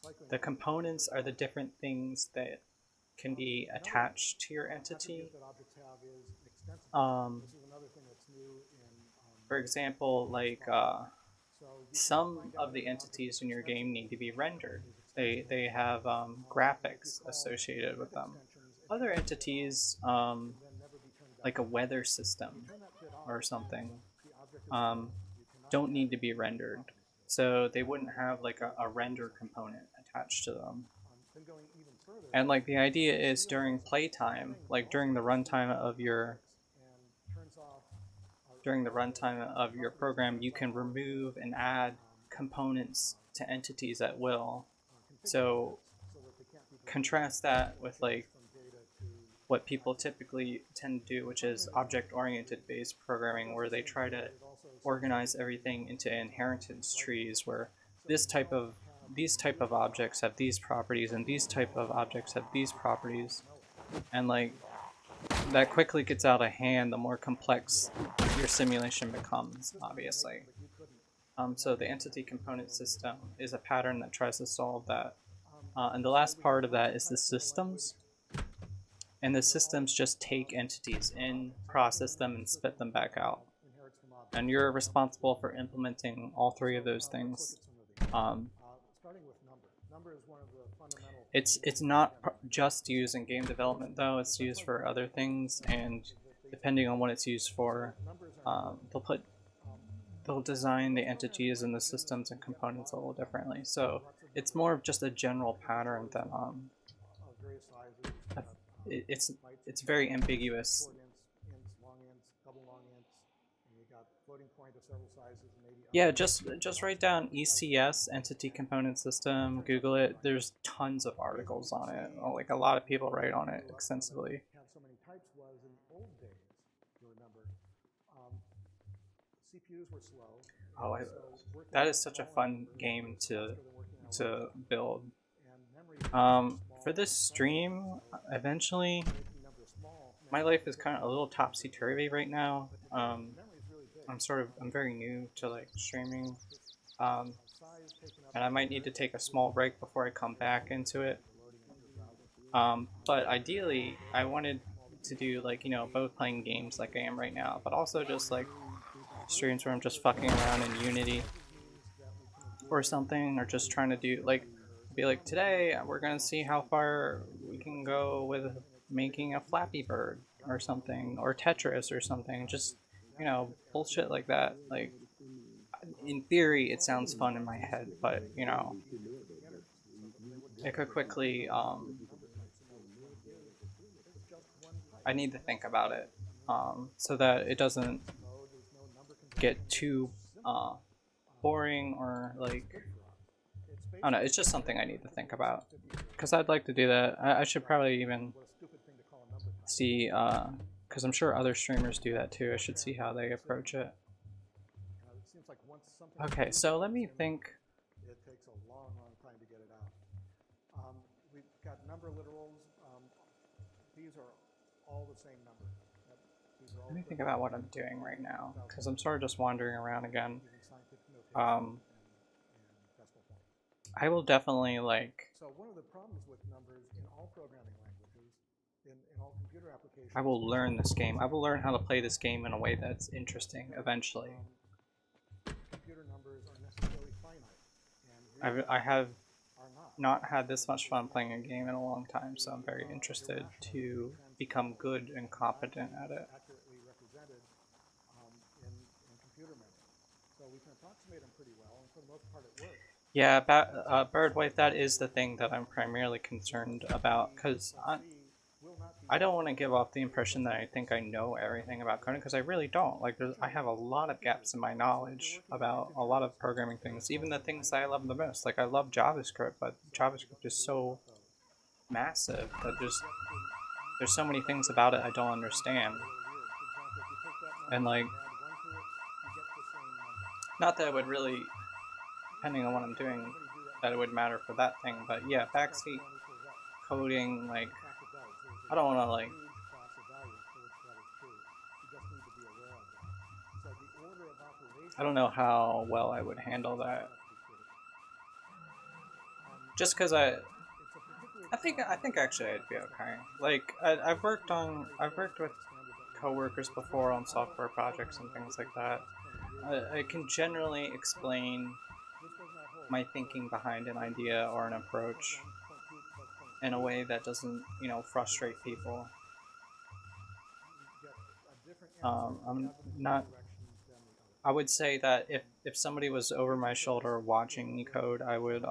cycling The through to components calculate are an the object. different things that can be Another attached to your attribute entity. that objects have is extensibility. Um, This is another thing that's new in for example, this like project. So you can some find out of if the an object is entities in your game need extensible to be or rendered. is extensible They or not. have And if you graphics call associated with get them. extensions, it Other turns that bit off. entities, It can then never be turned back like a on. weather If you system turn that bit off, or something, the object is um, frozen. You cannot don't add need to be any new rendered. properties to it. So they That wouldn't would have involve like doing a a lot of render extensions. component attached to them. Then going even further, And like the idea is during serializing the playtime, string like also takes new objects and turns off during the allows runtime new of your properties and program, turns you off can remove and add components to entities at will. configure So objects so that they can't be deleted contrast that or with changed like from data to what people active data. typically tend to do, And which finally, is there's object-oriented non-configurability. based It programming, does where the they same try thing, to but it also sets up organize the everything into inheritance life trees, cycle. where So you don't have these type of objects have these properties, and these type of objects have these properties, know it. and like that quickly gets out of hand the more complex your simulation becomes, System could make them, obviously. but you couldn't. So the entity component system is a pattern that tries to solve that. And the So last we have part of that function is the types in the language, systems. And the and they're all systems just take entities different in, objects. process Everything them, in the and spit system them back out. inherits from objects. And you're responsible for implementing all three of those Let's look things. at some of these. Um, Starting with number. Number is one of the fundamental things it's in not programming just languages. used in game development though, it's used for other things, and Is that they depending on what it's used for, so numbers are important. they'll Um, design the most programming entities and the languages, systems and you've got components a little differently. So lots of it's numbers, more of just a general pattern integers than of various sizes. You've got it's bytes, it's very ambiguous. short ints, long ints, double long ints, and you got floating point of several sizes, and maybe Yeah, other. just write down ECS, Entity Component System, Google it. There's tons of articles on it. Like a lot of people write on it extensively. Have so many types was in the old days. You remember, CPUs were slow. Oh, So that is such a fun game to build. And memory For this stream, eventually, making numbers small. my life is kind of a little topsy-turvy right now. Memory is really big. I'm very new to like streaming, Size taken up and I might need to take a small break before I come back into it. loading in your browser. But ideally, I wanted to do like, you know, both playing games like I am right now, but also just like streams where I'm just fucking around in Unity or something, or just trying to do like, be like, today we're gonna see how far we can go with making a Flappy Bird or something, or Tetris or something, just, you know, bullshit like that. Like, in theory it sounds fun in my head, but you know, it could quickly I need to think about it, so that it doesn't get too boring, or like, I don't know, it's just something I need to think about, because I'd like to do that. I should probably even see, because I'm sure other streamers do that too. I should see how they approach it. Okay, so let me think. It takes a long, long time to get it out. We've got number literals. These are all the same number. Let me think about what I'm doing right now, because I'm sort of just wandering around again. I will definitely like. So one of the problems with numbers in all programming languages, in all computer applications. I will learn this game. I will learn how to play this game in a way that's interesting eventually. Computer numbers are I have not had this much fun playing a game in a long time, so I'm very interested to become good and competent at it. Accurately represented in computer memory. So we can approximate them pretty well, and for the most part it works. Yeah, Birdwave, that is the thing that I'm primarily concerned about, because I don't want to give off the impression that I think I know everything about coding, because I really don't. Like, I have a lot of gaps in my knowledge about a lot of programming things, even the things that I love the most. Like, I love JavaScript, but JavaScript is so massive that there's so many things about it I don't understand. And, like, not that it would really, depending on what I'm doing, that it would matter for that thing, but yeah, backseat coding, like, I don't want to, like, I don't know how well I would handle that. Just because I think actually I'd be okay. Like, I've worked with coworkers before on software projects and things like that. I can generally explain my thinking behind an idea or an approach in a way that doesn't, frustrate people. I'm not. I would say that if somebody was over my shoulder watching me code, I would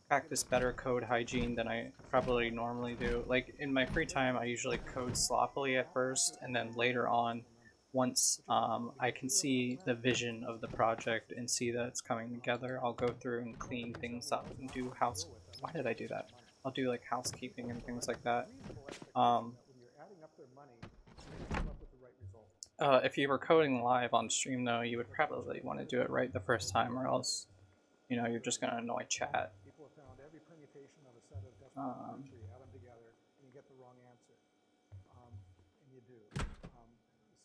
practice better code hygiene than I probably normally do. Like, in my free time, I usually code sloppily at first, and then later on, once I can see the vision of the project and see that it's coming together, I'll go through and clean things up and do house. Why did I do that? I'll do like housekeeping and things like that. If you were coding live on stream, though, you would probably want to do it right the first time, or else, you're just gonna annoy chat. People have found every permutation of a set of decimal tree, add them together, and you get the wrong answer. And you do.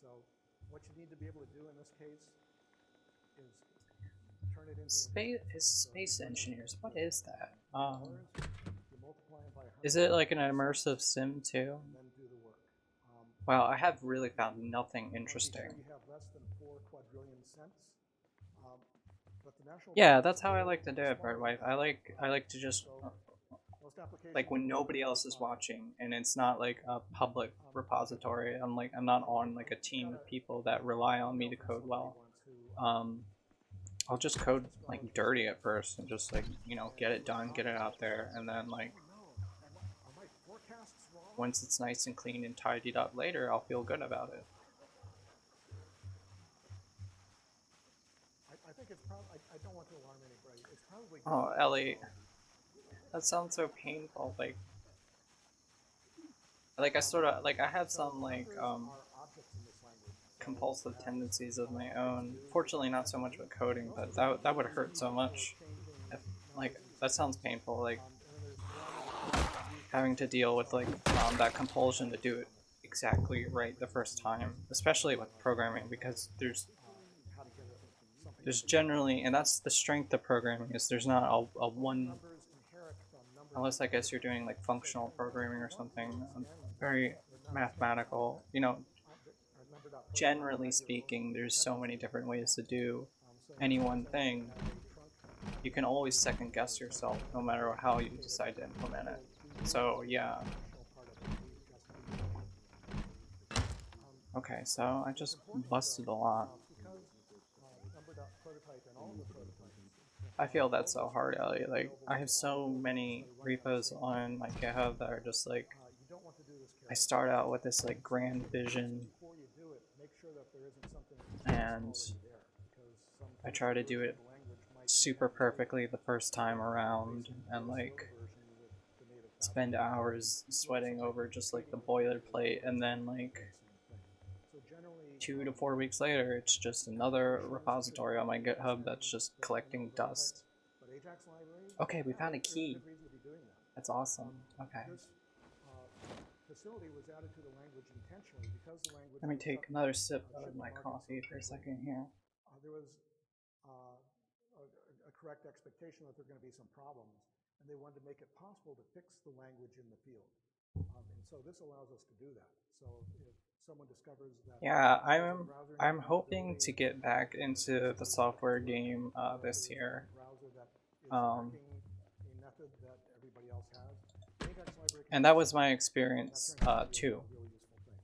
So what you need to be able to do in this case is turn it into Space engineers. What is that? Is it like an immersive sim too? Wow, I have really found nothing interesting. Yeah, that's how I like to do it, Birdwife. I like to just like when nobody else is watching and it's not like a public repository. I'm not on like a team of people that rely on me to code well. I'll just code like dirty at first and just like get it done, get it out there, and then like once it's nice and clean and tidied up later, I'll feel good about it. I think it's probably, I don't want to alarm anybody. It's probably. Oh, Ellie, that sounds so painful. Like I sort of like I have some like compulsive tendencies of my own. Fortunately, not so much with coding, but that would hurt so much. If, like that sounds painful. Like having to deal with like that compulsion to do it exactly right the first time, especially with programming, because there's generally, and that's the strength of programming, is there's not a one, unless I guess you're doing like functional programming or something, very mathematical, generally speaking, there's so many different ways to do any one thing. You can always second guess yourself no matter how you decide to implement it. So yeah. Okay, so I just busted a lot. I feel that's so hard, Ellie. Like, I have so many repos on my GitHub that are just like, I start out with this like grand vision, and I try to do it super perfectly the first time around, and like spend hours sweating over just like the boilerplate, and then like 2 to 4 weeks later, it's just another repository on my GitHub that's just collecting dust. Okay, we found a key. That's awesome. Okay. Let me take another sip of my coffee for a second here. There was a correct expectation that there are going to be some problems, and they wanted to make it possible to fix the language in the field. And so this allows us to do that. So if someone discovers that Yeah, there's a browser I'm name hoping underneath to get back into the software game this year. browser that is Um, tracking a method that everybody else has. The index library can and do that the was same my thing. That experience turns out to be too. a really useful thing.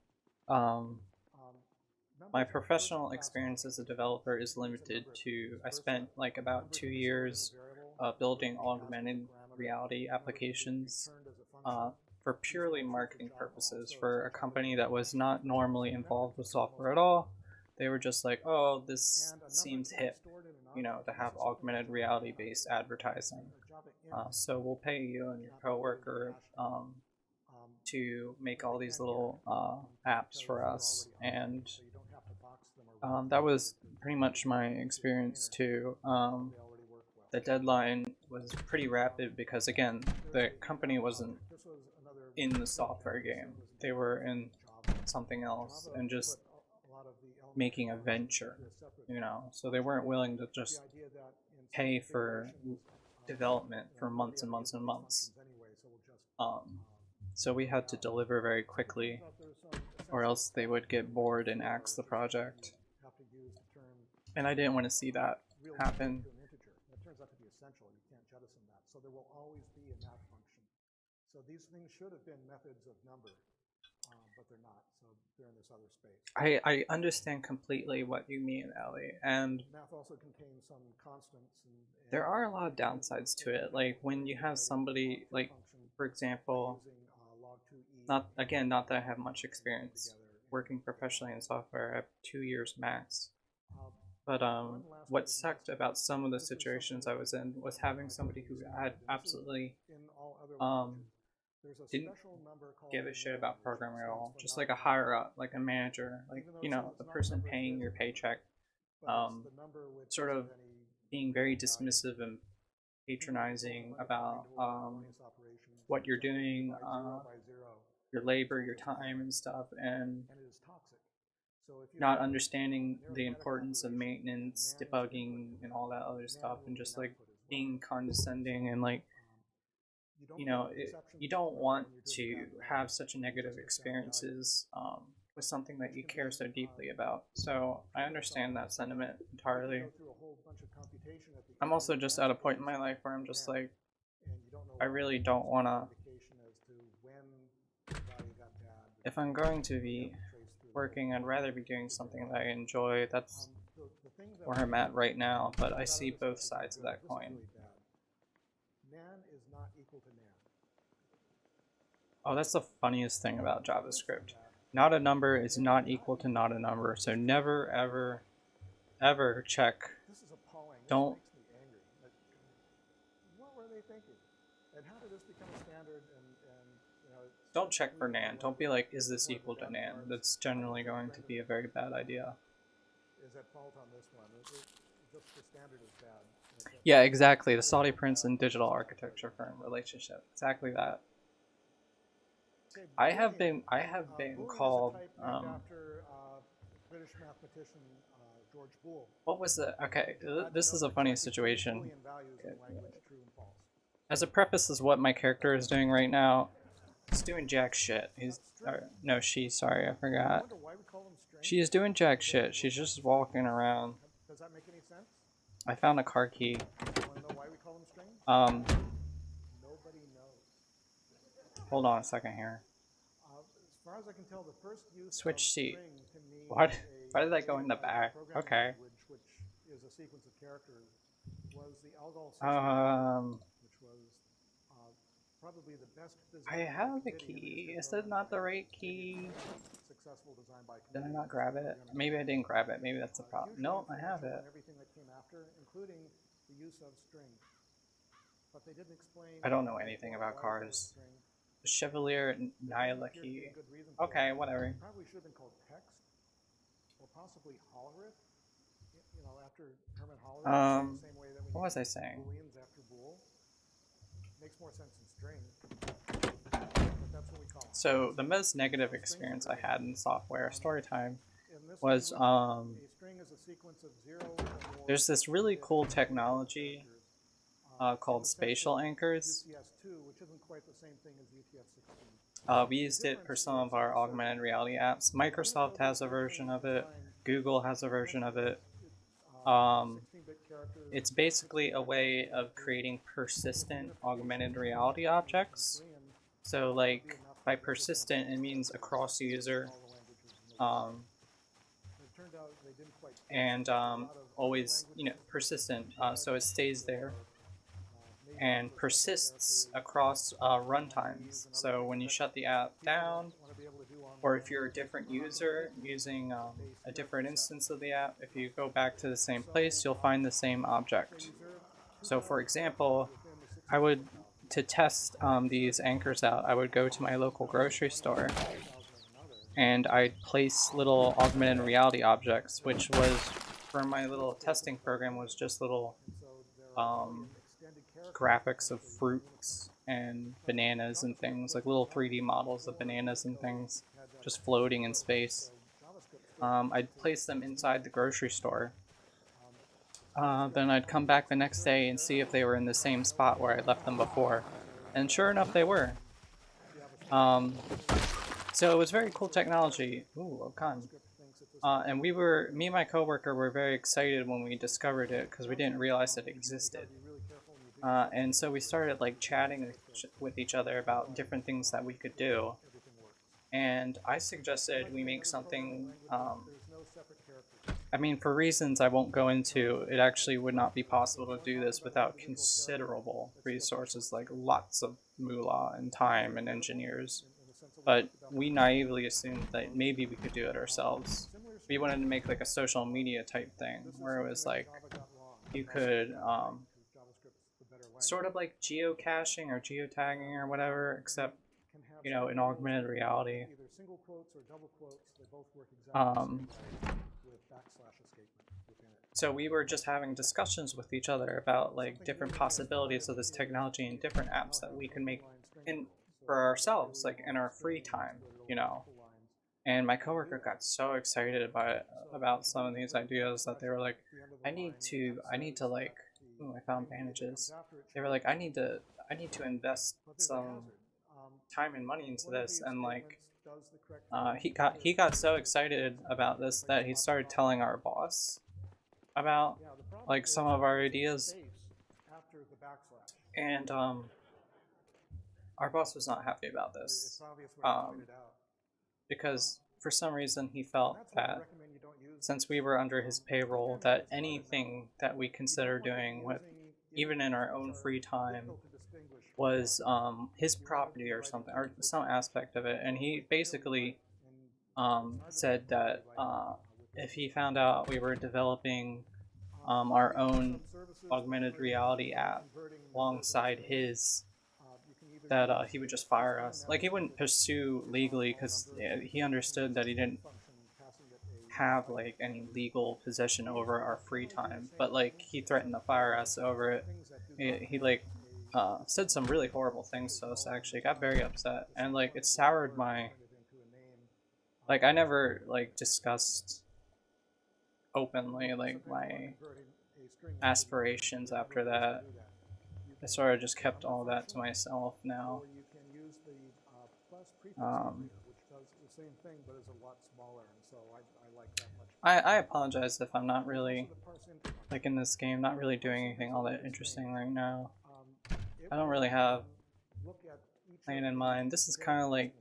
Um, Um, my Numbers are professional first-class experience as a functions. developer You is can use a limited number to, as I first spent set. like about Number 2 can be stored in a years variable. building Number can be passed as a augmented parameter. reality Number can be applications returned as a function. for These purely functions are marketing Java, purposes also for a Java company that was interpretation not system. normally So metrics involved with is almost software at like all. They were just like, oh, this and a number seems can be hip, stored in an you know, object. to And this have is something that augmented Java reality has. based advertising. A Java int So we'll pay you and your cannot be created with coworker hash data. to make But all they these can here little apps because for they're us, already and automated, so you don't have to box them or wrap them that in was to pretty much my into a experience container, too. but they already work well. The deadline was pretty rapid because, again, the There's a company map wasn't object. This was another in the print software package that game. was They made were for in Java. something else Java and put just a lot of the elementary making a functions venture, into a separate you know. So they function weren't willing to with the just idea that in some pay for configurations, development for we already months and have to use months and these months. functions anyway, so we'll just So we work had it to out. deliver very So it turns quickly, out there's some or essential else they stuff would get like bored and for, axe the which is that you project. have to use the term And I didn't want to see that real number happen. to an integer. That turns out to be essential. You can't jettison that. So there will always be a math function. So these things should have been methods of number, but they're not. So they're in this other space. I understand completely what you mean, Ellie, and Math also contains some constants. there are a lot of downsides to it. Like when you have somebody, like for example, not that I have much experience working professionally in software. I have 2 years max. But what sucked about some of the situations I was in was having somebody who had absolutely didn't give a shit about programming at all. Just like a higher up, like a manager, like, you know, the person paying your paycheck, sort of being very dismissive and patronizing about what you're doing, your labor, your time, and stuff, and not understanding the importance of maintenance, debugging, and all that other stuff, and just like being condescending and like, you know, you don't want to have such negative experiences with something that you care so deeply about. So I understand that sentiment entirely. I'm also just at a point in my life where I'm just like, I really don't want to. If I'm going to be working, I'd rather be doing something that I enjoy. That's where I'm at right now, but I see both sides of that coin. Nan is not equal to nan. Oh, that's the funniest thing about JavaScript. Not a number is not equal to not a number, so never, ever, ever check. This is appalling. This Don't. makes me angry. Like, what were they thinking? And how did this become a standard? You know, Don't check for nan. Don't be like, is this equal to nan? That's generally going to be a very bad idea. Is at fault on this one. Just the standard is bad. Yeah, exactly. The Saudi Prince and digital architecture firm relationship. Exactly that. I have been called. After British mathematician George Boole. What was the? Okay, this is a funny situation. As a preface, is what my character is doing right now. He's doing jack shit. No, she. Sorry, I forgot. She is doing jack shit. She's just walking around. Does that make any sense? I found a car key. You want to know why we call them strings? Nobody knows. Hold on a second here. As far as I can tell, the first use switch seat. Can mean What? Why did that go in the back? Okay. Which is a sequence of characters, was the Algol 64, which was probably the best design. I have the key. Is that not the right key? Successful design by did I not grab it? Maybe I didn't grab it. Maybe that's the problem. No, I have it. Everything that came after, including the use of string. But they didn't explain. I don't know anything about cars. The Chevalier Nyla key. Okay, whatever. Probably should have been called text, or possibly Hollerith. You know, after Herman Hollerith. The same way that we what was I saying? Booleans after bool. Makes more sense in string. But that's what we call them. So the most negative experience I had in software story time was there's this really cool technology called spatial anchors. UTF-2, which isn't quite the same thing as UTF-16. We used it for some of our augmented reality apps. Microsoft has a version of it. Google has a version of it. Um, it's basically a way of creating persistent augmented reality objects. So, like, by persistent, it means across user, um, and always, persistent. So it stays there and persists across runtimes. So when you shut the app down, or if you're a different user using a different instance of the app, if you go back to the same place, you'll find the same object. So for example, to test these anchors out, I would go to my local grocery store and I'd place little augmented reality objects, which was, for my little testing program, was just little um, graphics of fruits and bananas and things, like little 3D models of bananas and things just floating in space. I'd place them inside the grocery store. Then I'd come back the next day and see if they were in the same spot where I left them before. And sure enough, they were. Um, so it was very cool technology. Ooh, Okan. And me and my coworker were very excited when we discovered it because we didn't realize it existed. And so we started like chatting with each other about different things that we could do. And I suggested we make something. I mean, for reasons I won't go into, it actually would not be possible to do this without considerable resources, like lots of moolah and time and engineers. But we naively assumed that maybe we could do it ourselves. We wanted to make like a social media type thing where it was like you could sort of like geocaching or geotagging or whatever, except in augmented reality. Um, so we were just having discussions with each other about like different possibilities of this technology and different apps that we can make in for ourselves, like in our free time. And my coworker got so excited about some of these ideas that they were like, I need to like, ooh, I found bandages. They were like, I need to invest some time and money into this, and like, he got so excited about this that he started telling our boss about like some of our ideas, and our boss was not happy about this. Um, because for some reason he felt that since we were under his payroll, that anything that we consider doing with, even in our own free time, was his property or something, or some aspect of it. And he basically said that if he found out we were developing our own augmented reality app alongside his, that he would just fire us. Like he wouldn't pursue legally because he understood that he didn't have like any legal possession over our free time, but like he threatened to fire us over it. He like said some really horrible things to us. Actually, got very upset, and like it soured my, like I never like discussed openly like my aspirations after that. I sort of just kept all that to myself now. Um, I apologize if I'm not really, like in this game, not really doing anything all that interesting right now. I don't really have a plan in mind. This is kind of like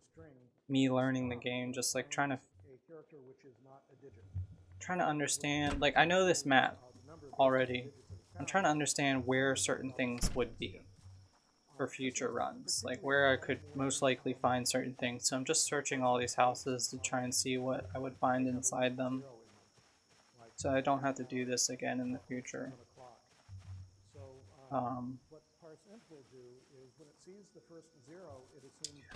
me learning the game, just like trying to understand. Like I know this map already. I'm trying to understand where certain things would be for future runs, like where I could most likely find certain things. So I'm just searching all these houses to try and see what I would find inside them, so I don't have to do this again in the future. Um,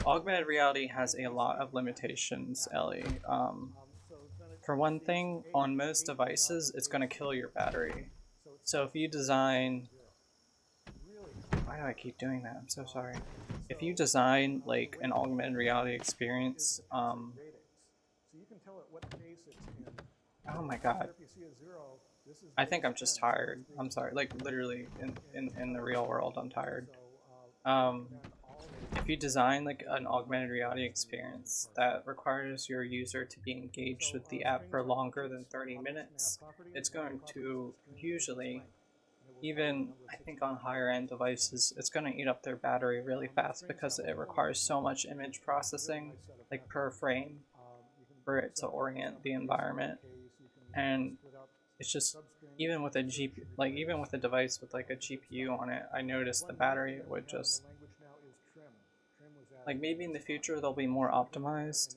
Augmented reality has a lot of limitations, Ellie. For one thing, on most devices, it's going to kill your battery. So if you design, why do I keep doing that? I'm so sorry. If you design like an augmented reality experience, oh my god, I think I'm just tired. I'm sorry, like literally in the real world, I'm tired. Um, if you design like an augmented reality experience that requires your user to be engaged with the app for longer than 30 minutes, it's going to usually, even I think on higher end devices, it's going to eat up their battery really fast because it requires so much image processing, like per frame, for it to orient the environment. And it's just, even with a GPU, like even with a device with like a GPU on it, I noticed the battery would just, like, maybe in the future they'll be more optimized.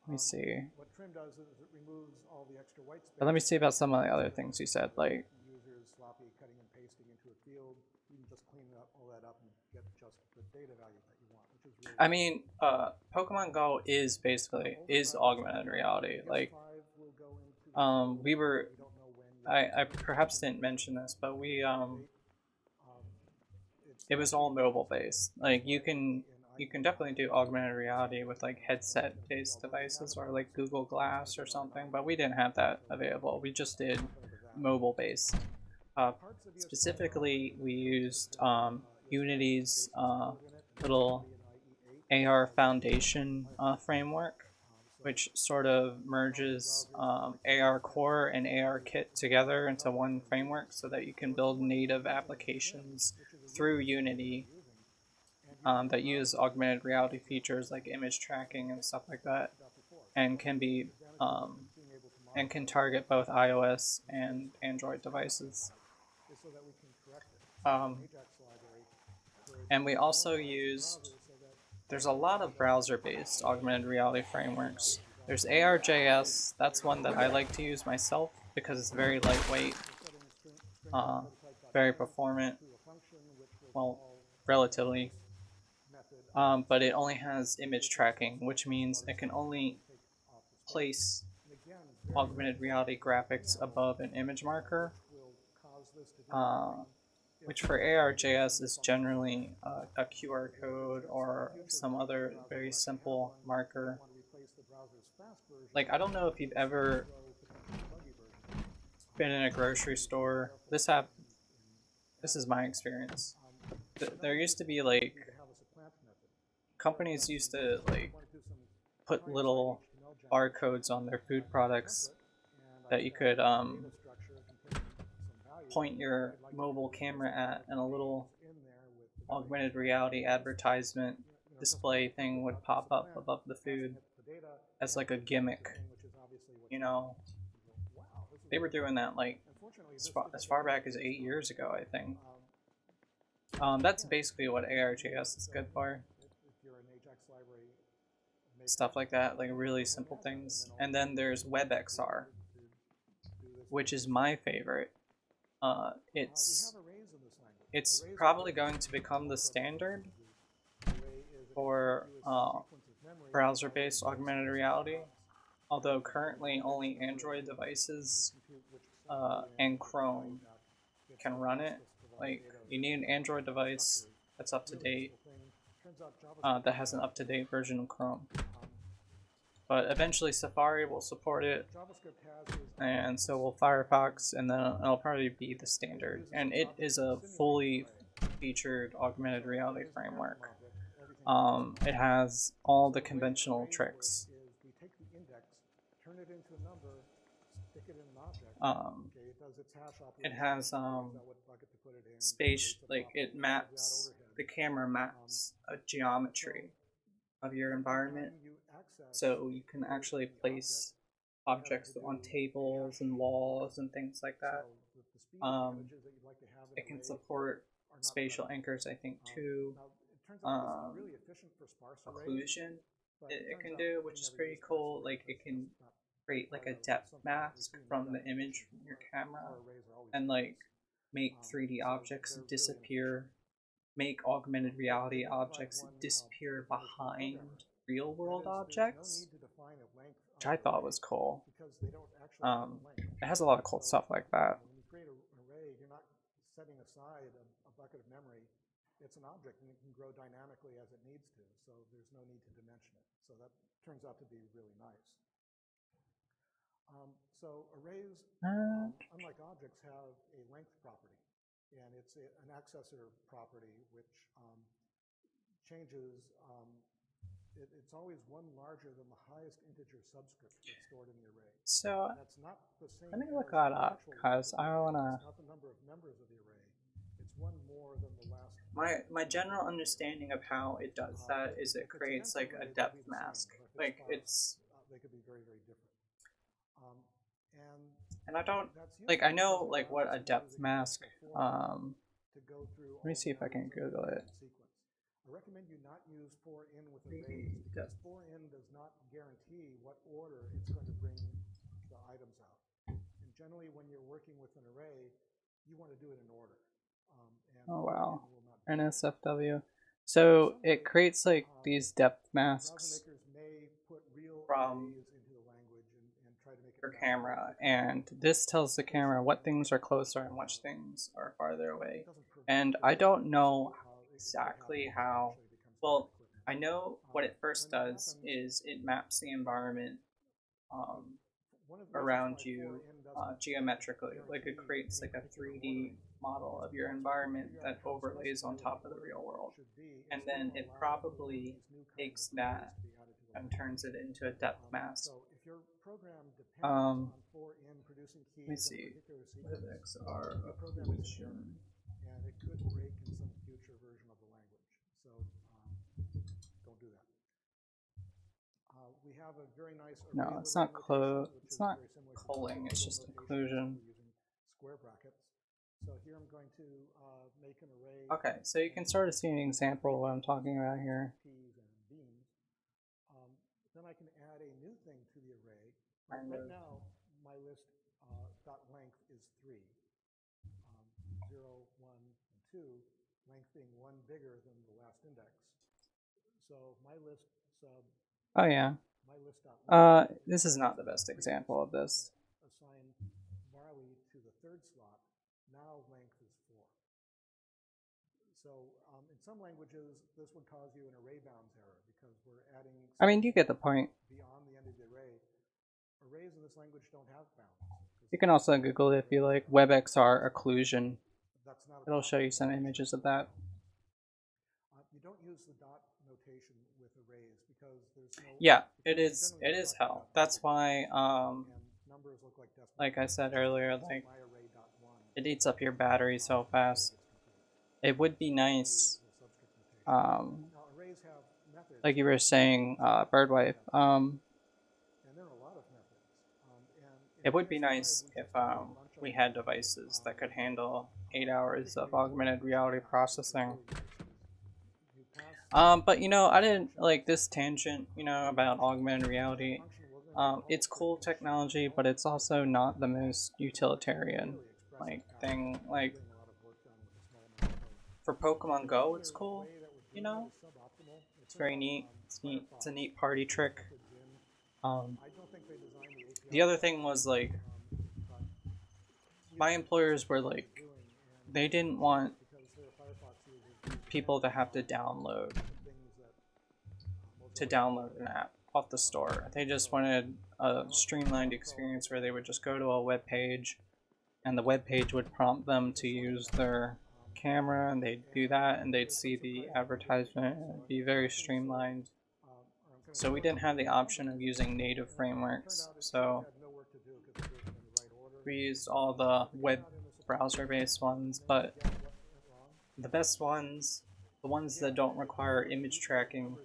Let me see. What trim does is it removes all the extra white space. But let me see about some of the other things you said, like Users sloppy cutting and pasting into a field. You can just clean all that up and get just the data value that you want, which is really. I mean, Pokemon Go is basically augmented reality. Like, we were, I perhaps didn't mention this, but it was all mobile based. Like, you can definitely do augmented reality with like headset based devices or like Google Glass or something, but we didn't have that available. We just did mobile based. Specifically, we used Unity's little AR Foundation framework, which sort of merges AR Core and AR Kit together into one framework so that you can build native applications through Unity that use augmented reality features like image tracking and stuff like that, and can be and can target both iOS and Android devices. And we also used, there's a lot of browser-based augmented reality frameworks. There's ARJS, that's one that I like to use myself because it's very lightweight, very performant, well, relatively, but it only has image tracking, which means it can only place augmented reality graphics above an image marker, which for ARJS is generally a QR code or some other very simple marker. Like, I don't know if you've ever been in a grocery store. This is my experience. There used to be like, companies used to like put little barcodes on their food products that you could point your mobile camera at, and a little augmented reality advertisement display thing would pop up above the food as like a gimmick. You know, they were doing that like as far back as 8 years ago, I think. That's basically what ARJS is good for. Stuff like that, like really simple things. And then there's WebXR, which is my favorite. It's probably going to become the standard for browser-based augmented reality, although currently only Android devices and Chrome can run it. Like, you need an Android device that's up to date, that has an up-to-date version of Chrome. But eventually Safari will support it, and so will Firefox, and then it'll probably be the standard. And it is a fully featured augmented reality framework. It has all the conventional tricks. It has space, like it maps, the camera maps a geometry of your environment, so you can actually place objects on tables and walls and things like that. It can support spatial anchors, I think, too. Occlusion it can do, which is pretty cool. Like, it can create like a depth mask from the image from your camera and like make 3D objects disappear, make augmented reality objects disappear behind real world objects, which I thought was cool. It has a lot of cool stuff like that. When you create an array, you're not setting aside a bucket of memory. It's an object, and it can grow dynamically as it needs to, so there's no need to dimension it. So that turns out to be really nice. So arrays, unlike objects, have a length property. and it's an accessor property which changes. It's always one larger than the highest integer subscript that's stored in the array. So That's not the same let me as look the that up actual because I array. wanna. It's not the number of members of the array. It's one more than the last. My general understanding of how it does that is it creates like a depth mask. Like it's. They could be very, very different. And I don't like. I know like what a depth mask. To go through Let me see if I can Google it. I recommend you not use for in with arrays because for in does not guarantee what order it's going to bring the items out. And generally, when you're working with an array, you want to do it in order. Oh wow, NSFW. So it creates like these depth masks from your camera, and this tells the camera what things are closer and which things are farther away. And I don't know exactly how. Well, I know what it first does is it maps the environment around you geometrically. Like it creates like a 3D model of your environment that overlays on top of the real world. And then it probably takes that and turns it into a depth mask. Let me see. Lyrics are occlusion. And it could break in some future version of the language. So don't do that. We have a very nice. No, it's not it's not culling. It's just occlusion. Using square brackets. So here I'm going to make an array. Okay, so you can sort of see an example of what I'm talking about here. P's and beams. Then I can add a new thing to the array. Right now, my list dot length is 3. 0, 1, and 2, length being 1 bigger than the last index. So my list sub. Oh yeah. This is not the best example of this. Assign Marley to the third slot. Now length is 4. So in some languages, this would cause you an array bounds error because we're adding. I mean, you get the point. Beyond the end of the array. Arrays in this language don't have bounds. You can also Google it if you like. WebXR occlusion. It'll show you some images of that. You don't use the dot notation with arrays because there's no. Yeah, it is hell. That's why like I said earlier, like it eats up your battery so fast. It would be nice, like you were saying, Birdwife. It would be nice if we had devices that could handle 8 hours of augmented reality processing. But you know, I didn't like this tangent, you know, about augmented reality. It's cool technology, but it's also not the most utilitarian like thing. Like for Pokemon Go, it's cool, you know. It's very neat. It's neat. It's a neat party trick. The other thing was like my employers were like they didn't want people to have to download an app off the store. They just wanted a streamlined experience where they would just go to a web page and the web page would prompt them to use their camera and they'd do that and they'd see the advertisement and it'd be very streamlined. So we didn't have the option of using native frameworks. So we used all the web browser based ones, but the best ones, the ones that don't require image tracking,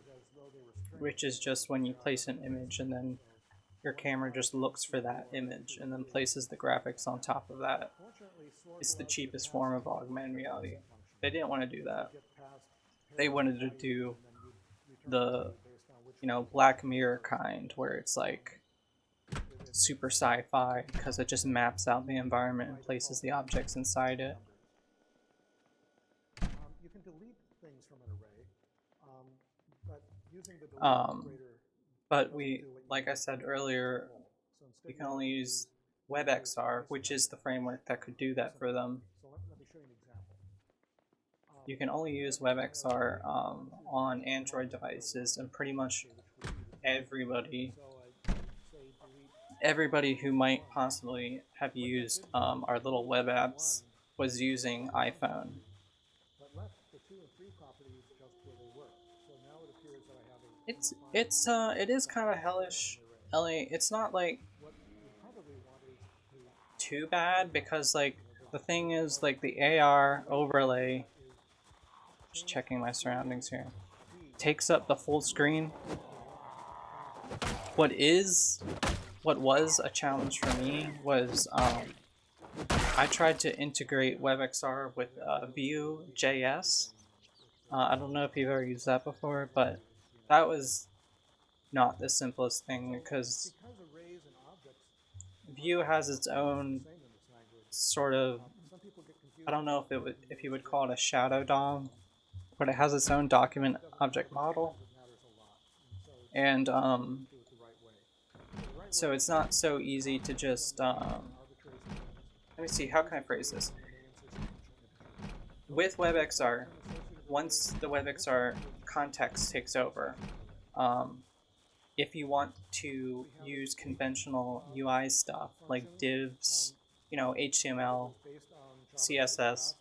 which is just when you place an image and then your camera just looks for that image and then places the graphics on top of that. It's the cheapest form of augmented reality. They didn't want to do that. They wanted to do the, you know, Black Mirror kind where it's like super sci-fi because it just maps out the environment and places the objects inside it. You can delete things from an array, but using the delete operator. But we, like I said earlier, you can only use WebXR, which is the framework that could do that for them. So let me show you an example. You can only use WebXR on Android devices, and pretty much everybody who might possibly have used our little web apps was using iPhone. but left the 2 and 3 properties just where they were. So now it appears that I have a It is kind of hellish, Ellie. It's not like what you probably want is to too bad because like the thing is like the AR overlay. Just checking my surroundings here. Takes up the full screen. What was a challenge for me was I tried to integrate WebXR with Vue.js. I don't know if you've ever used that before, but that was not the simplest thing because Vue has its own sort of, I don't know if you would call it a shadow DOM, but it has its own document object model, and so it's not so easy to just let me see, how can I phrase this? With WebXR, once the WebXR context takes over, if you want to use conventional UI stuff like divs, HTML, CSS,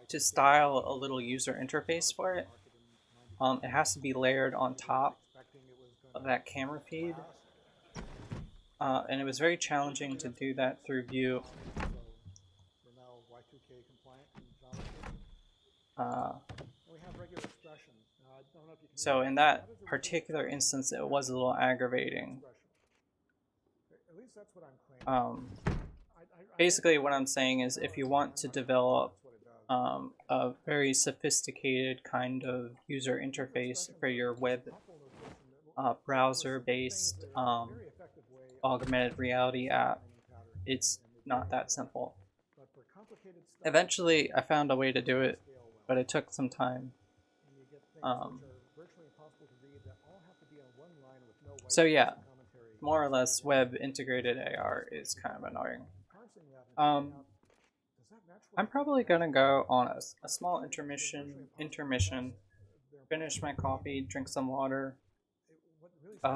to style a little user interface for it, it has to be layered on top of that camera feed. And it was very challenging to do that through Vue. So in that particular instance, it was a little aggravating. Basically, what I'm saying is if you want to develop a very sophisticated kind of user interface for your web browser-based augmented reality app, it's not that simple. Eventually, I found a way to do it, but it took some time. So yeah, more or less, web integrated AR is kind of annoying. I'm probably gonna go on a small intermission, finish my coffee, drink some water,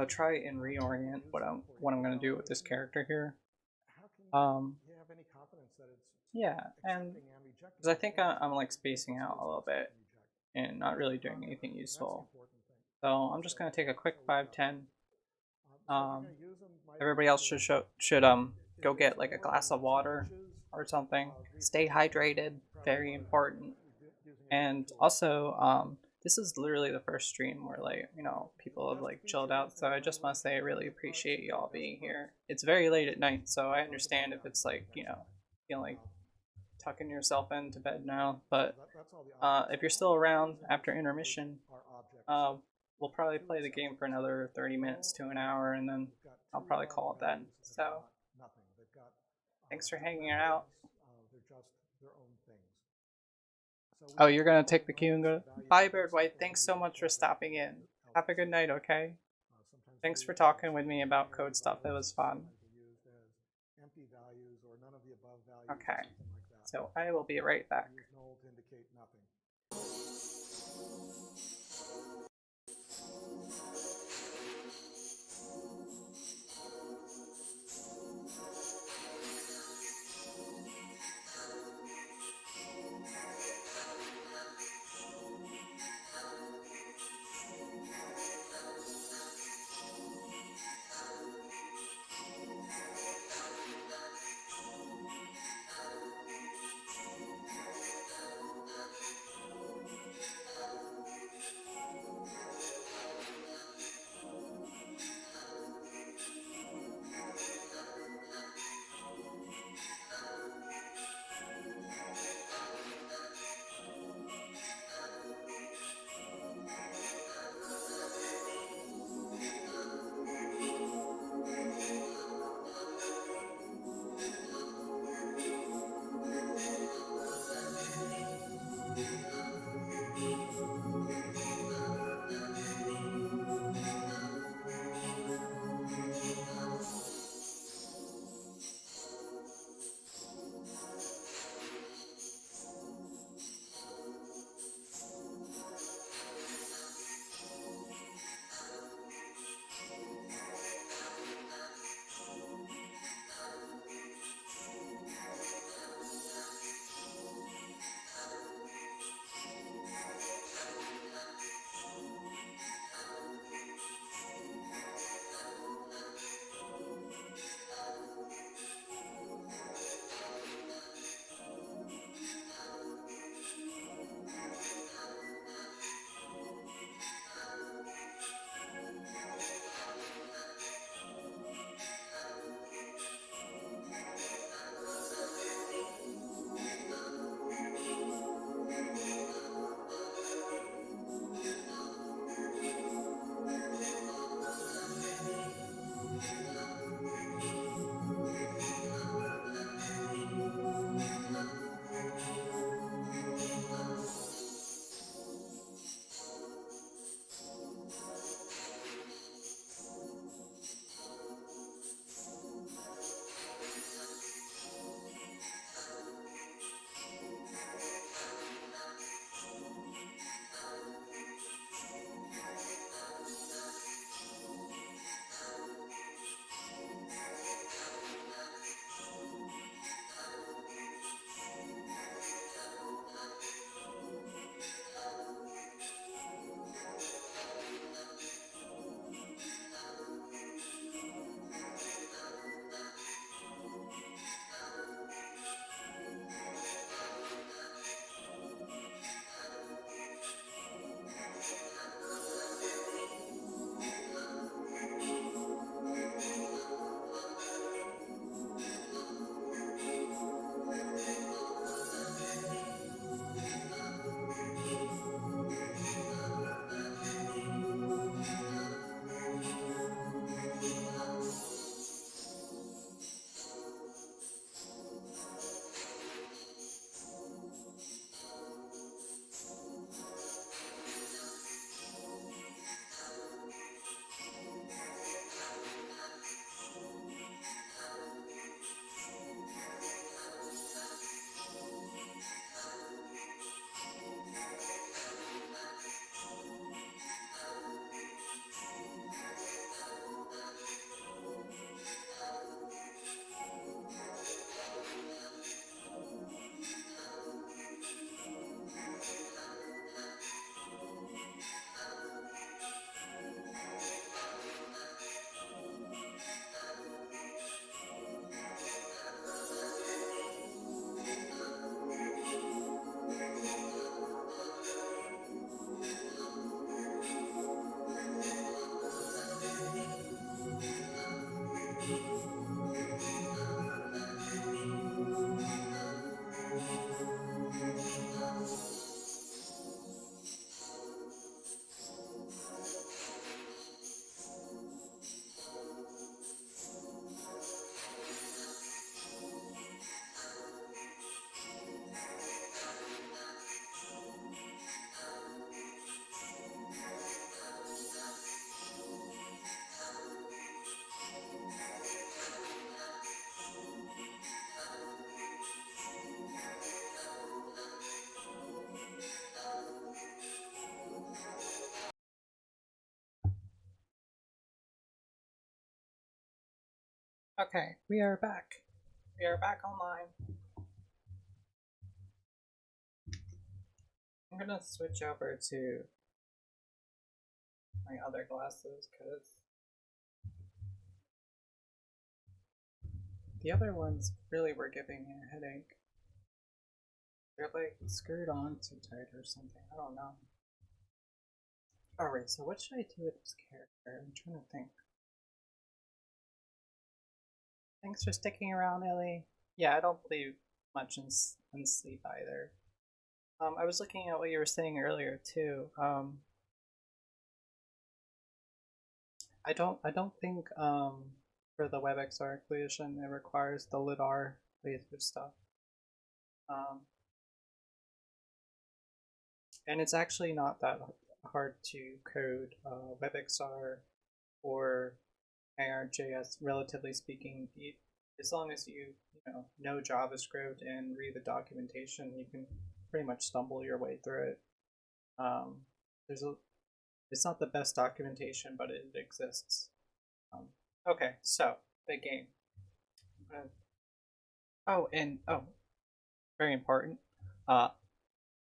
try and reorient what I'm gonna do with this character here. Yeah, and because I think I'm like spacing out a little bit and not really doing anything useful. So I'm just gonna take a quick 5-10. Everybody else should go get like a glass of water or something. Stay hydrated, very important. And also, this is literally the first stream where like people have like chilled out. So I just must say I really appreciate y'all being here. It's very late at night, so I understand if it's like feel like tucking yourself into bed now. But if you're still around after intermission, we'll probably play the game for another 30 minutes to an hour, and then I'll probably call it then. So, thanks for hanging out. Oh, you're gonna take the cue and go. Bye, Bird White. Thanks so much for stopping in. Have a good night, okay? Thanks for talking with me about code stuff. It was fun. Okay. So I will be right back. Okay, we are back. We are back online. I'm gonna switch over to my other glasses because the other ones really were giving me a headache. They're like screwed on too tight or something. I don't know. Alright, so what should I do with this character? I'm trying to think. Thanks for sticking around, Ellie. Yeah, I don't believe much in sleep either. I was looking at what you were saying earlier too. I don't think for the WebXR inclusion it requires the lidar laser stuff. Um, and it's actually not that hard to code WebXR or ARJS, relatively speaking. As long as you know JavaScript and read the documentation, you can pretty much stumble your way through it. Um, there's a It's not the best documentation, but it exists. Um, okay, so the game. Oh, very important. Uh,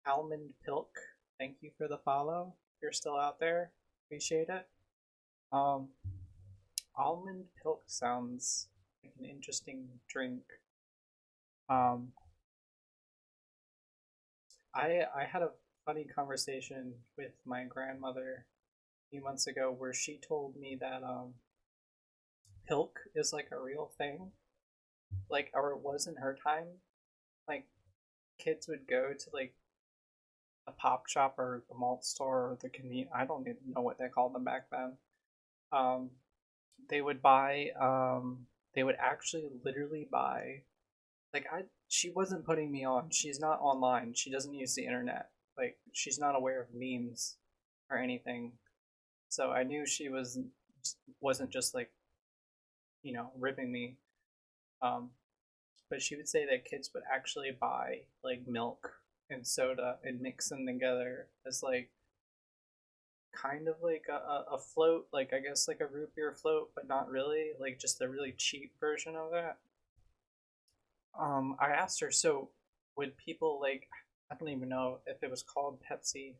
Almond Pilk, thank you for the follow. If you're still out there, appreciate it. Um, Almond Pilk sounds like an interesting drink. Um, I had a funny conversation with my grandmother a few months ago where she told me that pilk is like a real thing, like, or it was in her time. Like, kids would go to like a pop shop or the malt store or the convenience. I don't even know what they called them back then. Um, they would buy. They would actually literally buy. Like, I. She wasn't putting me on. She's not online. She doesn't use the internet. Like, she's not aware of memes or anything. So I knew she wasn't just like ripping me. Um, but she would say that kids would actually buy like milk and soda and mix them together as like kind of like a float, like I guess like a root beer float, but not really, like just a really cheap version of that. I asked her, so would people like, I don't even know if it was called Pepsi.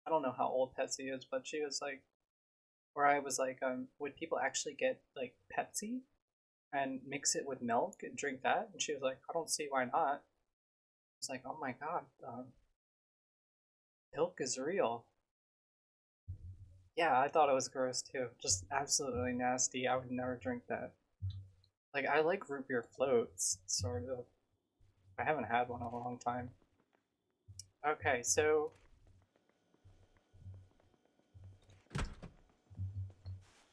I don't know how old Pepsi is, but she was like, where I was like, would people actually get like Pepsi and mix it with milk and drink that? And she was like, I don't see why not. It's like, oh my god, milk is real. Yeah, I thought it was gross too. Just absolutely nasty. I would never drink that. Like, I like root beer floats, sort of. I haven't had one in a long time. Okay, so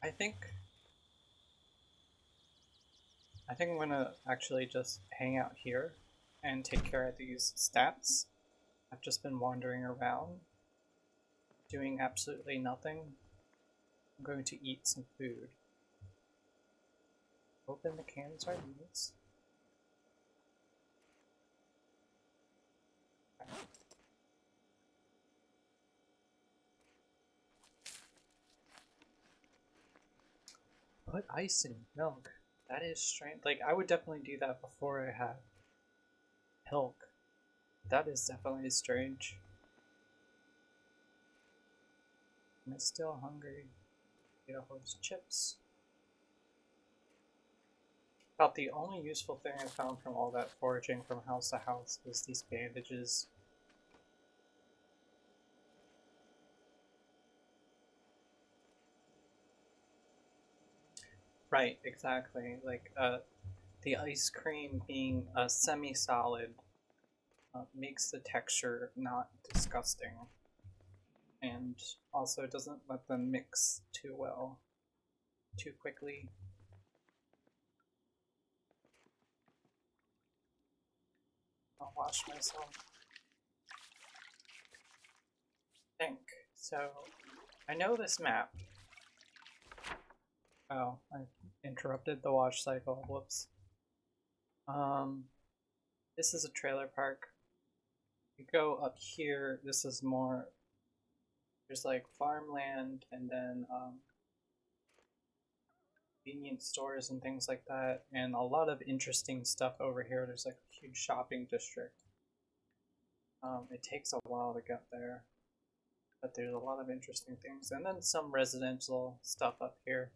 I think I'm gonna actually just hang out here and take care of these stats. I've just been wandering around, doing absolutely nothing. I'm going to eat some food. Open the canned sardines. Put ice in milk. That is strange. Like, I would definitely do that before I had milk. That is definitely strange. I'm still hungry. Get a those chips. About the only useful thing I found from all that foraging from house to house was these bandages. Right, exactly. Like, the ice cream being a semi-solid makes the texture not disgusting, and also doesn't let them mix too well, too quickly. I'll wash myself. Think. So, I know this map. Oh, I interrupted the wash cycle. Whoops. Um, this is a trailer park. You go up here, this is more, there's like farmland and then convenience stores and things like that, and a lot of interesting stuff over here. There's like a huge shopping district. It takes a while to get there, but there's a lot of interesting things, and then some residential stuff up here.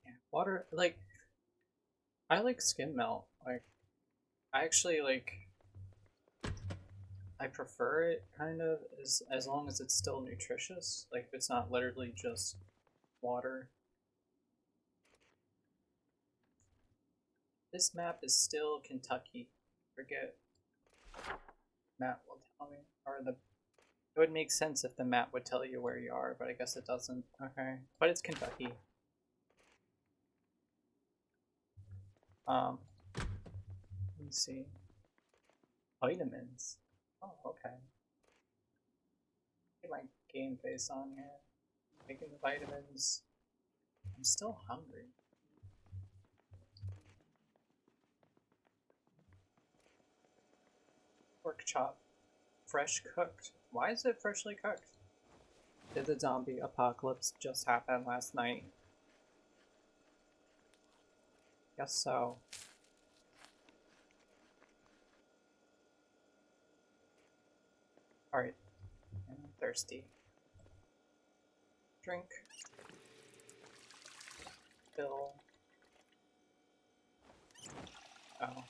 Yeah, water, like, I like skin melt. Like, I actually like, I prefer it kind of as long as it's still nutritious. Like, if it's not literally just water. This map is still Kentucky. Forget map will tell me, or the. It would make sense if the map would tell you where you are, but I guess it doesn't. Okay, but it's Kentucky. Let me see. Vitamins. Oh, okay. Get my game face on here. Making the vitamins. I'm still hungry. Pork chop. Fresh cooked. Why is it freshly cooked? Did the zombie apocalypse just happen last night? Guess so. Alright. I'm thirsty. Drink. Fill. Oh.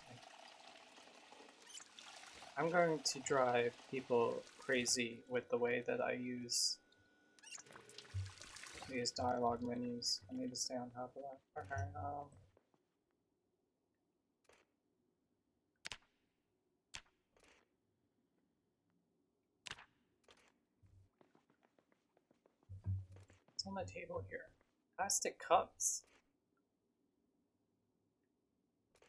I'm going to drive people crazy with the way that I use these dialogue menus. I need to stay on top of that. Okay, what's on the table here? Plastic cups.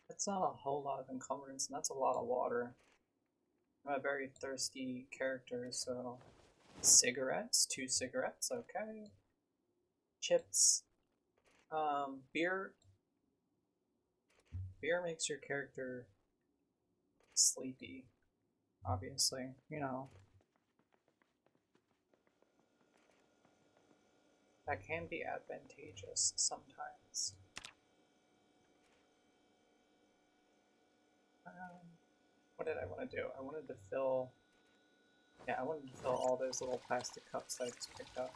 That's not a whole lot of encumbrance, and that's a lot of water. I'm a very thirsty character, so cigarettes, 2 cigarettes, okay. Chips. Beer. Beer makes your character sleepy, obviously, you know. That can be advantageous sometimes. What did I want to do? I wanted to fill... Yeah, I wanted to fill all those little plastic cups that I just picked up.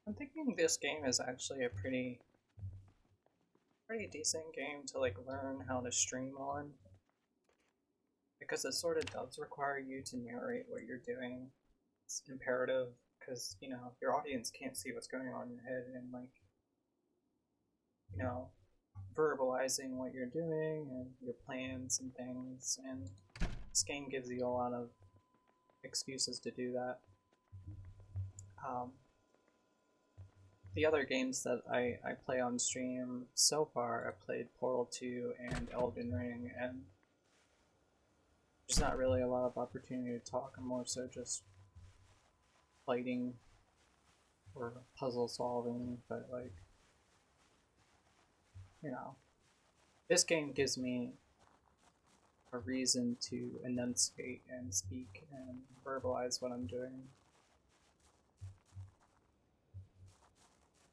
I'm thinking this game is actually a pretty decent game to like learn how to stream on. Because it sort of does require you to narrate what you're doing. It's imperative because, you know, your audience can't see what's going on in your head, and like, you know, verbalizing what you're doing and your plans and things, and this game gives you a lot of excuses to do that. The other games that I play on stream so far, I've played Portal 2 and Elden Ring, and there's not really a lot of opportunity to talk. I'm more so just fighting or puzzle solving, but like, you know, this game gives me a reason to enunciate and speak and verbalize what I'm doing.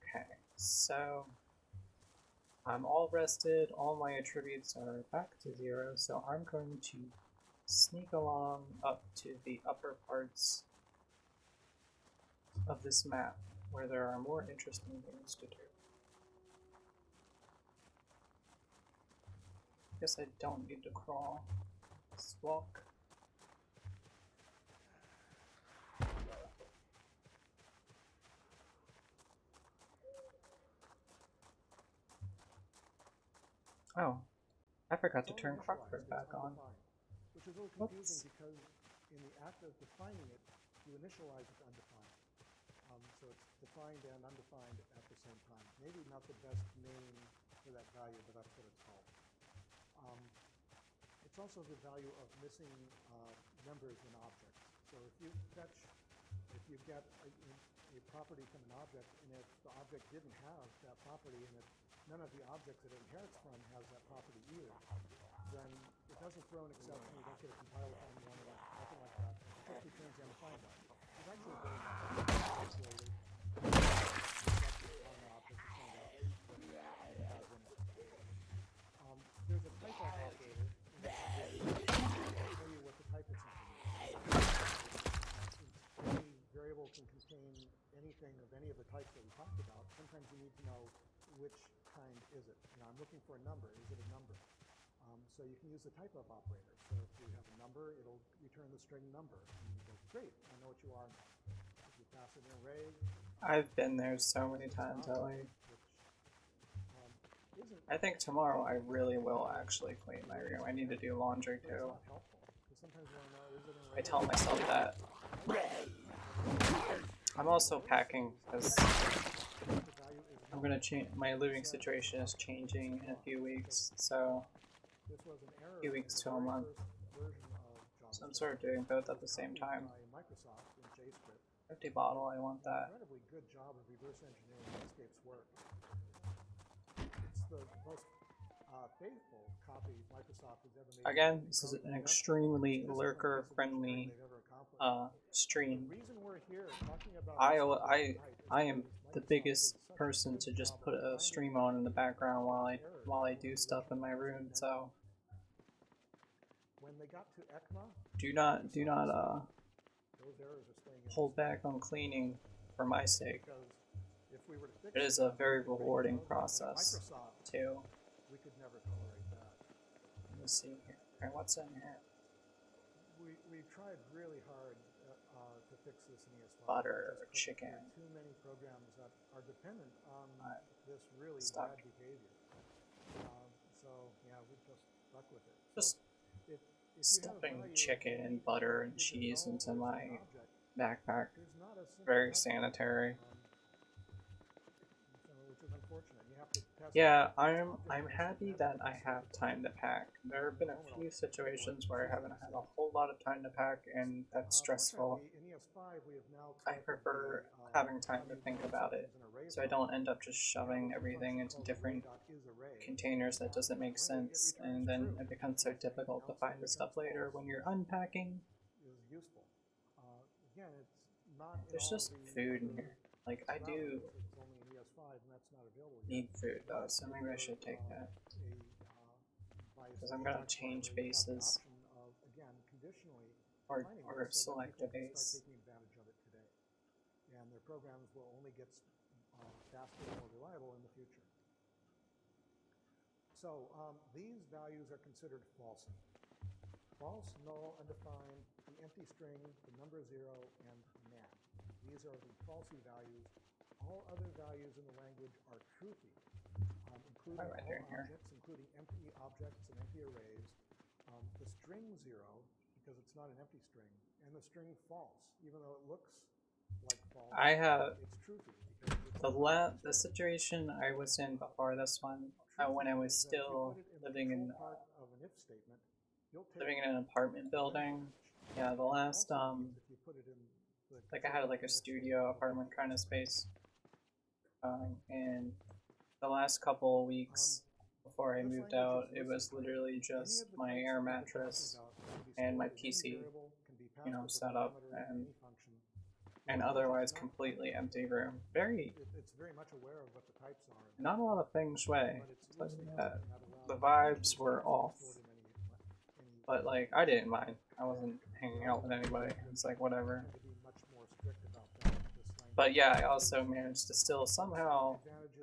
Okay, so I'm all rested, all my attributes are back to 0, so I'm going to sneak along up to the upper parts of this map where there are more interesting things to do. I guess I don't need to crawl. Let's walk. Oh, I forgot to turn Crockford back on. Which is a little confusing because in the act of defining it, you initialize it to undefined. So it's defined and undefined at the same time. Maybe not the best name for that value, but that's what it's called. It's also the value of missing members in objects. So if you get a property from an object, and if the object didn't have that property in it none of the objects that it inherits from has that property either, then it doesn't throw an exception, you don't get a compile upon one or nothing like that. It just returns the undefined value. It's actually very nice way to on an object to find out what it has in it. There's a type of operator to tell you what the type of something is. Any variable can contain anything of any of the types that we talked about. Sometimes you need to know which kind is it. You know, I'm looking for a number. Is it a number? So you can use the type of operator. So if you have a number, it'll return the string number. And you go, great, I know what you are now. If you pass it an array. I've been there so many times, Ellie. I think tomorrow I really will actually clean my room. I need to do laundry too. I tell myself that. I'm also packing because I'm gonna change. My living situation is changing in a few weeks, so a few weeks to a month. So I'm sort of doing both at the same time. Empty bottle, I want that. Incredibly good job of reverse engineering Netscape's work. It's the most faithful copy Microsoft has ever made. Again, this is an extremely lurker-friendly stream. I am the biggest person to just put a stream on in the background while I do stuff in my room. So do not hold back on cleaning for my sake. It is a very rewarding process too. Let me see here. Okay, what's in here? We've tried really hard to fix this in ES5. Butter, chicken. There are too many programs that are dependent on this really bad behavior. So yeah, we've just stuck with it. Just stuffing chicken and butter and cheese into my backpack. Very sanitary. Which is unfortunate. You have to yeah, I'm happy that I have time to pack. There have been a few situations where I haven't had a whole lot of time to pack, and that's stressful. I prefer having time to think about it, so I don't end up just shoving everything into different containers that doesn't make sense, and then it becomes so difficult to find the stuff later when you're unpacking. There's just food in here. Like, I do need food though, so maybe I should take that. Because I'm going to change bases. Or select a base. And their programs will only get faster and more reliable in the future. So these values are considered false. False, null, undefined, the empty string, the number 0, and nan. These are the falsy values. All other values in the language are truthy, including all objects, including empty objects and empty arrays. The string 0, because it's not an empty string, and the string false, even though it looks like false. I have it's truthy. The situation I was in before this one, when I was still living in an apartment building. Yeah, the last like I had like a studio apartment kind of space. And the last couple of weeks before I moved out, it was literally just my air mattress and my PC, you know, set up, and otherwise completely empty room. Not a lot of feng shui. The vibes were off, but like I didn't mind. I wasn't hanging out with anybody. It's like whatever. But yeah, I also managed to still somehow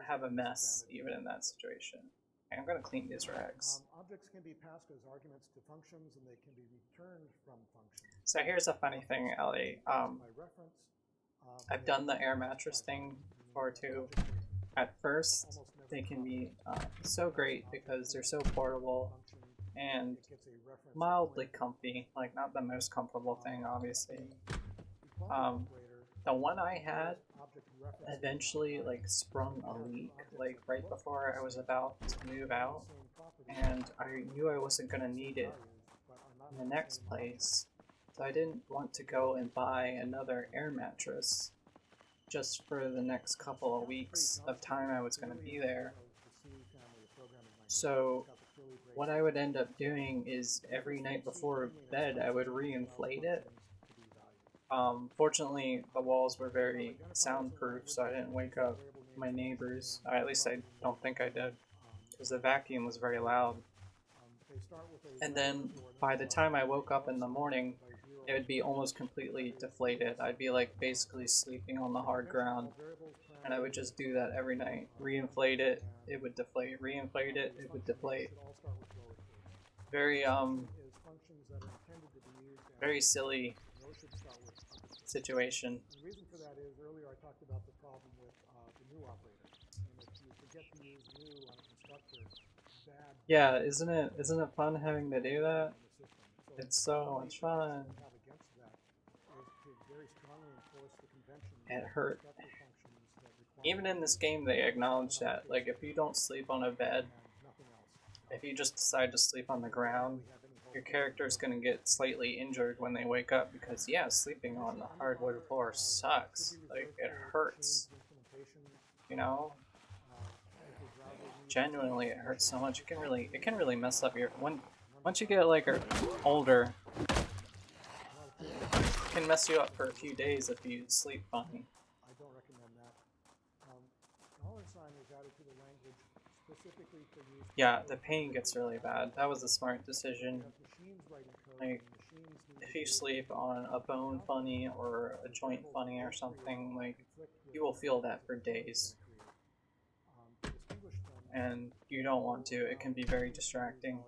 have a mess even in that situation. Okay, I'm gonna clean these rags. Objects can be passed as arguments to functions, and they can be returned from functions. So here's a funny thing, Ellie. I've done the air mattress thing before too. At first, they can be so great because they're so portable and mildly comfy. Like not the most comfortable thing, obviously. The one I had eventually like sprung a leak like right before I was about to move out, and I knew I wasn't gonna need it in the next place, so I didn't want to go and buy another air mattress just for the next couple of weeks of time I was gonna be there. So what I would end up doing is every night before bed I would reinflate it. Fortunately, the walls were very soundproof, so I didn't wake up my neighbors. At least I don't think I did, because the vacuum was very loud. And then by the time I woke up in the morning, it would be almost completely deflated. I'd be like basically sleeping on the hard ground, and I would just do that every night. Reinflate it, it would deflate. Reinflate it, it would deflate. Very very silly situation. The reason for that is earlier I talked about the problem with the new operator. And if you forget to use new on a constructor, bad Yeah, isn't it fun having to do that? It's so much fun. have against that is to very strongly enforce the conventions It of hurt. constructor functions that require Even in this game, they acknowledge that. Like, if you don't sleep on a bed, nothing else. if you just decide to sleep on the ground, your character is going to get slightly injured when they wake up because, yeah, sleeping on the hardwood floor sucks. Like, it hurts. You know? Genuinely, it hurts so much. It can really mess up your once you get like older, it can mess you up for a few days if you sleep funny. I don't recommend that. Dollar sign was added to the language specifically for use. Yeah, the pain gets really bad. That was a smart decision. Like, if you sleep on a bone funny or a joint funny or something, like, you will feel that for days. And you don't want to. It can be very distracting.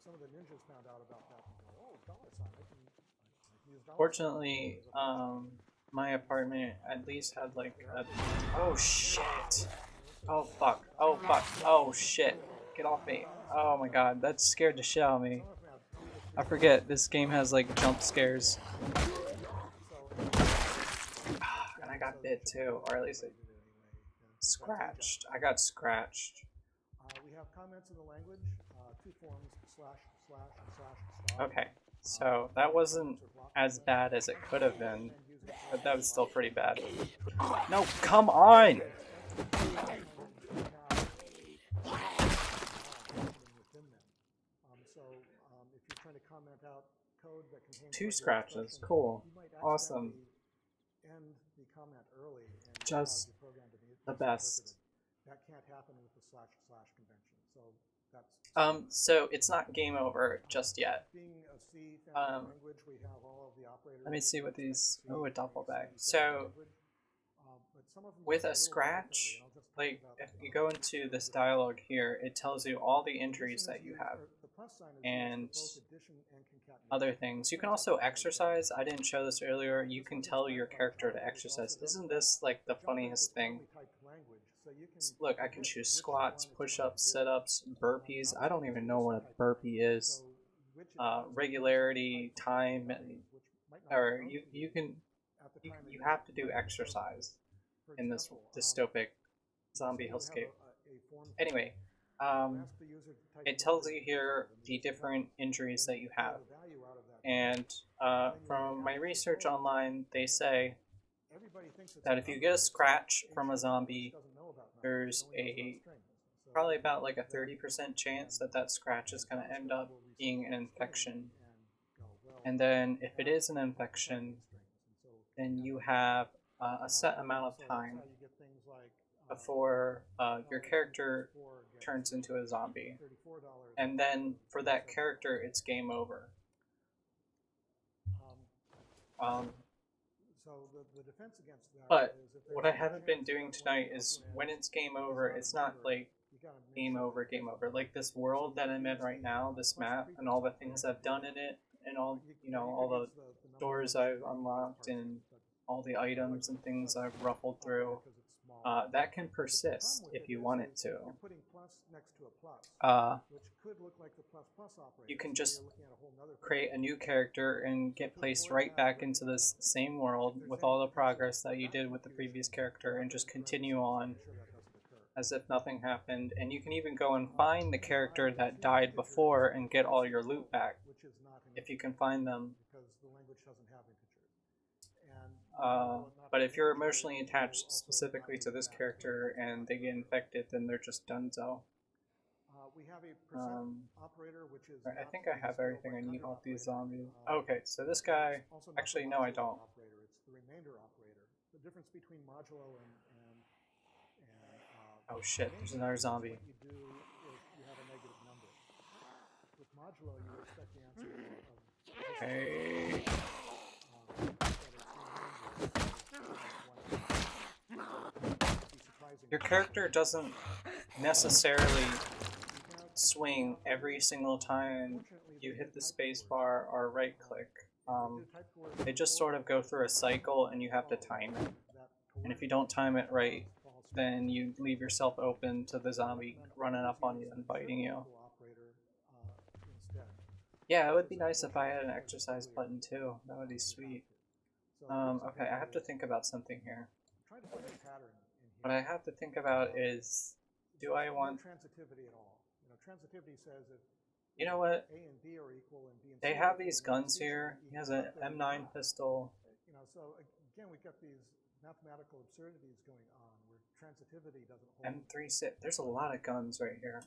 Some of the ninjas found out about that and go, oh, dollar sign, I can use dollar sign. Fortunately, my apartment at least had like a... Oh shit! Oh fuck! Oh fuck! Oh shit! Get off me! Oh my god, that scared the shit out of me. I forget, this game has like jump scares. And I got bit too, or at least I scratched. I got scratched. We have comments in the language, two forms, // Okay, so that wasn't as bad as it could have been, but that was still pretty bad. No, come on! Two scratches, cool, awesome. End the comment early and Just the program to be the best. That can't happen with the // convention. So that's So it's not game over just yet. being a C family language, we have all of the operators. Let me see what these. Oh, a duffel bag. So with a scratch, like if you go into this dialogue here, it tells you all the injuries that you have and other things. You can also exercise. I didn't show this earlier. You can tell your character to exercise. Isn't this like the funniest thing? Look, I can choose squats, push-ups, sit-ups, burpees. I don't even know what a burpee is. Regularity, time, or you have to do exercise in this dystopic zombie hellscape. Anyway, it tells you here the different injuries that you have. And from my research online, they say that if you get a scratch from a zombie, there's probably about like a 30% chance that that scratch is going to end up being an infection. And then if it is an infection, then you have a set amount of time before your character turns into a zombie. And then for that character, it's game over. But what I haven't been doing tonight is when it's game over, it's not like game over, game over. Like this world that I'm in right now, this map, and all the things I've done in it, and all, you know, all the doors I've unlocked and all the items and things I've ruffled through, that can persist if you want it to. You can just create a new character and get placed right back into this same world with all the progress that you did with the previous character and just continue on as if nothing happened. And you can even go and find the character that died before and get all your loot back if you can find them. But if you're emotionally attached specifically to this character and they get infected, then they're just donezo. We have a percent operator, which is I not think I have the everything I need off these zombies. operator. Okay, so this guy, Also not the actually no I modulo don't. operator, it's the remainder operator. The difference between modulo and Oh shit, there's another zombie. what you do if you have a negative number. With modulo, you expect the answer of Okay. Your character doesn't necessarily swing every single time you hit the space bar or right click. They just sort of go through a cycle and you have to time it. And if you don't time it right, then you leave yourself open to the zombie running up on you and biting you. Yeah, it would be nice if I had an exercise button too. That would be sweet. Okay, I have to think about something here. What I have to think about is, do I want transitivity at all? Transitivity says if you know what? A and B are equal and B and C they have these guns here. He has an M9 pistol. So again, we've got these mathematical absurdities going on where transitivity doesn't hold. M36. There's a lot of guns right here.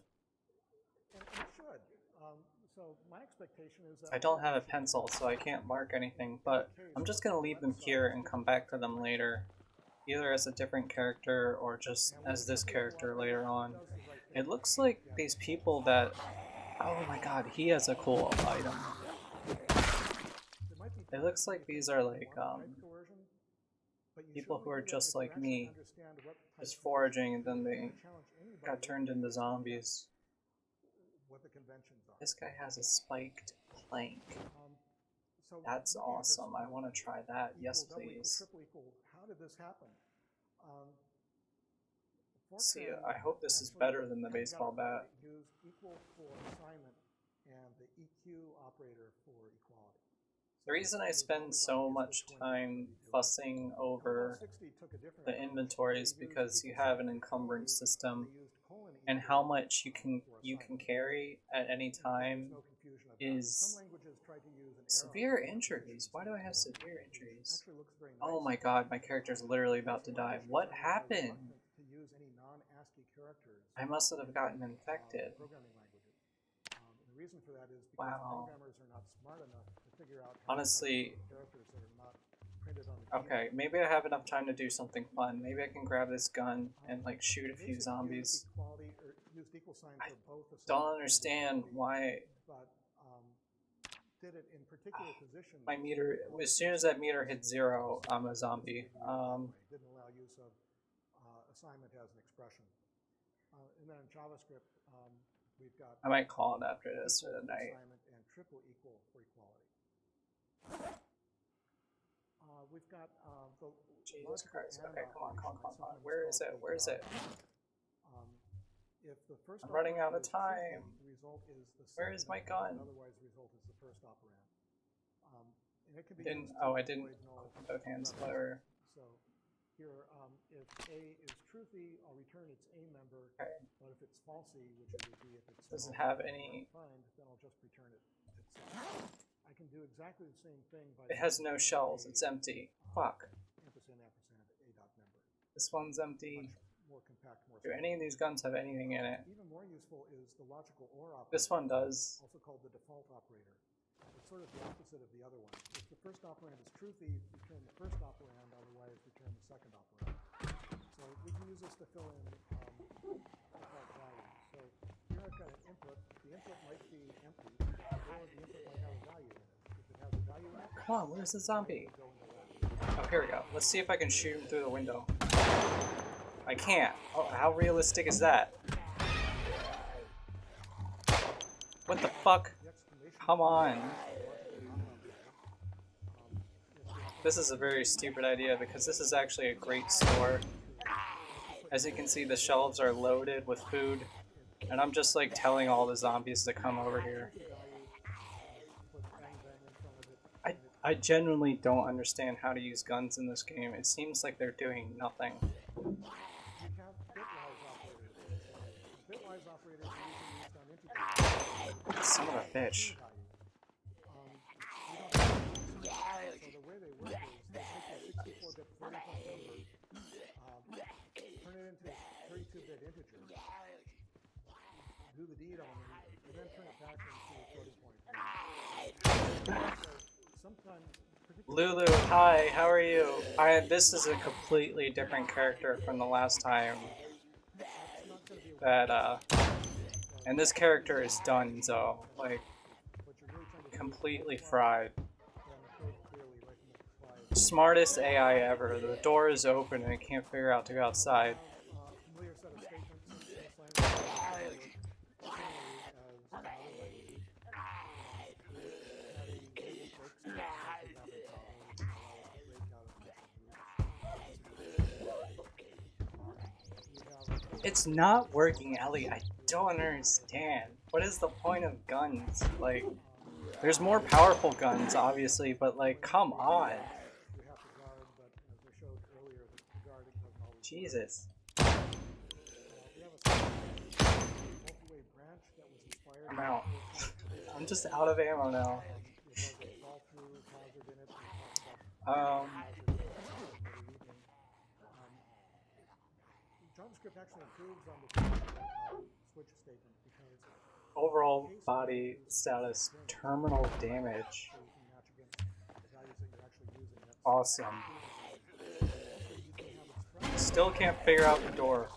And it should. So my expectation is that I don't have a pencil, so I can't mark anything, but I'm just going to leave them here and come back to them later. Either as a different character or just as this character later on. It looks like these people that... Oh my god, he has a cool item. It looks like these are like people who are just like me, just foraging, and then they got turned into zombies. This guy has a spiked plank. That's awesome. I want to try that. Yes, please. How did this happen? See, I hope this is better than the baseball bat. Use equal for assignment and the EQ operator for equality. The reason I spend so much time fussing over the inventory is because you have an encumbrance system, and how much you can carry at any time is severe injuries. Why do I have severe injuries? Oh my god, my character's literally about to die. What happened? I must have gotten infected. The reason for that is because wow. programmers are not smart enough to figure out honestly, characters that are not printed on the okay, maybe I have enough time to do something fun. Maybe I can grab this gun and like shoot a few zombies. I don't understand why did it in particular position. My meter, as soon as that meter hits 0, I'm a zombie. Didn't allow use of assignment as an expression. And then in JavaScript, we've got I might call it after this for the night. Assignment and triple equal for equality. We've got the Jesus Christ. Okay, come on. Where is it? Where is it? If the first I'm running out of time. The result is the Where is my gun? Otherwise, the result is the first operand. And it can be I didn't put both hands lower. So here, if A is truthy, I'll return its A member. Okay. But if it's falsy, which it would be if it's does it have any? Then I'll just return it itself. I can do exactly the same thing. By it has no shells. It's empty. Fuck. Ampersand, A dot member. This one's empty. More compact, more do any of these guns have anything in it? Even more useful is the logical OR operator. This one does. Also called the default operator. It's sort of the opposite of the other one. If the first operand is truthy, return the first operand, otherwise return the second operand. So we can use this to fill in default values. So here I've got an input. The input might be empty, or the input might have a value in it. If it has a value in it, come on, where's the zombie? Oh, here we go. Let's see if I can shoot him through the window. I can't. Oh, how realistic is that? What the fuck? Come on. This is a very stupid idea because this is actually a great store. As you can see, the shelves are loaded with food, and I'm just like telling all the zombies to come over here. I genuinely don't understand how to use guns in this game. It seems like they're doing nothing. Son of a bitch. do the deed on them, and then turn it back into a floating point. So sometimes, Lulu, hi, how are you? This is a completely different character from the last time that, and this character is done, so, like, completely fried. Smartest AI ever. The door is open and it can't figure out to go outside. It's not working, Ellie. I don't understand. What is the point of guns? Like, there's more powerful guns, obviously, but like, come on. Jesus. I'm out. I'm just out of ammo now. JavaScript actually improves on the switch statement because overall body status, terminal damage. Awesome. Still can't figure out the door.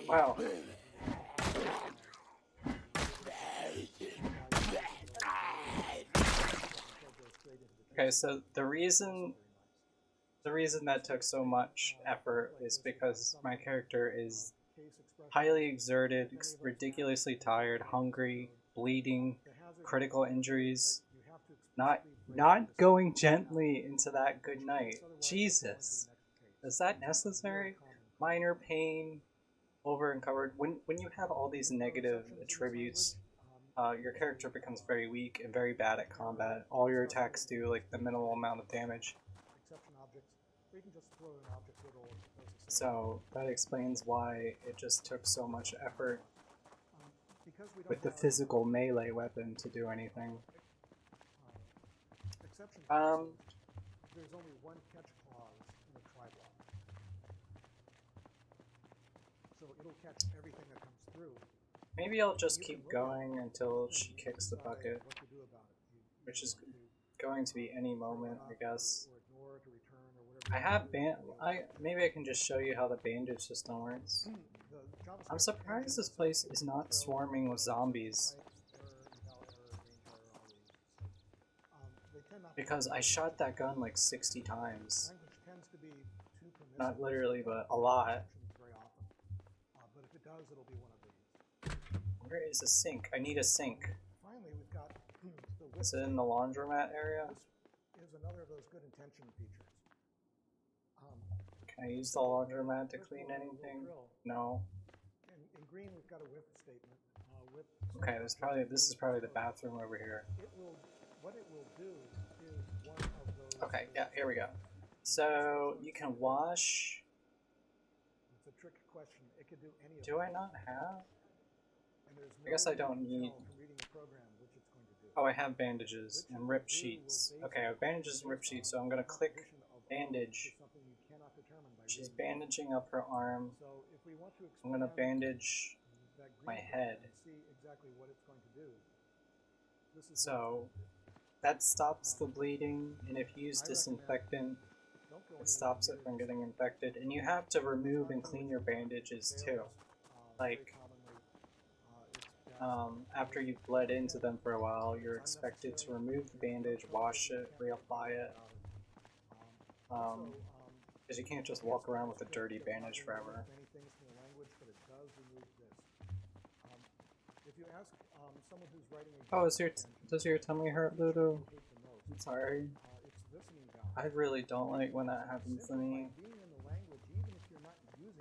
Wow. Okay, so the reason that took so much effort is because my character is highly exerted, ridiculously tired, hungry, bleeding, critical injuries, not going gently into that good night. Jesus. Is that necessary? Minor pain, over and covered. When you have all these negative attributes, your character becomes very weak and very bad at combat. All your attacks do like the minimal amount of damage. So that explains why it just took so much effort with the physical melee weapon to do anything. There's only one catch clause in a try block. So it'll catch everything that comes through. Maybe I'll just keep going until she kicks the bucket, which is going to be any moment, I guess. I have maybe I can just show you how the bandage system works. I'm surprised this place is not swarming with zombies. Because I shot that gun like 60 times. Not literally, but a lot. Where is a sink? I need a sink. Is it in the laundromat area? Can I use the laundromat to clean anything? No. Okay, this is probably the bathroom over here. Okay, yeah, here we go. So you can wash. Do I not have? I guess I don't need. Oh, I have bandages and rip sheets. Okay, I have bandages and rip sheets, so I'm gonna click bandage. She's bandaging up her arm. I'm gonna bandage my head. So that stops the bleeding, and if you use disinfectant, it stops it from getting infected. And you have to remove and clean your bandages too. Like, after you've bled into them for a while, you're expected to remove the bandage, wash it, reapply it. Because you can't just walk around with a dirty bandage forever. Oh, does your tummy hurt, Ludo? I'm sorry. I really don't like when that happens to me.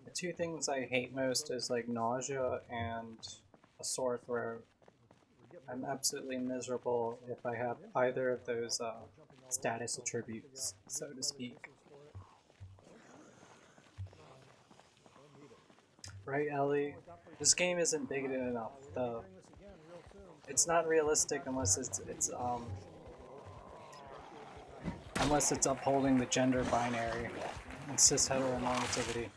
The two things I hate most is like nausea and a sore throat. I'm absolutely miserable if I have either of those status attributes, so to speak. Right, Ellie? This game isn't bigoted enough, though. It's not realistic unless unless it's upholding the gender binary and cis heteronormativity.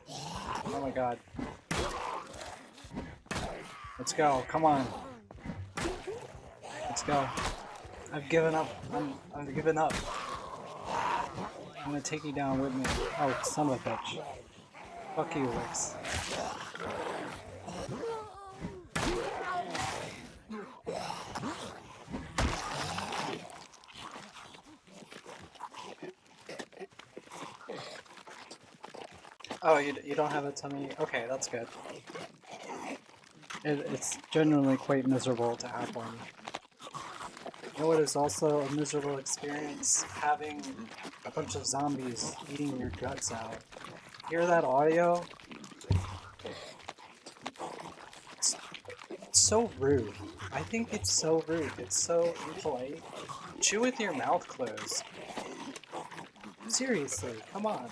Oh my god. Let's go. Come on. Let's go. I've given up. I've given up. I'm gonna take you down with me. Oh, son of a bitch. Fuck you, Wix. Oh, you don't have a tummy? Okay, that's good. It's generally quite miserable to have one. You know what is also a miserable experience? Having a bunch of zombies eating your guts out. Hear that audio? It's, it's so rude. I think it's so rude. It's so impolite. Chew with your mouth closed. Seriously, come on.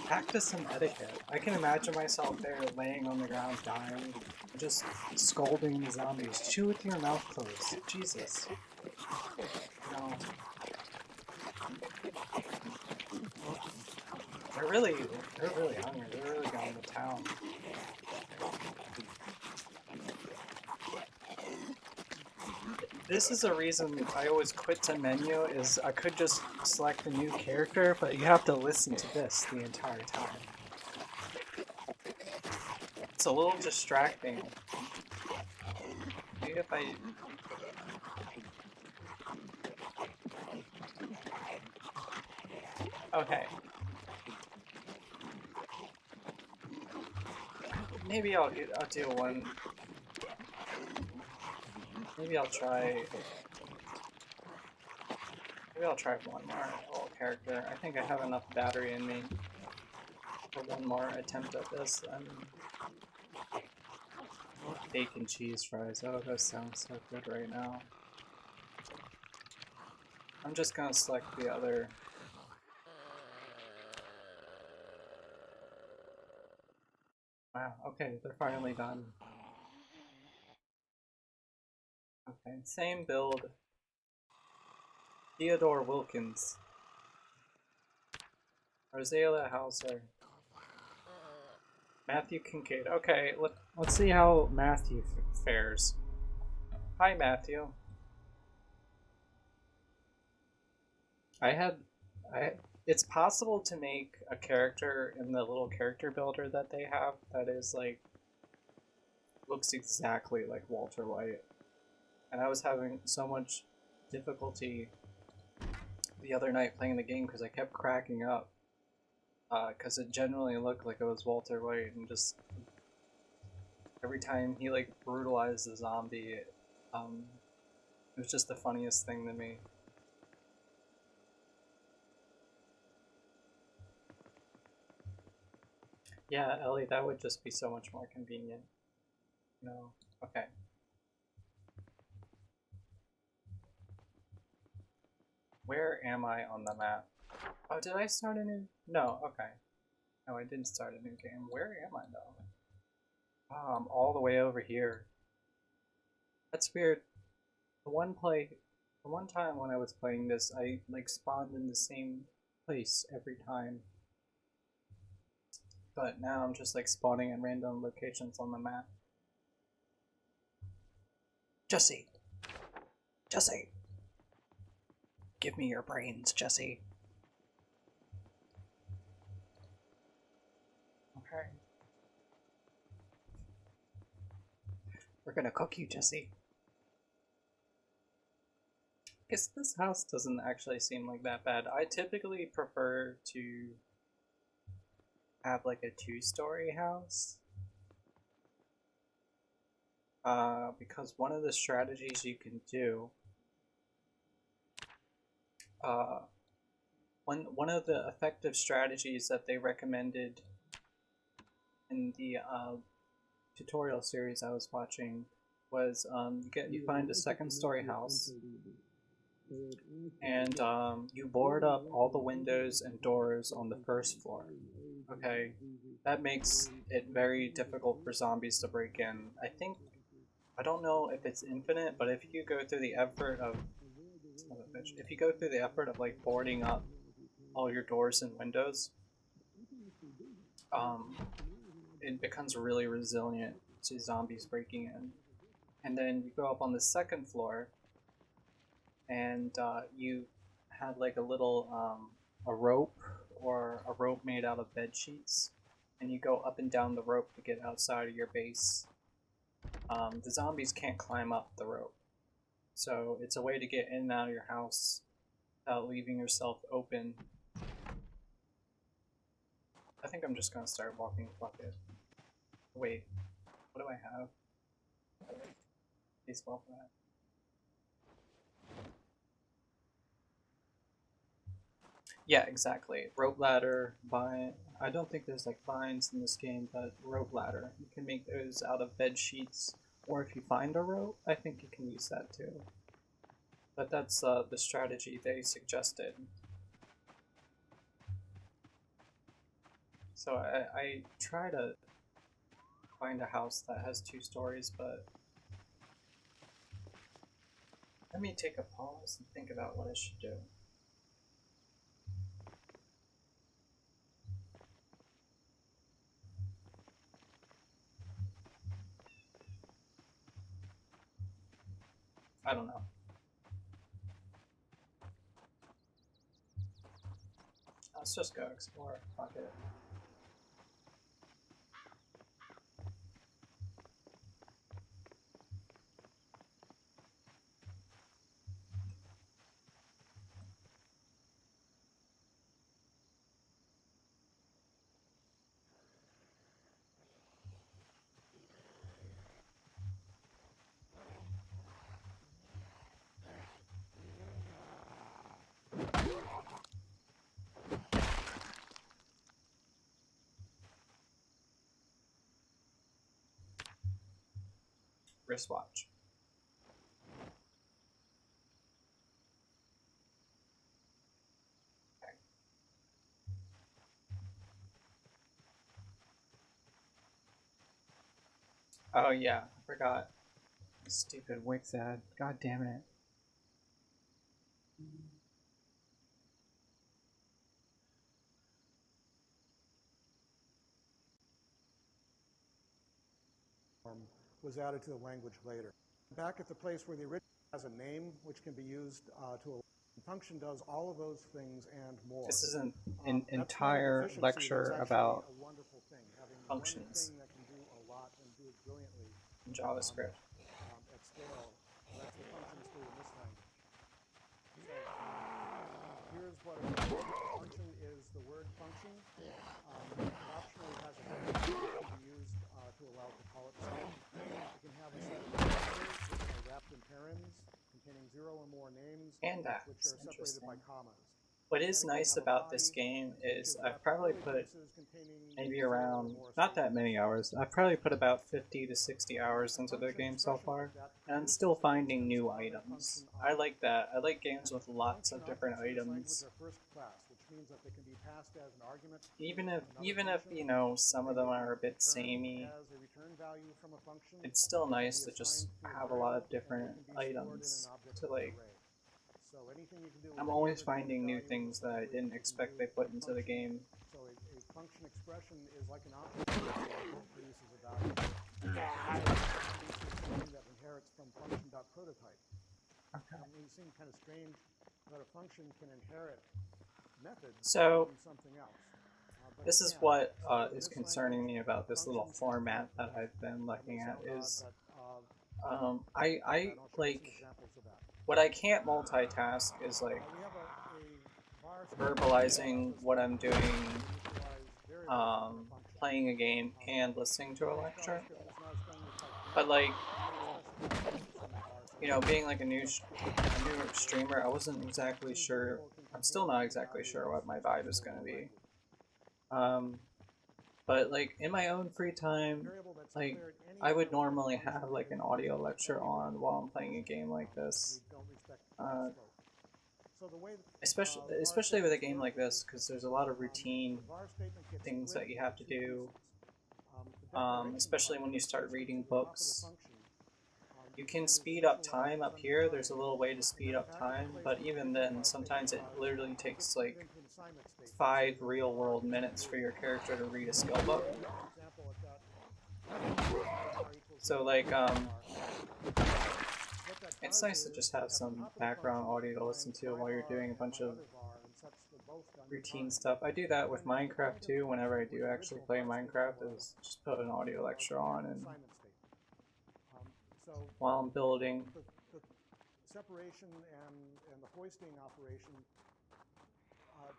Practice some etiquette. I can imagine myself there laying on the ground dying, just scolding the zombies. Chew with your mouth closed. Jesus. No. They're really hungry. They're really going to town. This is a reason I always quit to menu, is I could just select a new character, but you have to listen to this the entire time. It's a little distracting. Maybe if I... Okay. Maybe I'll do one. Maybe I'll try... Maybe I'll try one more little character. I think I have enough battery in me for one more attempt at this. Bacon cheese fries. Oh, that sounds so good right now. I'm just gonna select the other. Wow, okay, they're finally done. Okay, same build. Theodore Wilkins. Rosalia Hauser. Matthew Kincaid. Okay, let's see how Matthew fares. Hi, Matthew. I had, I. It's possible to make a character in the little character builder that they have that is like looks exactly like Walter White, and I was having so much difficulty the other night playing the game because I kept cracking up because it generally looked like it was Walter White, and just every time he like brutalized the zombie, it was just the funniest thing to me. Yeah, Ellie, that would just be so much more convenient. No. Okay. Where am I on the map? Oh, did I start a new? No, okay. No, I didn't start a new game. Where am I though? Oh, I'm all the way over here. That's weird. The one the one time when I was playing this, I like spawned in the same place every time. But now I'm just like spawning in random locations on the map. Jesse! Jesse! Give me your brains, Jesse. Okay. We're gonna cook you, Jesse. Guess this house doesn't actually seem like that bad. I typically prefer to have like a two-story house. Because one of the strategies you can do, uh, one of the effective strategies that they recommended in the tutorial series I was watching was you find a second-story house, and you board up all the windows and doors on the first floor. Okay, that makes it very difficult for zombies to break in. I don't know if it's infinite, but if you go through the effort of like boarding up all your doors and windows, um, it becomes really resilient to zombies breaking in. And then you go up on the second floor, and you had like a little a rope or a rope made out of bed sheets, and you go up and down the rope to get outside of your base. The zombies can't climb up the rope, so it's a way to get in and out of your house without leaving yourself open. I think I'm just gonna start walking the bucket. Wait, what do I have? Baseball bat. Yeah, exactly. Rope ladder, vine. I don't think there's like vines in this game, but rope ladder. You can make those out of bed sheets, or if you find a rope, I think you can use that too. But that's the strategy they suggested. So I try to find a house that has 2 stories, but let me take a pause and think about what I should do. I don't know. Let's just go explore. Fuck it. Wristwatch. Okay. Oh yeah, I forgot. Stupid Wix ad. God damn it. Was added to the language later. Back at the place where the original has a name, which can be used to a function does all of those things and more. This is an entire lecture about functions that can do a lot and do it brilliantly in JavaScript. At scale. That's what functions do in this language. So here's what a function is. The word function optionally has a function that can be used to allow it to call itself. It can have a set of parameters which are wrapped in parens containing 0 or more names, And which are separated by commas. What is nice about this game is I've probably put maybe around, not that many hours, I've probably put about 50 to 60 hours into the game so far, and I'm still finding new items. I like that. I like games with lots of different items. Even if you know, some of them are a bit samey, it's still nice to just have a lot of different items to like. I'm always finding new things that I didn't expect they put into the game. So a function expression is like an option that produces a value. That inherits from function.prototype. Okay. It would seem kind of strange that a function can inherit methods from something else. This is what is concerning me about this little format that I've been looking at is I like what I can't multitask is like verbalizing what I'm doing, playing a game and listening to a lecture. But like, you know, being like a new streamer, I wasn't exactly sure. I'm still not exactly sure what my vibe is going to be. But like in my own free time, like I would normally have like an audio lecture on while I'm playing a game like this. Especially with a game like this, because there's a lot of routine things that you have to do. Especially when you start reading books. You can speed up time up here. There's a little way to speed up time, but even then, sometimes it literally takes like 5 real-world minutes for your character to read a skill book. So like it's nice to just have some background audio to listen to while you're doing a bunch of routine stuff. I do that with Minecraft too. Whenever I do actually play Minecraft, is just put an audio lecture on and while I'm building. The separation and the hoisting operation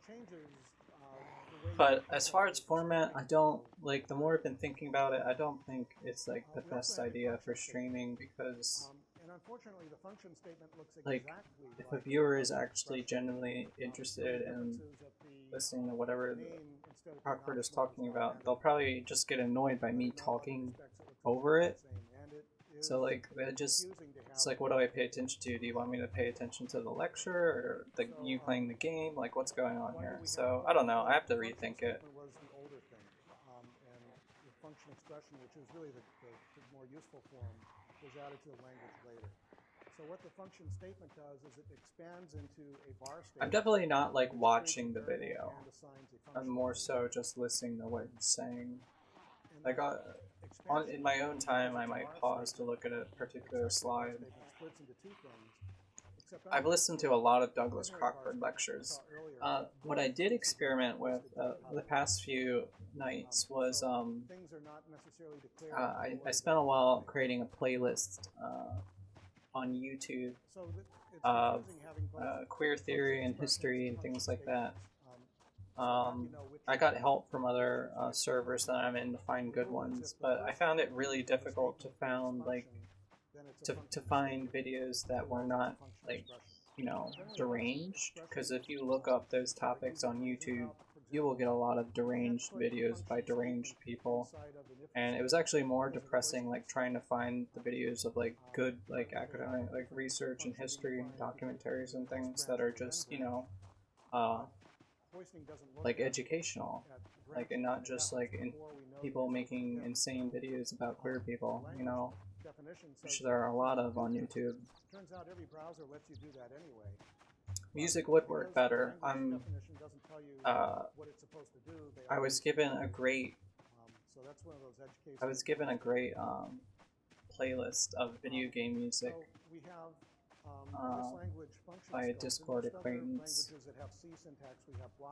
changes the way But as far as format, I don't like. The more I've been thinking about it, I don't think it's like the best idea for streaming because, and unfortunately, the function statement looks like, exactly if a viewer is actually genuinely interested in listening to whatever Rockford is talking about, they'll probably just get annoyed by me talking over it. So like that just it's like, what do I pay attention to? Do you want me to pay attention to the lecture or you playing the game? Like, what's going on here? So I don't know. I have to rethink it. was the older thing, and the function expression, which is really the more useful form, was added to the language later. So what the function statement does is it expands into a bar statement. I'm definitely not like watching the video. I'm more so just listening to what he's saying. Like in my own time, I might pause to look at a particular slide. I've listened to a lot of Douglas Crockford lectures. What I did experiment with the past few nights was I spent a while creating a playlist on YouTube of queer theory and history and things like that. I got help from other servers that I'm in to find good ones, but I found it really difficult to find to find videos that were not like, you know, deranged, because if you look up those topics on YouTube, you will get a lot of deranged videos by deranged people, and it was actually more depressing like trying to find the videos of like good like academic like research and history and documentaries and things that are just, you know, like educational, like, and not just like people making insane videos about queer people, you know, which there are a lot of on YouTube. Turns out every browser lets you do that anyway. Music would work better. I was given a great playlist of video game music by a Discord acquaintance.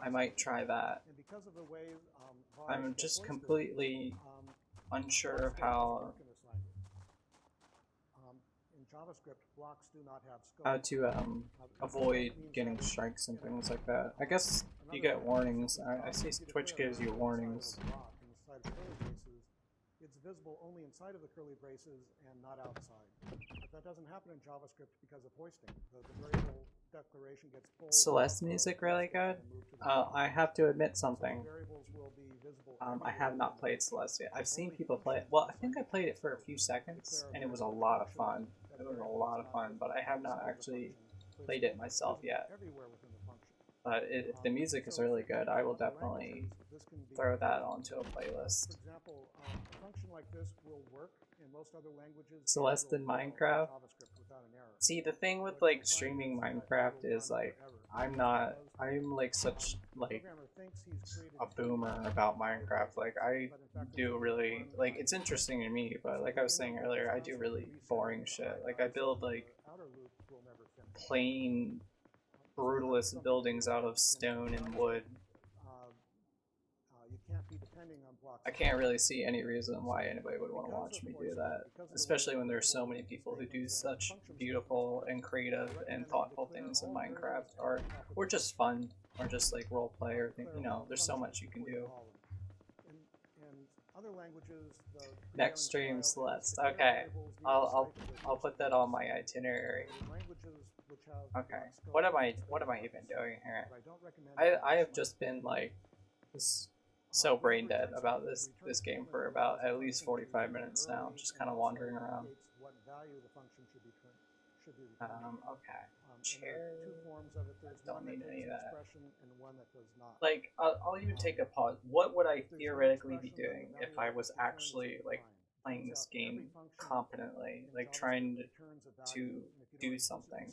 I might try that. I'm just completely unsure of how to avoid getting strikes and things like that. I guess you get warnings. I see Twitch gives you warnings. It's visible only inside of the curly braces and not outside. But that doesn't happen in JavaScript because of hoisting. The variable declaration gets pulled. Celeste music really good? I have to admit something. I have not played Celeste yet. I've seen people play it. Well, I think I played it for a few seconds, and it was a lot of fun. It was a lot of fun, but I have not actually played it myself yet. But if the music is really good, I will definitely throw that onto a playlist. Celeste in Minecraft? See, the thing with like streaming Minecraft is like I'm like such like a boomer about Minecraft. Like I do really like, it's interesting to me, but like I was saying earlier, I do really boring shit. Like I build like plain brutalist buildings out of stone and wood. I can't really see any reason why anybody would want to watch me do that, especially when there's so many people who do such beautiful and creative and thoughtful things in Minecraft, or just fun, or just like role play, or you know, there's so much you can do. Next stream, Celeste. Okay, I'll put that on my itinerary. Okay, what am I even doing here? I have just been like so brain dead about this game for about at least 45 minutes now, just kind of wandering around. Okay. Chair. Don't need any of that. Like, I'll even take a pause. What would I theoretically be doing if I was actually like playing this game competently, like trying to do something?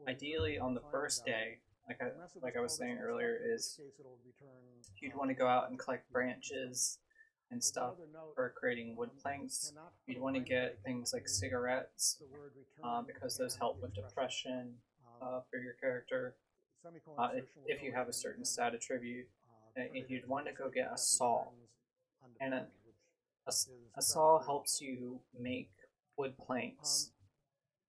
Ideally, on the first day, like I was saying earlier, is you'd want to go out and collect branches, and stuff for creating wood planks. You'd want to get things like cigarettes because those help with depression for your character. If you have a certain stat attribute, you'd want to go get a saw, and a saw helps you make wood planks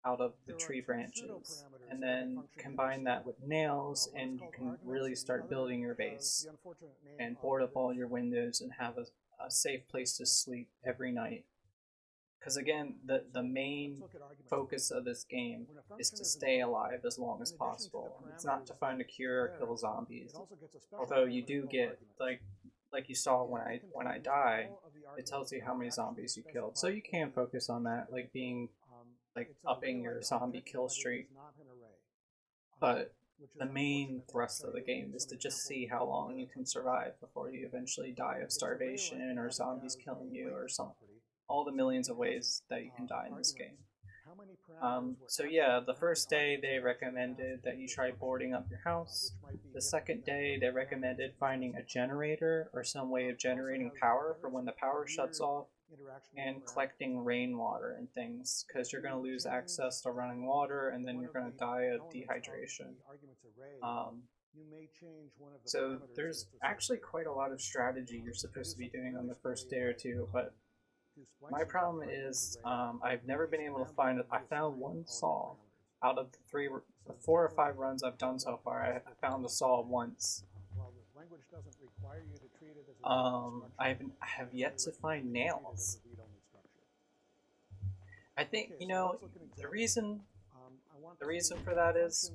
out of the tree branches, and then combine that with nails, and you can really start building your base and board up all your windows and have a safe place to sleep every night. Because again, the main focus of this game is to stay alive as long as possible. It's not to find a cure or kill zombies. Although you do get like you saw when I die, it tells you how many zombies you killed. So you can focus on that, like being like upping your zombie kill streak. But the main thrust of the game is to just see how long you can survive before you eventually die of starvation or zombies killing you or something. All the millions of ways that you can die in this game. So yeah, the first day they recommended that you try boarding up your house. The second day they recommended finding a generator or some way of generating power for when the power shuts off, and collecting rainwater and things, because you're going to lose access to running water and then you're going to die of dehydration. So there's actually quite a lot of strategy you're supposed to be doing on the first day or two, but my problem is I've never been able to find it. I found one saw out of the 4 or 5 runs I've done so far. I found a saw once. I have yet to find nails. I think, the reason for that is,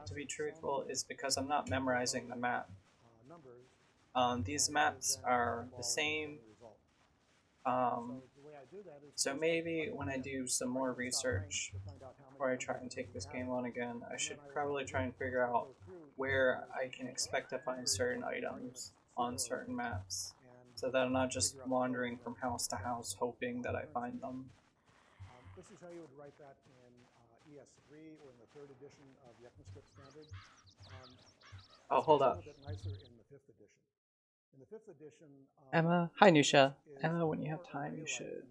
to be truthful, is because I'm not memorizing the map. These maps are the same. So maybe when I do some more research before I try and take this game on again, I should probably try and figure out where I can expect to find certain items on certain maps, so that I'm not just wandering from house to house hoping that I find them. This is how you would write that in ES3 or in the 3rd edition of the ECMAScript standard. Oh, hold up. It's a little bit nicer in the 5th edition. In the 5th edition, Emma, hi Nusha. Emma, when you have time, you should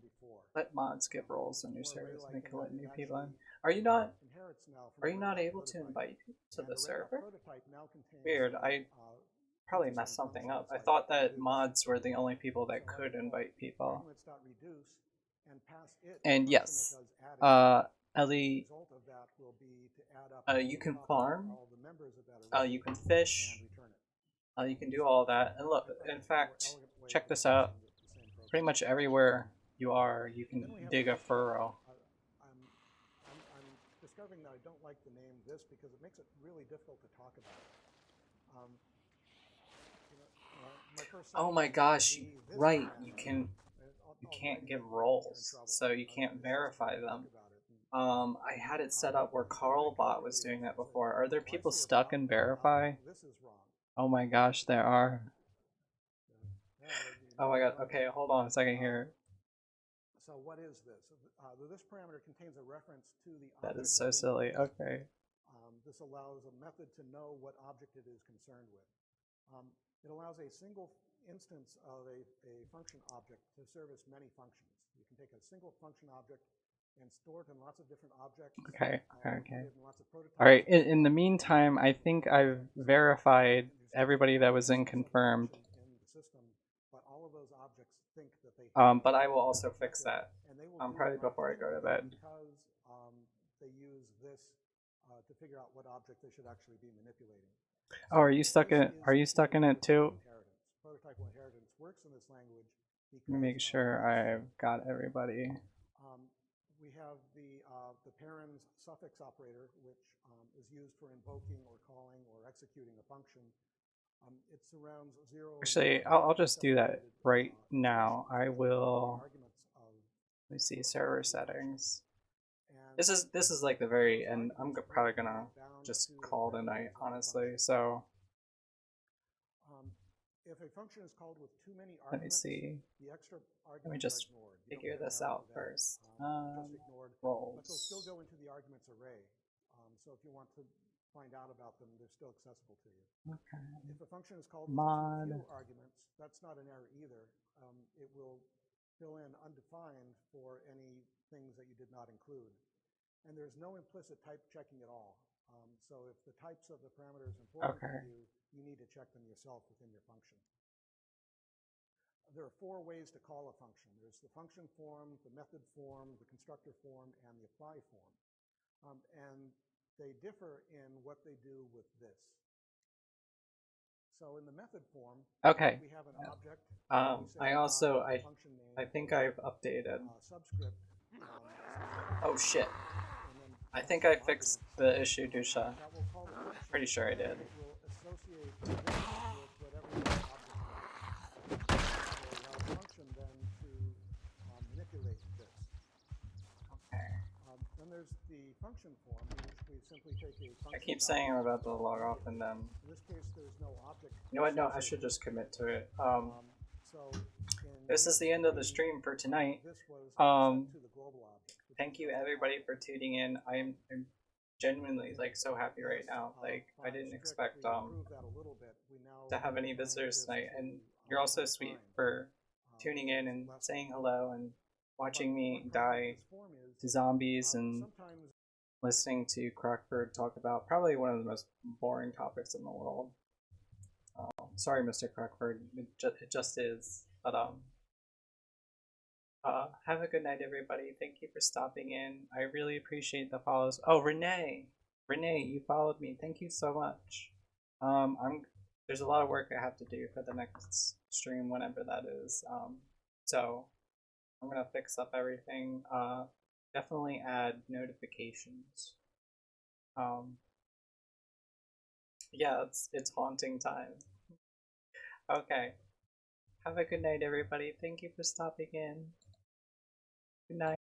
let mods get roles on your servers and they can let new people in. Are you not able to invite people to the server? Weird. I probably messed something up. I thought that mods were the only people that could invite people. And yes, Ellie, you can farm, you can fish, you can do all that. And look, in fact, check this out. Pretty much everywhere you are, you can dig a furrow. I'm discovering that I don't like the name this because it makes it really difficult to talk about it. Oh my gosh, right, you can't give roles, so you can't verify them. I had it set up where Carlbot was doing that before. Are there people stuck in verify? Oh my gosh, there are. Oh my god, okay, hold on a second here. So what is this? This parameter contains a reference to the object. That is so silly, okay. This allows a method to know what object it is concerned with. It allows a single instance of a function object to service many functions. You can take a single function object and store it in lots of different objects. Okay. All right, in the meantime, I think I've verified everybody that was in confirmed. But I will also fix that. Probably before I go to bed. Because they use this to figure out what object they should actually be manipulating. Oh, are you stuck in it? Are you stuck in it too? Prototypal inheritance works in this language. Let me make sure I've got everybody. We have the parens suffix operator, which is used for invoking or calling or executing a function. It surrounds 0. Actually, I'll just do that right now. I will. Let me see, server settings. This is like the very end. I'm probably gonna just call it a night, honestly. So if a function is called with too many arguments, let me see. Let me just figure this out first. Roles. But they'll still go into the arguments array. So if you want to find out about them, they're still accessible to you. Okay. If a function is called with too few arguments, that's not an error either. It will fill in undefined for any things that you did not include. And there's no implicit type checking at all. So if the types of the parameters are important to you, you need to check them yourself within your function. There are 4 ways to call a function. There's the function form, the method form, the constructor form, and the apply form. And they differ in what they do with this. So in the method form, we have an object. I think I've updated. Subscript. Oh shit. I think I fixed the issue, Dusha. Pretty sure I did. It will associate this with whatever your object is. It will allow the function then to manipulate this. Okay. Then there's the function form, in which we simply take a function. I keep saying I'm about to log off and then. In this case, there's no object. You know what? No, I should just commit to it. So this is the end of the stream for tonight. This was set to the global object. Thank you everybody for tuning in. I'm genuinely like so happy right now. Like I didn't expect to have any visitors tonight, and you're also sweet for tuning in and saying hello and watching me die to zombies and listening to Crockford talk about probably one of the most boring topics in the world. Sorry, Mr. Crockford, it just is. But have a good night, everybody. Thank you for stopping in. I really appreciate the follows. Oh, Renee, you followed me. Thank you so much. There's a lot of work I have to do for the next stream, whenever that is. So I'm gonna fix up everything. Definitely add notifications. Yeah, it's haunting time. Okay. Have a good night, everybody. Thank you for stopping in. Good night.